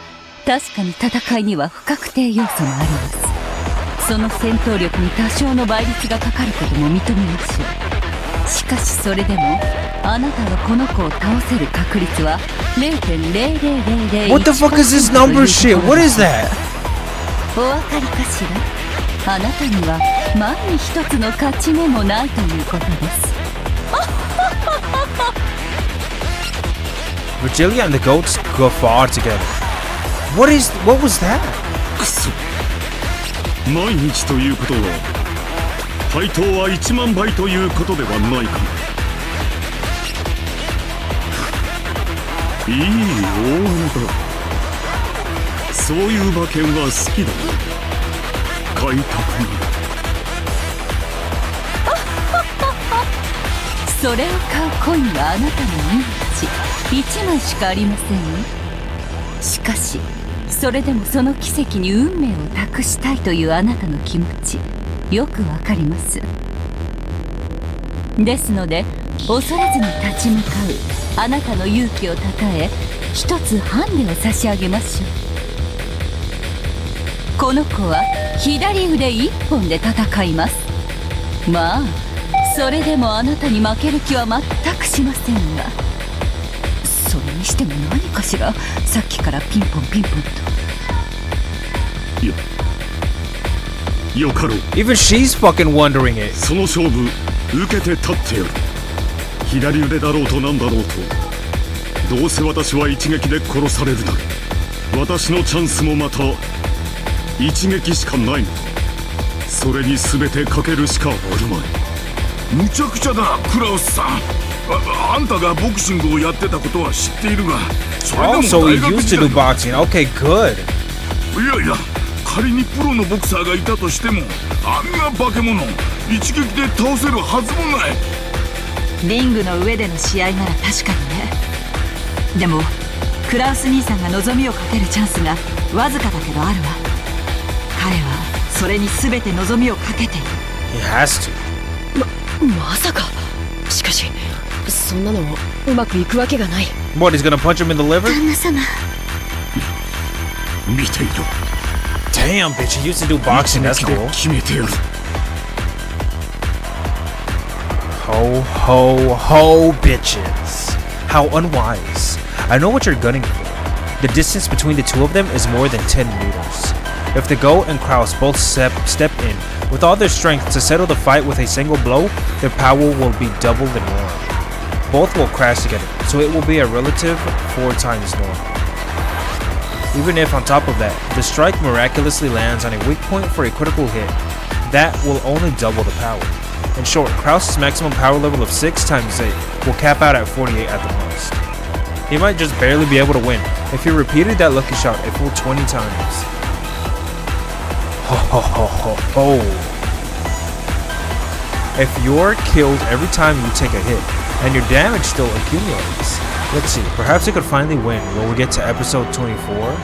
確かに戦いには不確定要素もあります。その戦闘力に多少の倍率がかかることも認めましょう。しかしそれでもあなたがこの子を倒せる確率は 0.00001%。 What the fuck is this number shit? What is that? お分かりかしら？あなたには万に一つの勝ち目もないということです。Virgilia and the goats guffawed together. What was that? くそ。毎日ということは配当は1万倍ということではないか。いい大物だ。そういう馬券は好きだ。買いたくなる。それを買うコインはあなたの命1枚しかありませんよ。しかしそれでもその奇跡に運命を託したいというあなたの気持ちよくわかります。ですので恐れずに立ち向かうあなたの勇気をたたえ一つハンデを差し上げましょう。この子は左腕一本で戦います。まあそれでもあなたに負ける気は全くしませんが。それにしても何かしら、さっきからピンポンピンポンと。よかろう。 Even she's fucking wondering it. その勝負受けて立ってやる。左腕だろうとなんだろうと、どうせ私は一撃で殺されるだけ。私のチャンスもまた一撃しかないのだ。それに全てかけるしかあるまい。むちゃくちゃだクラウスさん。あんたがボクシングをやってたことは知っているが、それでも Also, 大 he 学 used 時 to 代 do boxing. Okay, good. いやいや、仮にプロのボクサーがいたとしても、あんな化け物一撃で倒せるはずもない。リングの上での試合なら確かにね。でもクラウス兄さんが望みをかけるチャンスがわずかだけどあるわ。彼はそれに全て望みをかけている。 He has to. まさか。しかしそんなのうまくいくわけがない。 What, he's gonna punch him in the liver? 旦那様。見ていろ。 Damn, bitch, he used to do boxing. That's 一撃で cool. 決めてやる。 Ho, ho, ho, bitches. How unwise. I know what you're gunning for. The distance between the two of them is more than 10 meters. If the Goat and Kraus both step in with all their strength to settle the fight with a single blow, their power will be doubled and more. Both will crash together, so it will be a relative 4 times normal. Even if on top of that, the strike miraculously lands on a weak point for a critical hit, that will only double the power. In short, Kraus's maximum power level of 6 times 8 will cap out at 48 at the most. He might just barely be able to win if he repeated that lucky shot a full 20 times. Ho ho ho ho ho. If you're killed every time you take a hit, and your damage still accumulates. Let's see, perhaps it could finally win when we get to episode 24.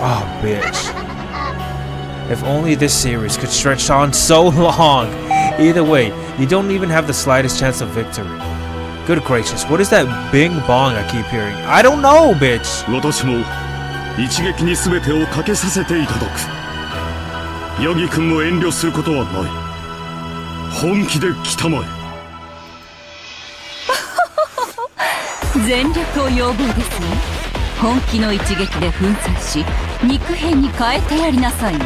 Oh, bitch. If only this series could stretch on so long. Either way, you don't even have the slightest chance of victory. Good gracious, what is that bing bong I keep hearing? I don't know, bitch! 私も一撃に全てをかけさせていただく。ヤギ君も遠慮することはない。本気で来たまえ。全力を要望ですね。本気の一撃で粉砕し、肉片に変えてやりなさいね。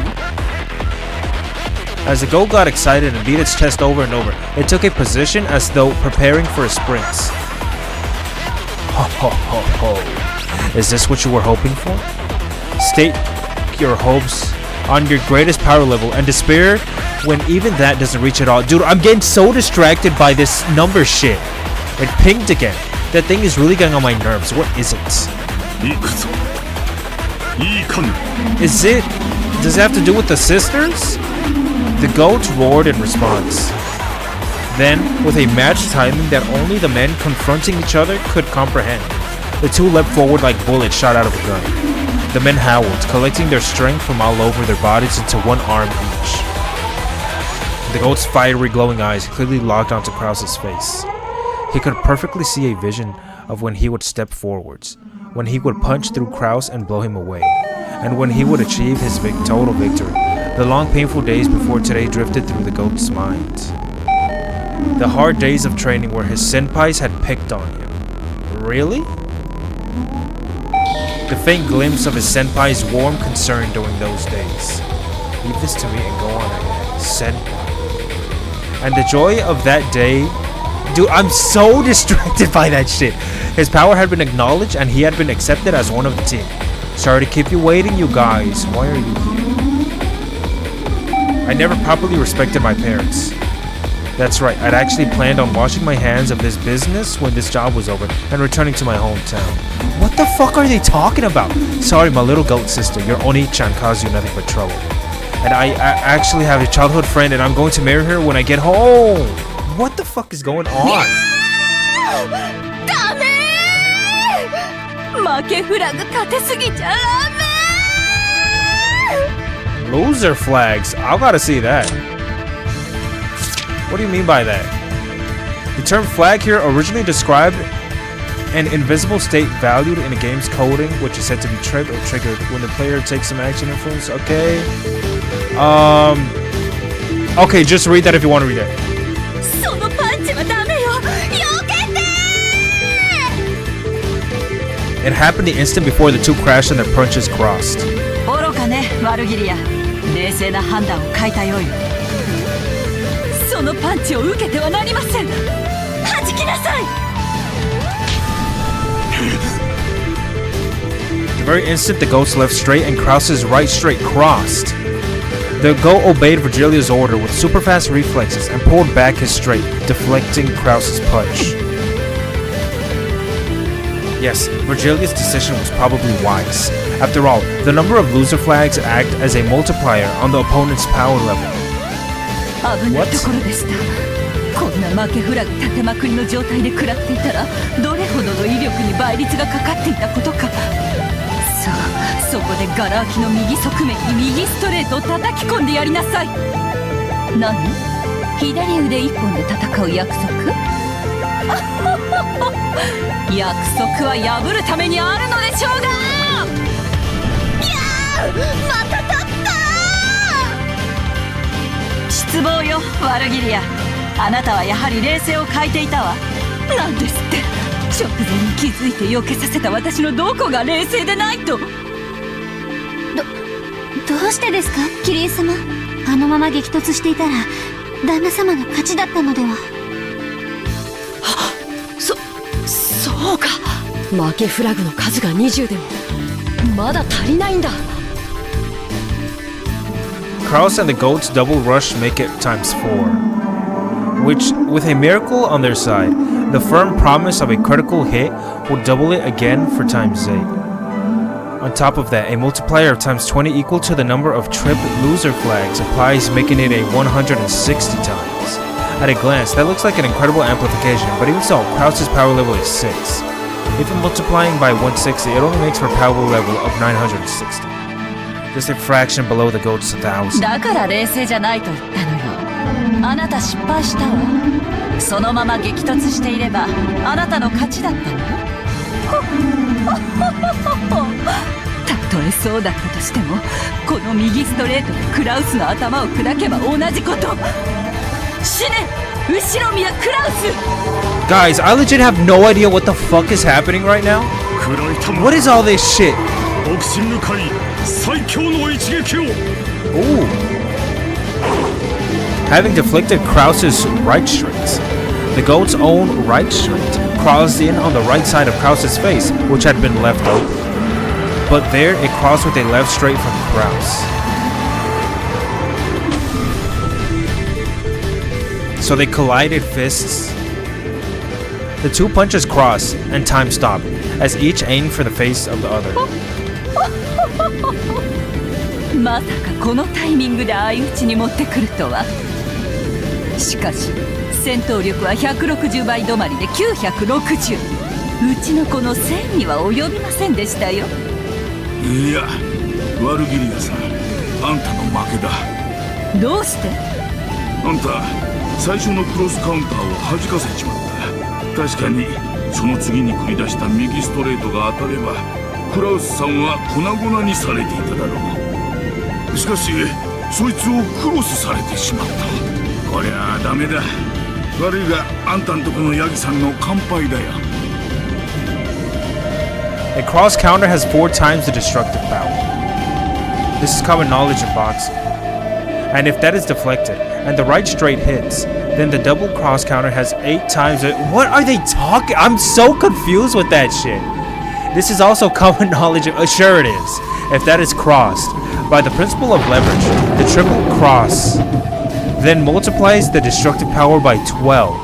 As the goat got excited and beat its chest over and over, it took a position as though preparing for a sprint. Ho ho ho ho. Is this what you were hoping for? State your hopes on your greatest power level and despair when even that doesn't reach at all. Dude, I'm getting so distracted by this number shit. It pinged again. That thing is really getting on my nerves. What is it? Is it? Does it have to do with the sisters? The goats roared in response. Then, with a matched timing that only the men confronting each other could comprehend, the two leapt forward like bullets shot out of a gun. The men howled, collecting their strength from all over their bodies into one arm each. The goat's fiery glowing eyes clearly locked onto Kraus's face. He could perfectly see a vision of when he would step forwards, when he would punch through Kraus and blow him away, and when he would achieve his total victory. The long painful days before today drifted through the goat's mind. The hard days of training where his senpais had picked on him. Really? The faint glimpse of his senpai's warm concern during those days. Leave this to me and go on ahead. Senpai. And the joy of that day. Dude, I'm so distracted by that shit. His power had been acknowledged and he had been accepted as one of the team. Sorry to keep you waiting, you guys. Why are you here? I never properly respected my parents. That's right, I'd actually planned on washing my hands of this business when this job was over and returning to my hometown. What the fuck are they talking about? Sorry, my little goat sister, your Oni-chan caused you nothing but trouble. And I actually have a childhood friend and I'm going to marry her when I get home. What the fuck is going on? ダメー！負けフラグ立てすぎちゃダメー！ Loser flags. I gotta see that. What do you mean by that? The term flag here originally described an invisible state valued in a game's coding, which is said to be tripped or triggered when the player takes some action influence. Okay. Okay, just read that if you want to read it. It happened the instant before the two crashed and their punches crossed. 愚かね、ワルギリア。冷静な判断を変えたよい。そのパンチを受けてはなりません。弾きなさい。The very instant the ghost left straight and Krause's right straight crossed. The goat obeyed Virgilia's order with super fast reflexes and pulled back his straight, deflecting Krause's punch. Yes, Virgilia's decision was probably wise. After all, the number of loser flags act as a multiplier on the opponent's power level. 危ないところでした。こんな負けフラグ立てまくりの状態で食らっていたら、どれほどの威力に倍率がかかっていたことか。さあ、そこでガラ空きの右側面に右ストレートを叩き込んでやりなさい。何？左腕一本で戦う約束？約束は破るためにあるのでしょうが。いやー、また立った。失望よ、ワルギリア。あなたはやはり冷静を欠いていたわ。なんですって。直前に気づいて避けさせた私のどこが冷静でないと。どうしてですか、キリエ様。あのまま激突していたら旦那様の勝ちだったのでは。そうか。負けフラグの数が20でもまだ足りないんだ。Krause and the goats double rush make it times 4, which, with a miracle on their side, the firm promise of a critical hit will double it again for times 8. On top of that, a multiplier of times 20 equal to the number of tripped loser flags applies, making it a 160 times. At a glance, that looks like an incredible amplification, but even so, Krause's power level is 6. Even multiplying by 160, it only makes for a power level of 960. Just a fraction below the goat's 1000. だから冷静じゃないと言ったのよ。あなた失敗したわ。そのまま激突していれば、あなたの勝ちだったのよ。たとえそうだったとしても、この右ストレートでクラウスの頭を砕けば同じこと。死ね！後ろ見やクラウス！ Guys, I legit have no idea what the fuck is happening right now. What is all this shit? Ooh. Having deflected Krause's right straight, the goat's own right straight crossed in on the right side of Krause's face, which had been left open. But there, it crossed with a left straight from Krause. So they collided fists. The two punches crossed, and time stopped, as each aimed for the face of the other. まさかこのタイミングで相打ちに持ってくるとは。しかし戦闘力は160倍止まりで960。うちのこの1000には及びませんでしたよ。いや、ワルギリアさん、あんたの負けだ。どうして？あんた最初のクロスカウンターを弾かせちまった。確かにその次に繰り出した右ストレートが当たればクラウスさんは粉々にされていただろう。しかしそいつをクロスされてしまった。こりゃあダメだ。悪いがあんたんとこのヤギさんの乾杯だよ。 A cross counter has 4 times the destructive power. This is common knowledge in boxing. And if that is deflected, and the right straight hits, then the double cross counter has 8 times it. What are they talking? I'm so confused with that shit. This is also common knowledge. Sure it is. If that is crossed by the principle of leverage, the triple cross then multiplies the destructive power by 12.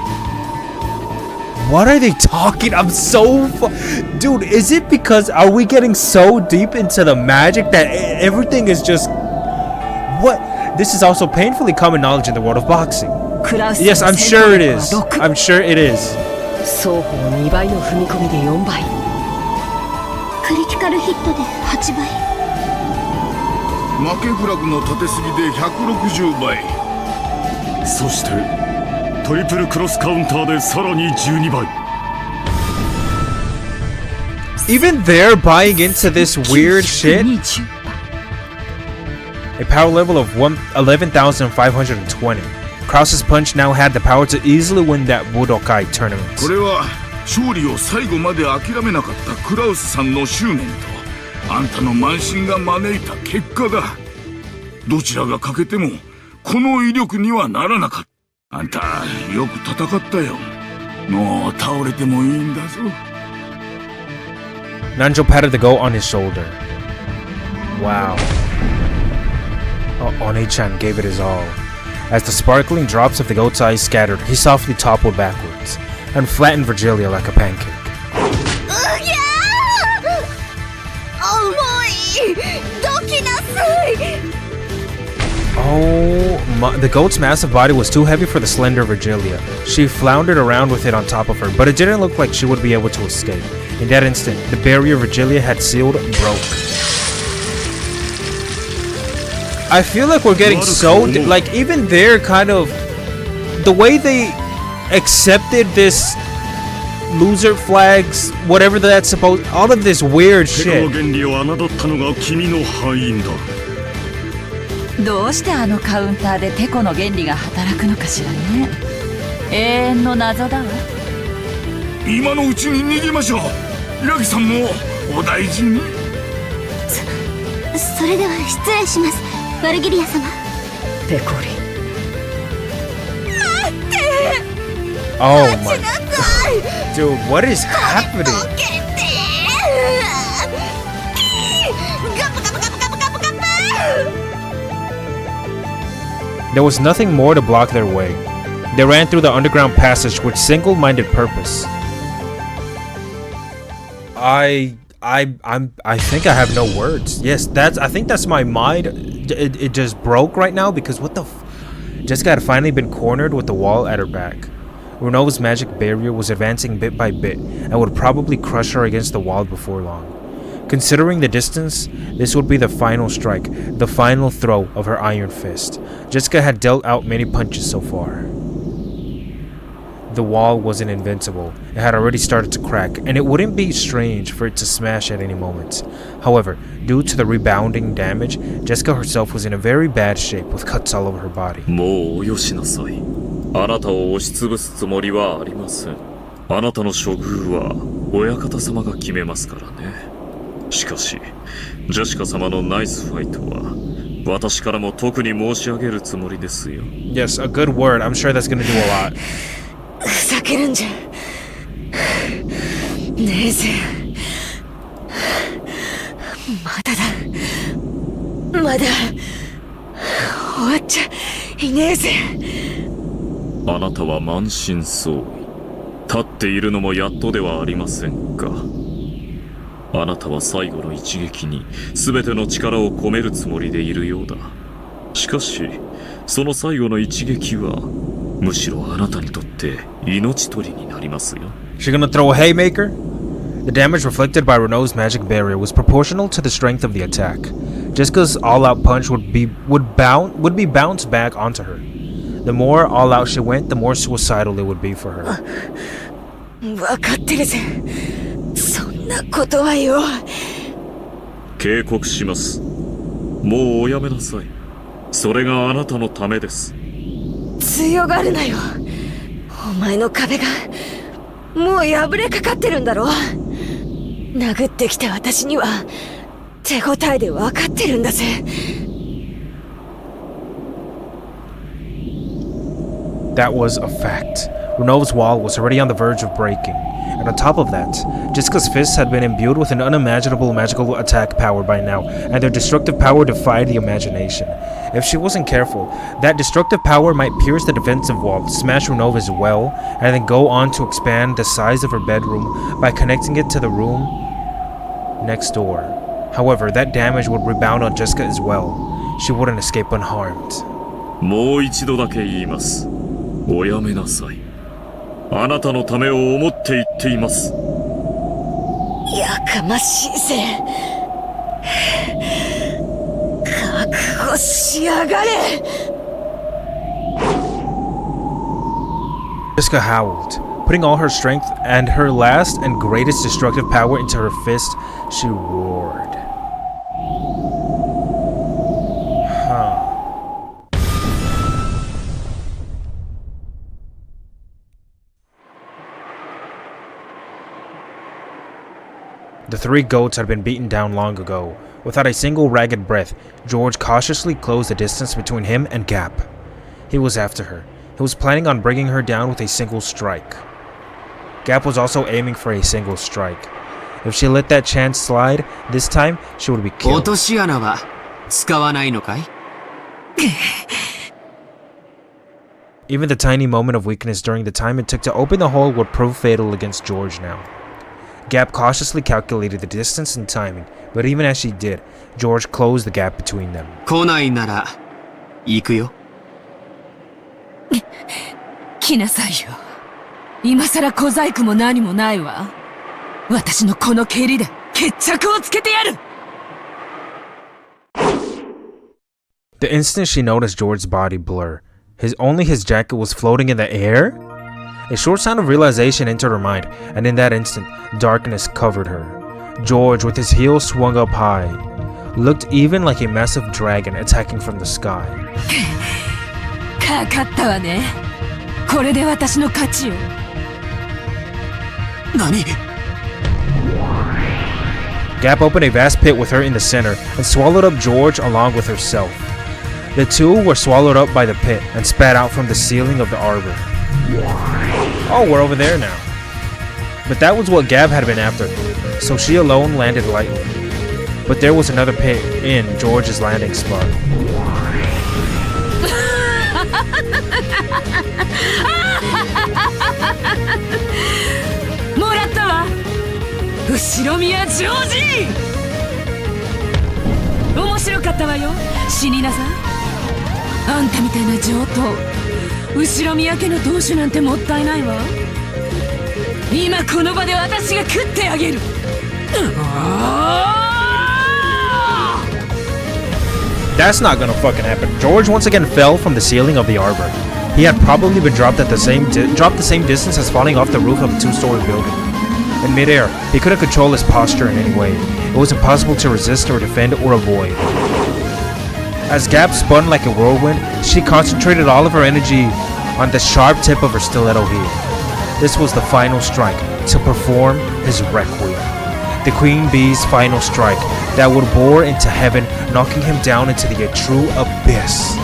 What are they talking? I'm so dude, is it because are we getting so deep into the magic that everything is just what? This is also painfully common knowledge in the world of boxing. Yes, I'm sure it is. I'm sure it is. 双方2倍の踏み込みで4倍。クリティカルヒットで8倍。負けフラグの立てすぎで160倍。そしてトリプルクロスカウンターでさらに12倍。Even they're buying into this weird shit. A power level of 11,520. Krause's punch now had the power to easily win that Budokai tournament. これは勝利を最後まで諦めなかったクラウスさんの執念とあんたの慢心が招いた結果だ。どちらが欠けてもこの威力にはならなかった。あんたよく戦ったよ。もう倒れてもいいんだぞ。 Nanjo patted the goat on his shoulder. Wow. One-chan gave it his all. As the sparkling drops of the goat's eyes scattered, he softly toppled backwards and flattened Virgilia like a pancake. Oh my, the goat's massive body was too heavy for the slender Virgilia. She floundered around with it on top of her, but it didn't look like she would be able to escape. In that instant, the barrier Virgilia had sealed broke. I feel like we're getting so like even they're kind of the way they accepted this loser flags, whatever that's supposed, all of this weird shit. どうしてあのカウンターでテコの原理が働くのかしらね。永遠の謎だわ。今のうちに逃げましょう。ヤギさんもお大事に。それでは失礼します、ワルギリア様。ペコリ。 Oh my god. Dude, what is happening? There was nothing more to block their way. They ran through the underground passage with single-minded purpose. I think I have no words. Yes, I think that's my mind. It just broke right now because what the Jessica had finally been cornered with the wall at her back. Renault's magic barrier was advancing bit by bit and would probably crush her against the wall before long. Considering the distance, this would be the final strike, the final throw of her iron fist. Jessica had dealt out many punches so far. The wall wasn't invincible. It had already started to crack, and it wouldn't be strange for it to smash at any moment. However, due to the rebounding damage, Jessica herself was in a very bad shape with cuts all over her body. もうよしなさい。あなたを押しつぶすつもりはありません。あなたの処遇は親方様が決めますからね。しかし、ジェシカ様のナイスファイトは私からも特に申し上げるつもりですよ。Yes, a good word. I'm sure that's gonna do a lot. ふざけるんじゃねえぜ。まだだ。まだ終わっちゃいねえぜ。あなたは満身創痍。立っているのもやっとではありませんか。あなたは最後の一撃に全ての力を込めるつもりでいるようだ。しかし、その最後の一撃はむしろあなたにとって命取りになりますよ。She gonna throw a haymaker? The damage reflected by Renault's magic barrier was proportional to the strength of the attack. Jessica's all-out punch would be bounced back onto her. The more all-out she went, the more suicidal it would be for her. わかってるぜ。そんなことはよ。警告します。もうおやめなさい。それがあなたのためです。強がるなよ。お前の壁がもう破れかかってるんだろ。殴ってきた私には手応えで分かってるんだぜ。That was a fact. Renault's wall was already on the verge of breaking, and on top of that, Jessica's fists had been imbued with an unimaginable magical attack power by now, and their destructive power defied the imagination. If she wasn't careful, that destructive power might pierce the defensive wall, smash Renault as well, and then go on to expand the size of her bedroom by connecting it to the room next door. However, that damage would rebound on Jessica as well. She wouldn't escape unharmed. もう一度だけ言います。おやめなさい。あなたのためを思って言っています。やかましいぜ。覚悟しやがれ。Jessica howled. Putting all her strength and her last and greatest destructive power into her fist, she roared. The three goats had been beaten down long ago. Without a single ragged breath, George cautiously closed the distance between him and Gap. He was after her. He was planning on bringing her down with a single strike. Gap was also aiming for a single strike. If she let that chance slide, this time she would be killed. 落とし穴は使わないのかい? Even the tiny moment of weakness during the time it took to open the hole would prove fatal against George now. Gap cautiously calculated the distance and timing, but even as she did, George closed the gap between them. 来ないなら行くよ。来なさいよ。今さら小細工も何もないわ。私のこの蹴りで決着をつけてやる。The instant she noticed George's body blur, only his jacket was floating in the air? A short sound of realization entered her mind, and in that instant, darkness covered her. George, with his heels swung up high, looked even like a massive dragon attacking from the sky. かかったわね。これで私の勝ちよ。何? Gap opened a vast pit with her in the center and swallowed up George along with herself. The two were swallowed up by the pit and spat out from the ceiling of the arbor. Oh, we're over there now. But that was what Gab had been after, so she alone landed lightly. But there was another pit in George's landing spot. もらったわ。後ろ宮ジョージ。面白かったわよ。死になさい。あんたみたいな上等。後ろ宮家の当主なんてもったいないわ。今この場で私が食ってあげる。That's not gonna fucking happen. George once again fell from the ceiling of the arbor. He had probably been dropped the same distance as falling off the roof of a two-story building. In midair, he couldn't control his posture in any way. It was impossible to resist or defend or avoid. As Gap spun like a whirlwind, she concentrated all of her energy on the sharp tip of her stiletto heel. This was the final strike, to perform his requiem. The Queen Bee's final strike that would bore into heaven, knocking him down into the true abyss.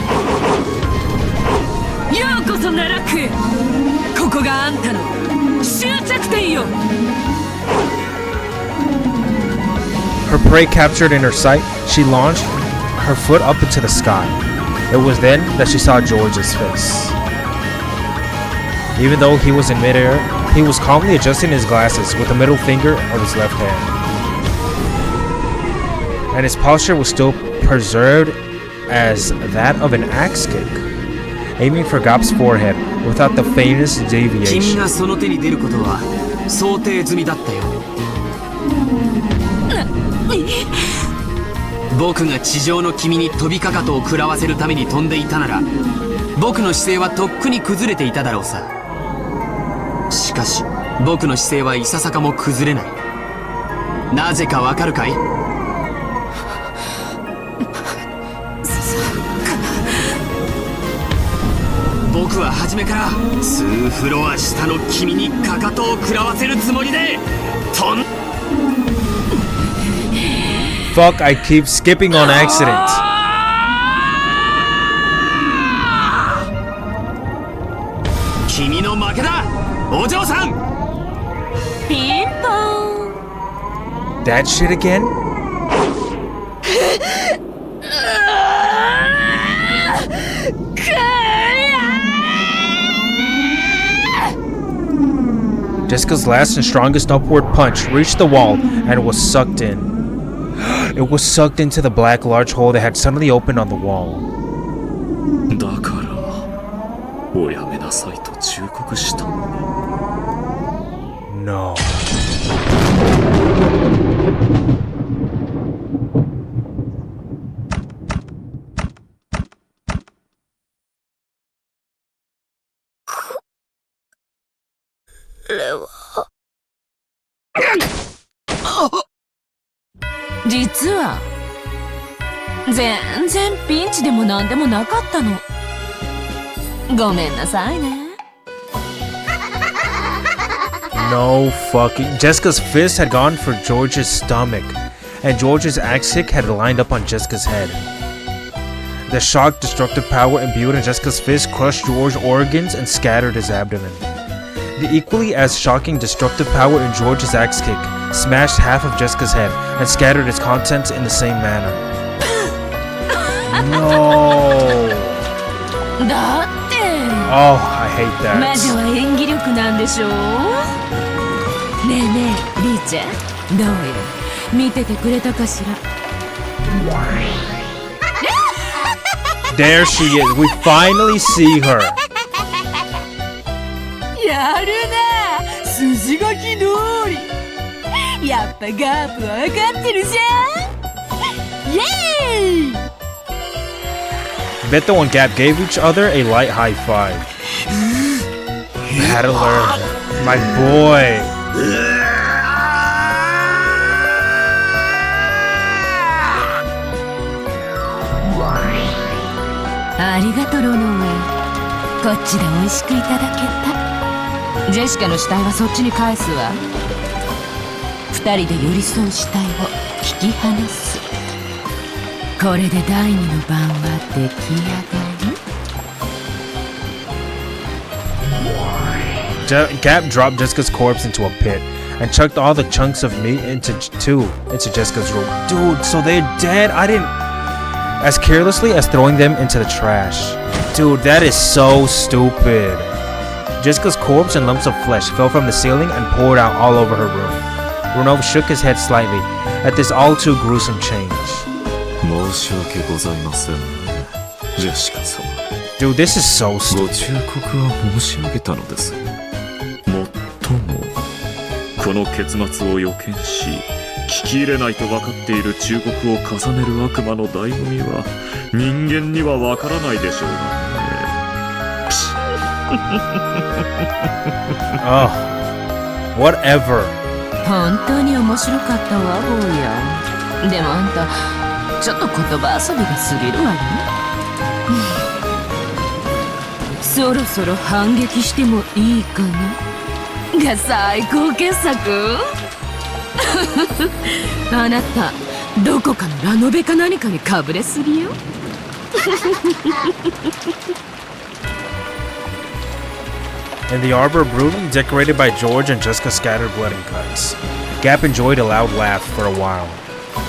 ようこそ奈落へ。ここがあんたの終着点よ。Her prey captured in her sight, she launched her foot up into the sky. It was then that she saw George's face. Even though he was in midair, he was calmly adjusting his glasses with the middle finger of his left hand. And his posture was still preserved as that of an axe kick, aiming for Gap's forehead without the faintest 君 deviation. がその手に出ることは想定済みだったよ。僕が地上の君に飛びかかとを食らわせるために飛んでいたなら、僕の姿勢はとっくに崩れていただろうさ。しかし僕の姿勢はいささかも崩れない。なぜかわかるかい？僕は初めから2フロア下の君にかかとを食らわせるつもりで飛ん。Fuck, I keep skipping on accident. 君の負けだ、お嬢さん。ピンポン。 That shit again? Jessica's last and strongest upward punch reached the wall and was sucked in. It was sucked into the black large hole that had suddenly opened on the wall. だからおやめなさいと忠告したのに。 No. 実は全然ピンチでもなんでもなかったの。ごめんなさいね。No fucking. Jessica's fist had gone for George's stomach, and George's axe kick had lined up on Jessica's head. The shock destructive power imbued in Jessica's fist crushed George's organs and scattered his abdomen. The equally as shocking destructive power in George's axe kick smashed half of Jessica's head and scattered its contents in the same manner. No. だって Oh, I hate that. 魔女は演技力なんでしょ。ねえねえ、リーチェ、どうよ、見ててくれたかしら。There she is. We finally see her. やるな、筋書き通り。やっぱガープは分かってるじゃん。イエーイ。 Bet the one Gap gave each other a light high five. Had to learn. My boy. ありがとロノウェイ。こっちで美味しくいただけた。ジェシカの死体はそっちに返すわ。二人で寄り添う死体を引き離す。これで第二の晩は出来上がり。Gap dropped Jessica's corpse into a pit and chucked all the chunks of meat into Jessica's room. Dude, so they're dead? I didn't... As carelessly as throwing them into the trash. Dude, that is so stupid. Jessica's corpse and lumps of flesh fell from the ceiling and poured out all over her room. Renov shook his head slightly at this all too gruesome change. 申し訳ございませんね、ジェシカ様。 Dude, this is so ご stupid. 忠告は申し上げたのです。もっともこの結末を予見し聞き入れないと分かっている忠告を重ねる悪魔の醍醐味は人間には分からないでしょうがね。Oh, whatever. 本当に面白かったわ、坊や。でもあんたちょっと言葉遊びが過ぎるわよ。そろそろ反撃してもいいかなが最高傑作。あなたどこかのラノベか何かにかぶれすぎよ。In the arbor room, decorated by George and Jessica's scattered blood and cuts, Gap enjoyed a loud laugh for a while,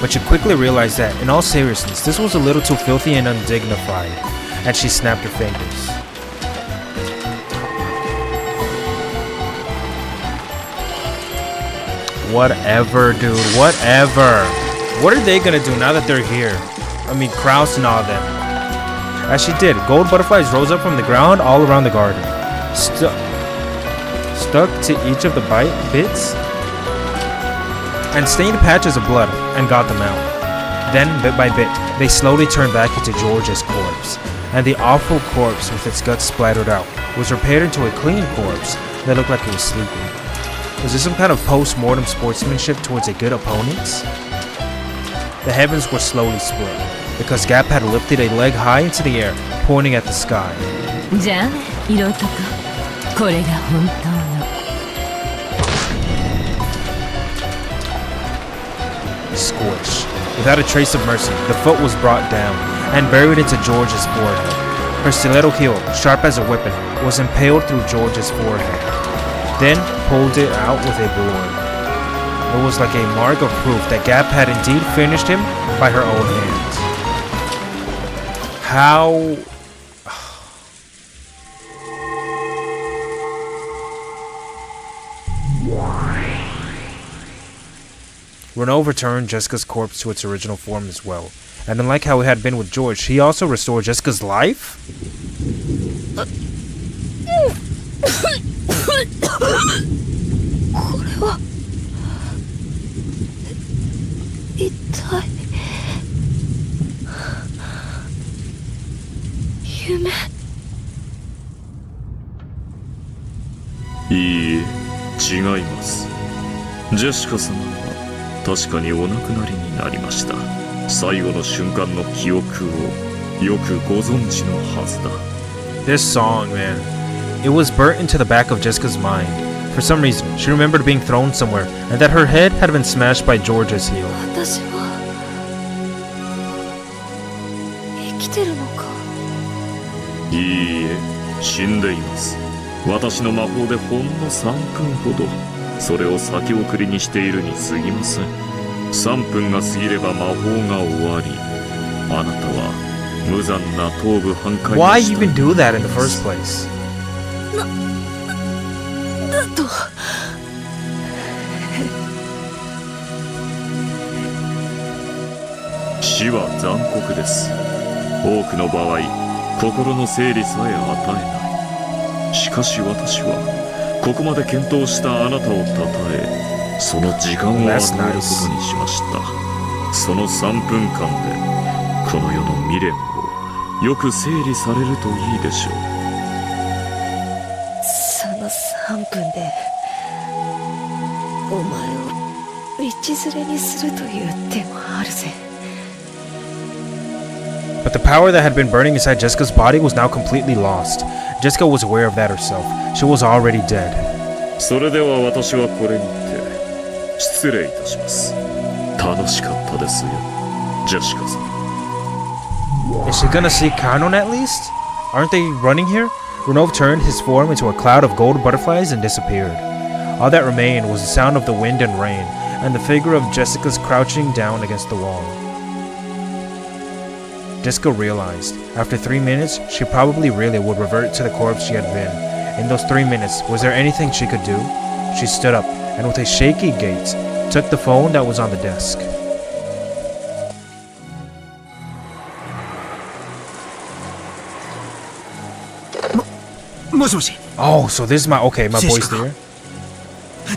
but she quickly realized that, in all seriousness, this was a little too filthy and undignified, and she snapped her fingers. Whatever, dude, whatever. What are they gonna do now that they're here? I mean, Kraus and all them. As she did, gold butterflies rose up from the ground all around the garden, stuck to each of the bits, and stained patches of blood and got them out. Then, bit by bit, they slowly turned back into George's corpse, and the awful corpse with its guts splattered out was repaired into a clean corpse that looked like it was sleeping. Was this some kind of post-mortem sportsmanship towards a good opponent? The heavens were slowly split, because Gap had lifted a leg high into the air, pointing at the sky. じゃあね、色男。これが本当の。Scorch. Without a trace of mercy, the foot was brought down and buried into George's forehead. Her stiletto heel, sharp as a weapon, was impaled through George's forehead, then pulled it out with a board. It was like a mark of proof that Gap had indeed finished him by her own hands. How... Renault returned Jessica's corpse to its original form as well, and unlike how it had been with George, he also restored Jessica's life? 違います。ジェシカ様は確かにお亡くなりになりました。最後の瞬間の記憶をよくご存知のはずだ。 This song, man. It was burnt into the back of Jessica's mind. For some reason, she remembered being thrown somewhere and that her head had been smashed by George's heel. 私は生きてるのか。いいえ、死んでいます。私の魔法でほんの3分ほどそれを先送りにしているに過ぎません。3分が過ぎれば魔法が終わり、あなたは無残な頭部半壊を Why した。 even do that in the first place? だと死は残酷です。多くの場合、心の整理さえ与えない。しかし私はここまで検討したあなたをたたえ、その時間を与えることにしました。その3分間でこの世の未練をよく整理されるといいでしょう。その3分でお前を道連れにするという手もあるぜ。 But the power that had been burning inside Jessica's body was now completely lost. Jessica was aware of that herself. She was already dead. それでは私はこれにて失礼いたします。楽しかったですよ、ジェシカさん。 Is she gonna see Kanon at least? Aren't they running here? Renov turned his form into a cloud of gold butterflies and disappeared. All that remained was the sound of the wind and rain, and the figure of Jessica's crouching down against the wall. Jessica realized, after 3 minutes, she probably really would revert to the corpse she had been. In those 3 minutes, was there anything she could do? She stood up, and with a shaky gait, took the phone that was on the desk. Oh, so this is my boy's there.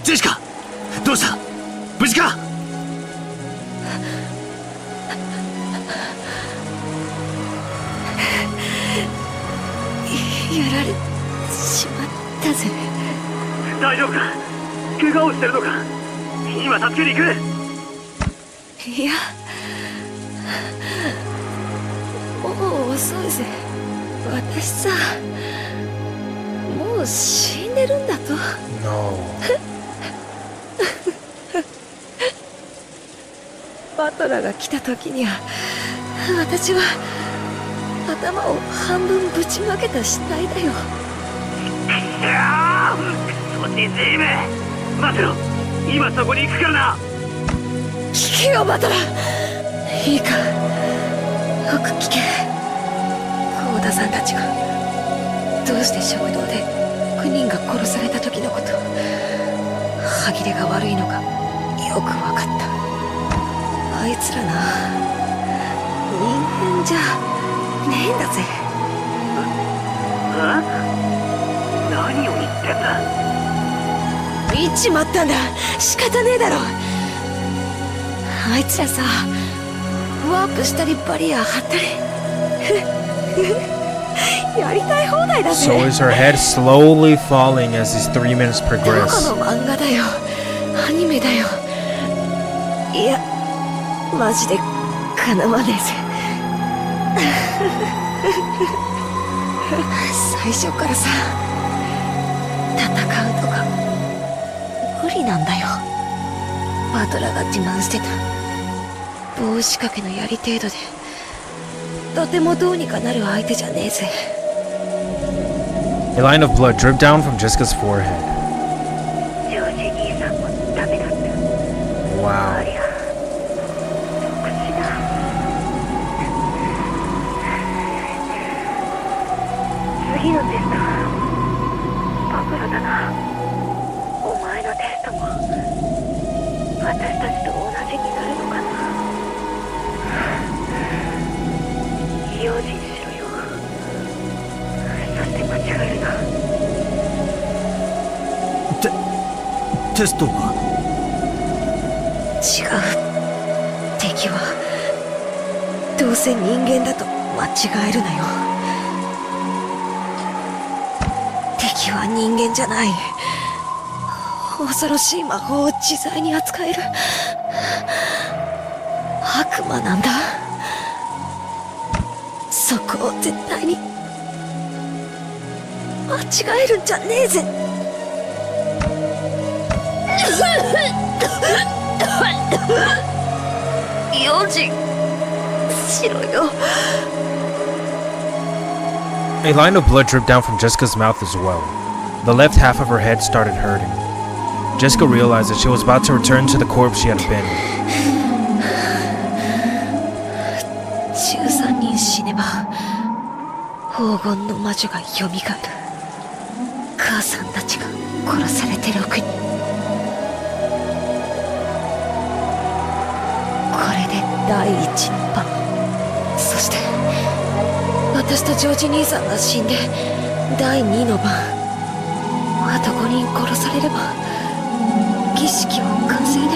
ジェシカ、どうした？無事か？やられしまったぜ。大丈夫か？怪我をしてるのか？今助けに行く。いや、もう遅いぜ。私さ、もう死んでるんだと。No. バトラーが来た時には、私は頭を半分ぶちまけた死体だよ。いやー、クソじじいめ。待てろ、今そこに行くからな。聞けよバトラー。いいか、よく聞け。幸田さんたちがどうして食堂で9人が殺された時のこと、歯切れが悪いのかよく分かった。あいつらな、人間じゃねえんだぜ。何を言ってんだ？見ちまったんだ。仕方ねえだろ。あいつらさ、ワープしたりバリア張ったりやりたい放題だぜ。 So is her head slowly falling as these 3 minutes ど progress? この漫画だよ、アニメだよ。いや、マジでかなわねえぜ。最初からさ、戦うとか無理なんだよ。バトラーが自慢してた棒仕掛けの槍程度でとてもどうにかなる相手じゃねえぜ。 A line of blood dripped down from Jessica's forehead. ジョージ兄さんもダメだった。 Wow. ありゃ、特殊だ。次のテストはバブルだな。お前のテストも私たちと同じになるのかな。用心しろよ。そして間違えるな。テストは？違う。敵はどうせ人間だと間違えるなよ。敵は人間じゃない。恐ろしい魔法を自在に扱える悪魔なんだ。そこを絶対に間違えるんじゃねえぜ。用心しろよ。A line of blood dripped down from Jessica's mouth as well. The left half of her head started hurting. Jessica realized that she was about to return to the corpse she had been. 13人死ねば黄金の魔女が蘇る。母さんたちが殺されて6人。これで第1の番。そして私とジョージ兄さんが死んで第2の番。あと5人殺されれば儀式は完成で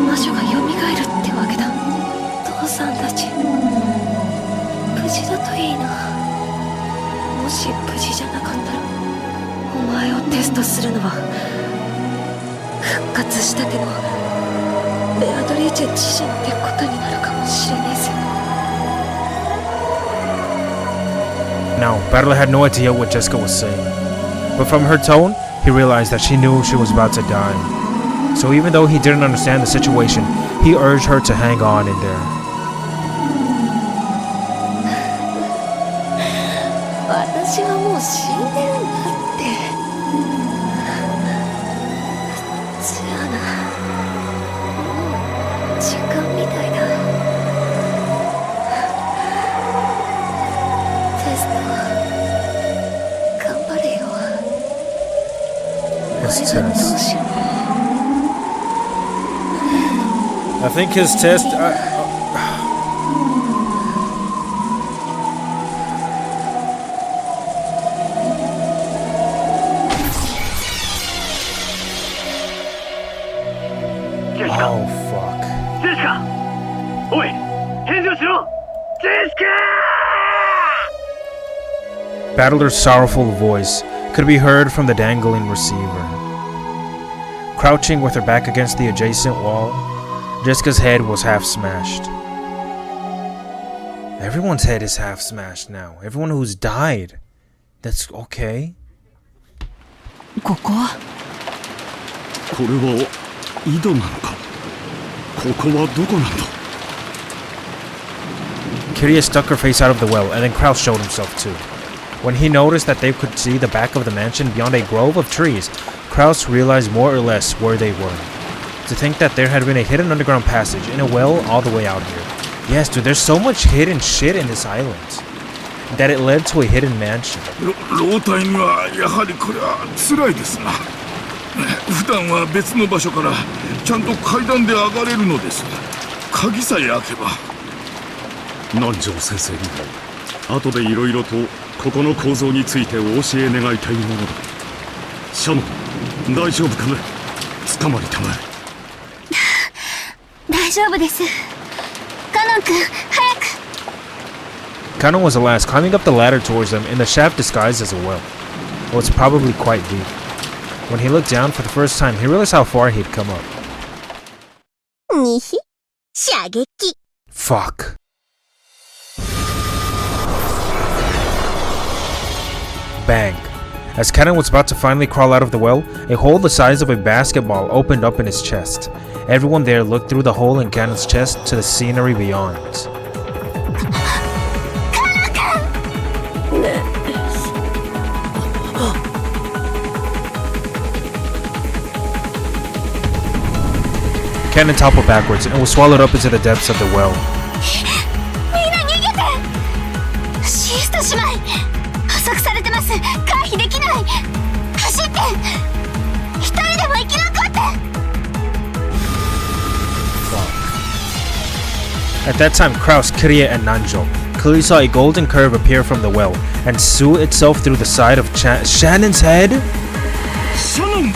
魔女が蘇るってわけだ。父さんたち無事だといいな。もし無事じゃなかったらお前をテストするのは復活したてのベアドリーチェ自身ってことになるかもしれねえぜ。Now, Battler had no idea what Jessica was saying, but from her tone, he realized that she knew she was about to die. So even though he didn't understand the situation, he urged her to hang on in there. 私はもう死んでるんだって。じゃあな、もう時間みたいだ。テスト頑張れよ。 His test. I think his test. Oh fuck. Jessica! おい、返事をしろ！ Jessica! Battler's sorrowful voice could be heard from the dangling receiver. Crouching with her back against the adjacent wall, Jessica's head was half smashed. Everyone's head is half smashed now. Everyone who's died. That's okay. ここはこれは井戸なのか。ここはどこなんだ。 Kiria stuck her face out of the well, and then Kraus showed himself too. When he noticed that they could see the back of the mansion beyond a grove of trees, Kraus realized more or less where they were. To think that there had been a hidden underground passage in a well all the way out here. Yes, dude, there's so much hidden shit in this island. That it led to a hidden mansion. 老体にはやはりこれは辛いですな。普段は別の場所からちゃんと階段で上がれるのです。鍵さえ開けば。南條先生には後でいろいろとここの構造についてお教え願いたいものだ。シャノン、大丈夫かね。捕まりたまえ。大丈夫です。カノン君、早く。Kanon was the last, climbing up the ladder towards them in the shaft disguised as a well. It was probably quite deep. When he looked down for the first time, he realized how far he'd come up. にひ、射撃。 Fuck. Bang. As Kanon was about to finally crawl out of the well, a hole the size of a basketball opened up in his chest. Everyone there looked through the hole in Kanon's chest to the scenery beyond. Kanon toppled backwards and was swallowed up into the depths of the well. みんな逃げて！シスト姉妹、捕捉されてます。回避できない。走って！一人でも生き残って！ At that time, Kraus, Kiria, and Nanjo clearly saw a golden curve appear from the well and sew itself through the side of Shannon's head? Shannon!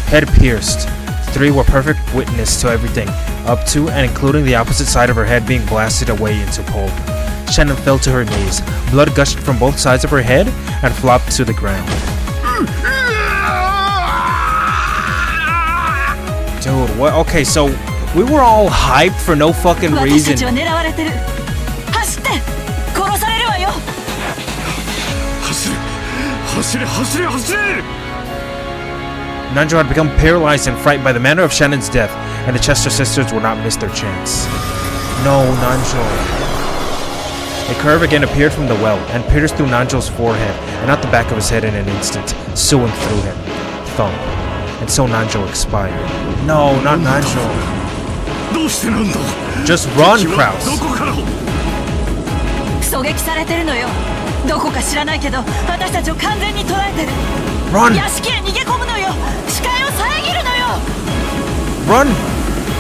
Head pierced. The three were perfect witness to everything, up to and including the opposite side of her head being blasted away into pulp. Shannon fell to her knees. Blood gushed from both sides of her head and flopped to the ground. Dude, what? Okay, so we were all hyped for no fucking 私た reason. ちは狙われてる。走って殺されるわよ。走れ走れ走れ。 Nanjo had become paralyzed and frightened by the manner of Shannon's death, and the Chester sisters would not miss their chance. No, Nanjo. A curve again appeared from the well and pierced through Nanjo's forehead and out the back of his head in an instant, sewing through him. Thump. And so Nanjo expired. No, not Nanjo. どうしてなんだ。 Just run, 敵はど Kraus. こから。狙撃されてるのよ。どこか知らないけど私たちを完全に捉えてる。 Run! 屋敷へ逃げ込むのよ。視界を遮るのよ。 Run!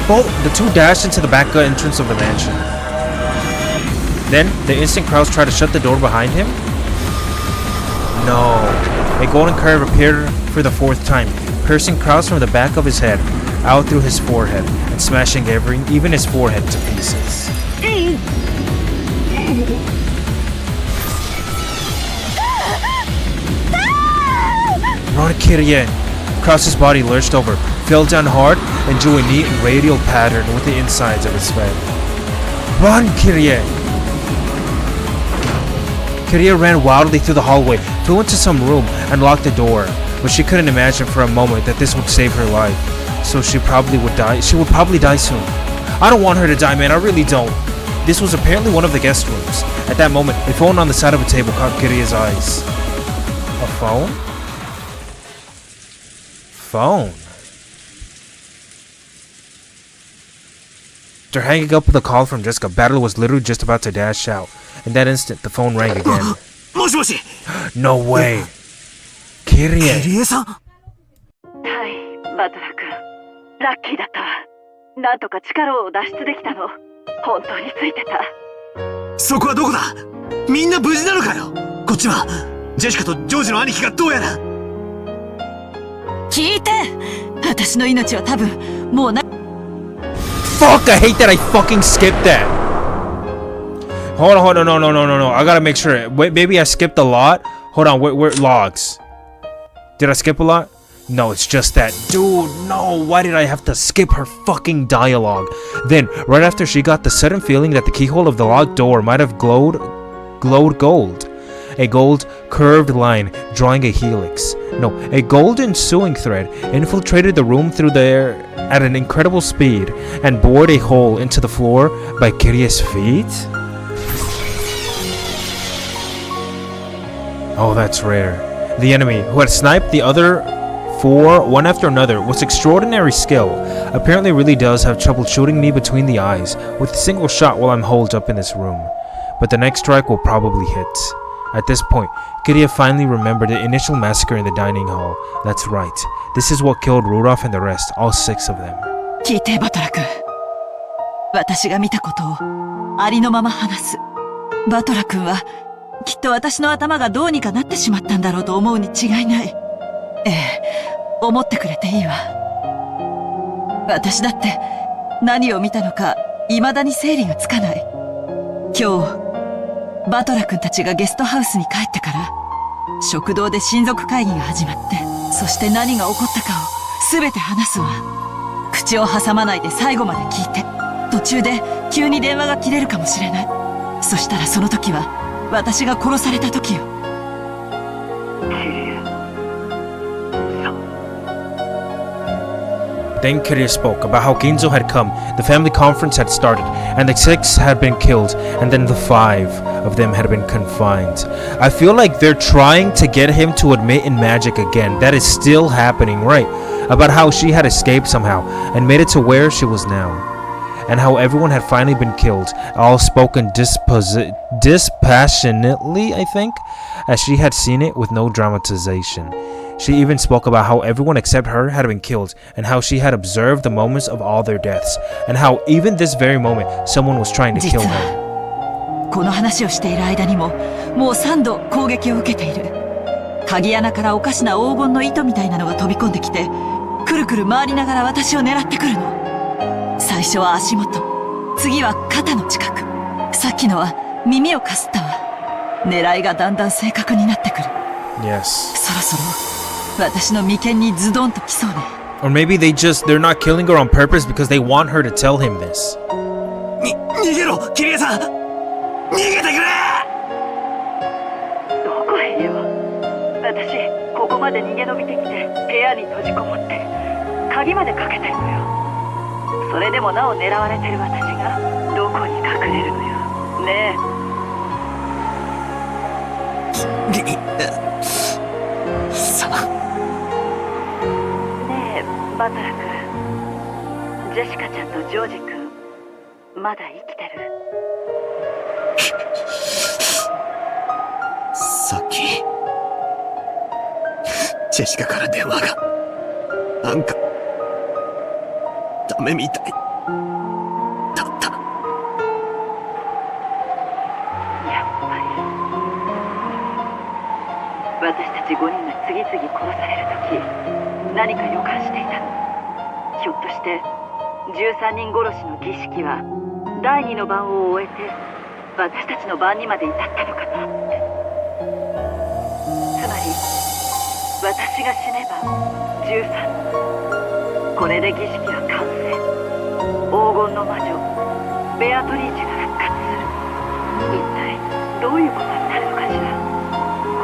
Both the two dashed into the back entrance of the mansion. Then, the instant Kraus tried to shut the door behind him. No. A golden curve appeared for the fourth time, piercing Kraus from the back of his head, out through his forehead, and smashing even his forehead to pieces. Run, Kirye! Kraus's body lurched over, fell down hard, and drew a neat radial pattern with the insides of his head. Run, Kirye! Kirye ran wildly through the hallway, flew into some room, and locked the door. But she couldn't imagine for a moment that this would save her life. So she probably would die. She would probably die soon. I don't want her to die, man. I really don't. This was apparently one of the guest rooms. At that moment, a phone on the side of a table caught Kirye's eyes. A phone? Phone. After hanging up with a call from Jessica, Battle was literally just about to dash out. In that instant, the phone rang again. もしもし。 No way. Kirye. キリエさん。はい、バトラ君。ラッキーだったわ。なんとか力を脱出できたの。本当についてた。そこはどこだ。みんな無事なのかよ。こっちはジェシカとジョージの兄貴がどうやら。聞いて。私の命は多分もうな。 Fuck! I hate that I fucking skipped that. Hold on, no. I gotta make sure. Wait, maybe I skipped a lot. Hold on, where logs? Did I skip a lot? No, it's just that. Dude, no, why did I have to skip her fucking dialogue? Then, right after she got the sudden feeling that the keyhole of the locked door might have glowed gold. A gold curved line drawing a helix. No, a golden sewing thread infiltrated the room through there at an incredible speed and bored a hole into the floor by Kirye's feet? Oh, that's rare. The enemy, who had sniped the other four one after another with extraordinary skill, apparently really does have trouble shooting me between the eyes with a single shot while I'm holed up in this room. But the next strike will probably hit. At this point, Kirye finally remembered the initial massacre in the dining hall. That's right. This is what killed Rudolph and the rest, all 6 of them. 聞いて、バトラ君。私が見たことをありのまま話す。バトラ君はきっと私の頭がどうにかなってしまったんだろうと思うに違いない。ええ、思ってくれていいわ。私だって何を見たのか未だに整理がつかない。今日バトラ君たちがゲストハウスに帰ってから食堂で親族会議が始まって、そして何が起こったかを全て話すわ。口を挟まないで最後まで聞いて。途中で急に電話が切れるかもしれない。そしたらその時は私が殺された時よ。Then Kirye spoke about how Ginzo had come, the family conference had started, and the 6 had been killed, and then the 5 of them had been confined. I feel like they're trying to get him to admit in magic again. That is still happening, right? About how she had escaped somehow, and made it to where she was now. And how everyone had finally been killed, all spoken dispassionately, I think, as she had seen it with no dramatization. She even spoke about how everyone except her had been killed, and how she had observed the moments of all their deaths, and how even this very moment someone was trying to kill her. この話をしている間にももう3度攻撃を受けている。鍵穴からおかしな黄金の糸みたいなのが飛び込んできて、くるくる回りながら私を狙ってくるの。最初は足元、次は肩の近く、さっきのは耳をかすったわ。狙いがだんだん正確になってくる。Yes. そろそろ私の眉間にズドンと来そうね。Or maybe they're not killing her on purpose because they want her to tell him this. 逃げろキリエさん、逃げてくれ。どこへよ。私ここまで逃げ延びてきて部屋に閉じこもって鍵までかけてるのよ。それでもなお狙われてる私がどこに隠れるのよ。ねえ。さあ。ねえバトラ君、ジェシカちゃんとジョージ君まだ生きてる？さっきジェシカから電話がなんかダメみたいだった。やっぱり私たち5人が次々殺される時何か予感していたの。ひょっとして13人殺しの儀式は第2の番を終えて私たちの番にまで至ったのかなって。つまり私が死ねば13、これで儀式は完成。黄金の魔女ベアトリーチェが復活する。一体どういうことになるのかしら。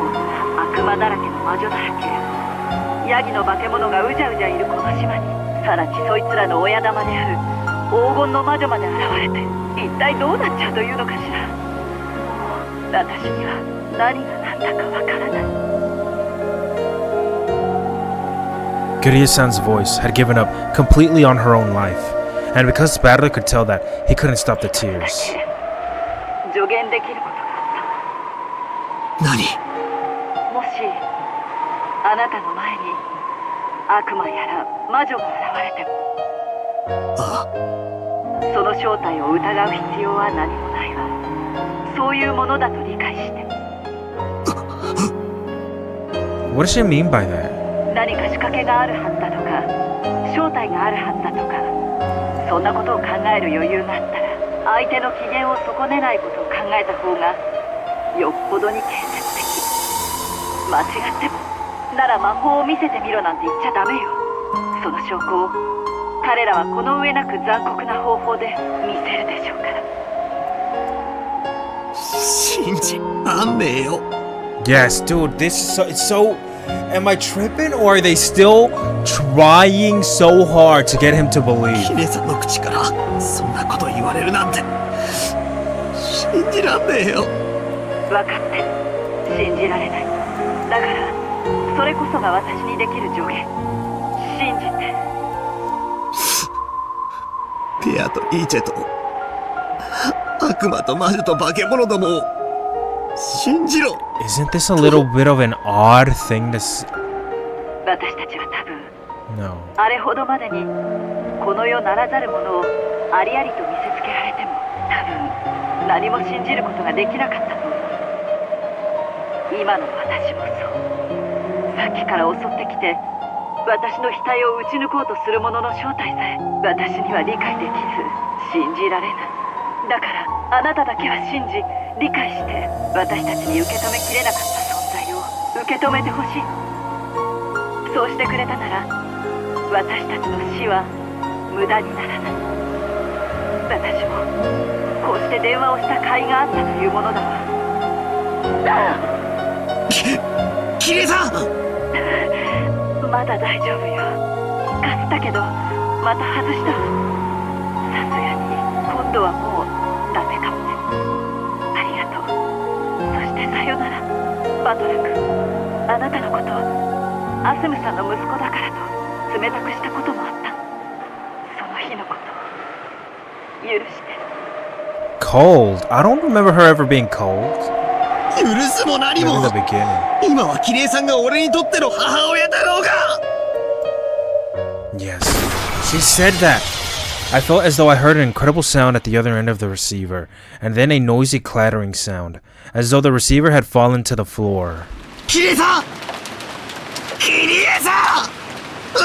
こんな悪魔だらけの魔女だらけ、ヤギの化け物がうじゃうじゃいるこの島に、さらにそいつらの親玉である黄金の魔女まで現れて、一体どうなっちゃうというのかしら。もう私には何が何だかわからない。Kiryu-san's voice had given up completely on her own life, and because Battler could tell that, he couldn't stop the tears. 助言できることがあった。何？もしあなたの前に悪魔やら魔女が現れても、ああ、その正体を疑う必要は何もないわ。そういうものだと理解して。What does she mean by that? 何か仕掛けがあるはずだとか正体があるはずだとか、そんなことを考える余裕があったら相手の機嫌を損ねないことを考えた方がよっぽどに建設的。間違ってもなら魔法を見せてみろなんて言っちゃダメよ。その証拠を彼らはこの上なく残酷な方法で見せるでしょうから。信じらんねえよ。 Yes, dude, this is it's so... Am I tripping, or are they still trying so hard to get him to believe? キネさんの口からそんなこと言われるなんて信じらんねえよ。分かってる。信じられない。だからそれこそが私にできる助言。信じて。ペアとリーチェと悪魔と魔女と化け物どもを信じろ。 Isn't this a little bit of an odd thing to say? 私たちは多分 No. あれほどまでにこの世ならざるものをありありと見せつけられても多分何も信じることができなかったと思う。今の私もそう。さっきから襲ってきて私の額を打ち抜こうとする者の正体さえ私には理解できず信じられない。だからあなただけは信じ理解して私たちに受け止めきれなかった存在を受け止めてほしい。そうしてくれたなら私たちの死は無駄にならない。私もこうして電話をした甲斐があったというものだわ。キリさんまだ大丈夫よ。かすったけどまた外したわ。さすがに今度はもうダメかもね。ありがとう。そしてさよならバトラ君。あなたのことアスムさんの息子だからと冷たくしたこともあった。その日のこと許して。 Cold? I don't remember her ever being cold. 許すも何 Maybe も in the beginning. 今はキリエさんが俺にとっての母親だろうが。 Yes, she said that. I felt as though I heard an incredible sound at the other end of the receiver, and then a noisy clattering sound, as though the receiver had fallen to the floor. キリエさんキリエさんうわ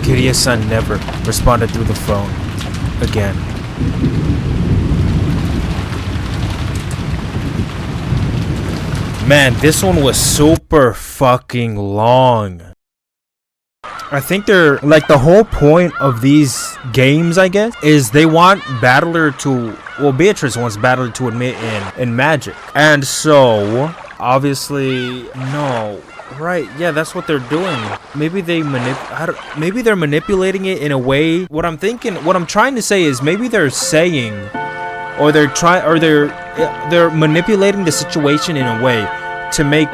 Kiryu-san never responded through the phone again. Man, this one was super fucking long. I think they're like, the whole point of these games, I guess, is they want Battler to, well, Beatrice wants Battler to admit in magic. And so, obviously, no. Right, yeah, that's what they're doing. Maybe they maybe they're manipulating it in a way. What I'm trying to say is maybe they're saying, or they're manipulating the situation in a way to make,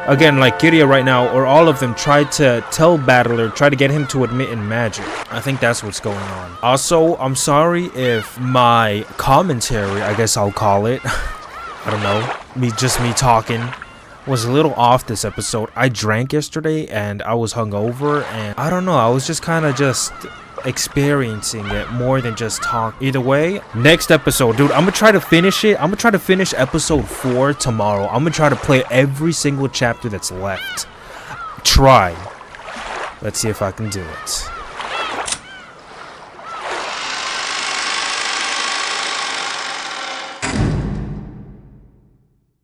again, like Kiria right now, or all of them, try to tell Battler, try to get him to admit in magic. I think that's what's going on. Also, I'm sorry if my commentary, I guess I'll call it, I don't know, just me talking, was a little off this episode. I drank yesterday and I was hungover, and I don't know, I was just kind of just experiencing it more than just talk. Either way, next episode, dude, I'm gonna try to finish it. I'm gonna try to finish episode 4 tomorrow. I'm gonna try to play every single chapter that's left. Try. Let's see if I can do it.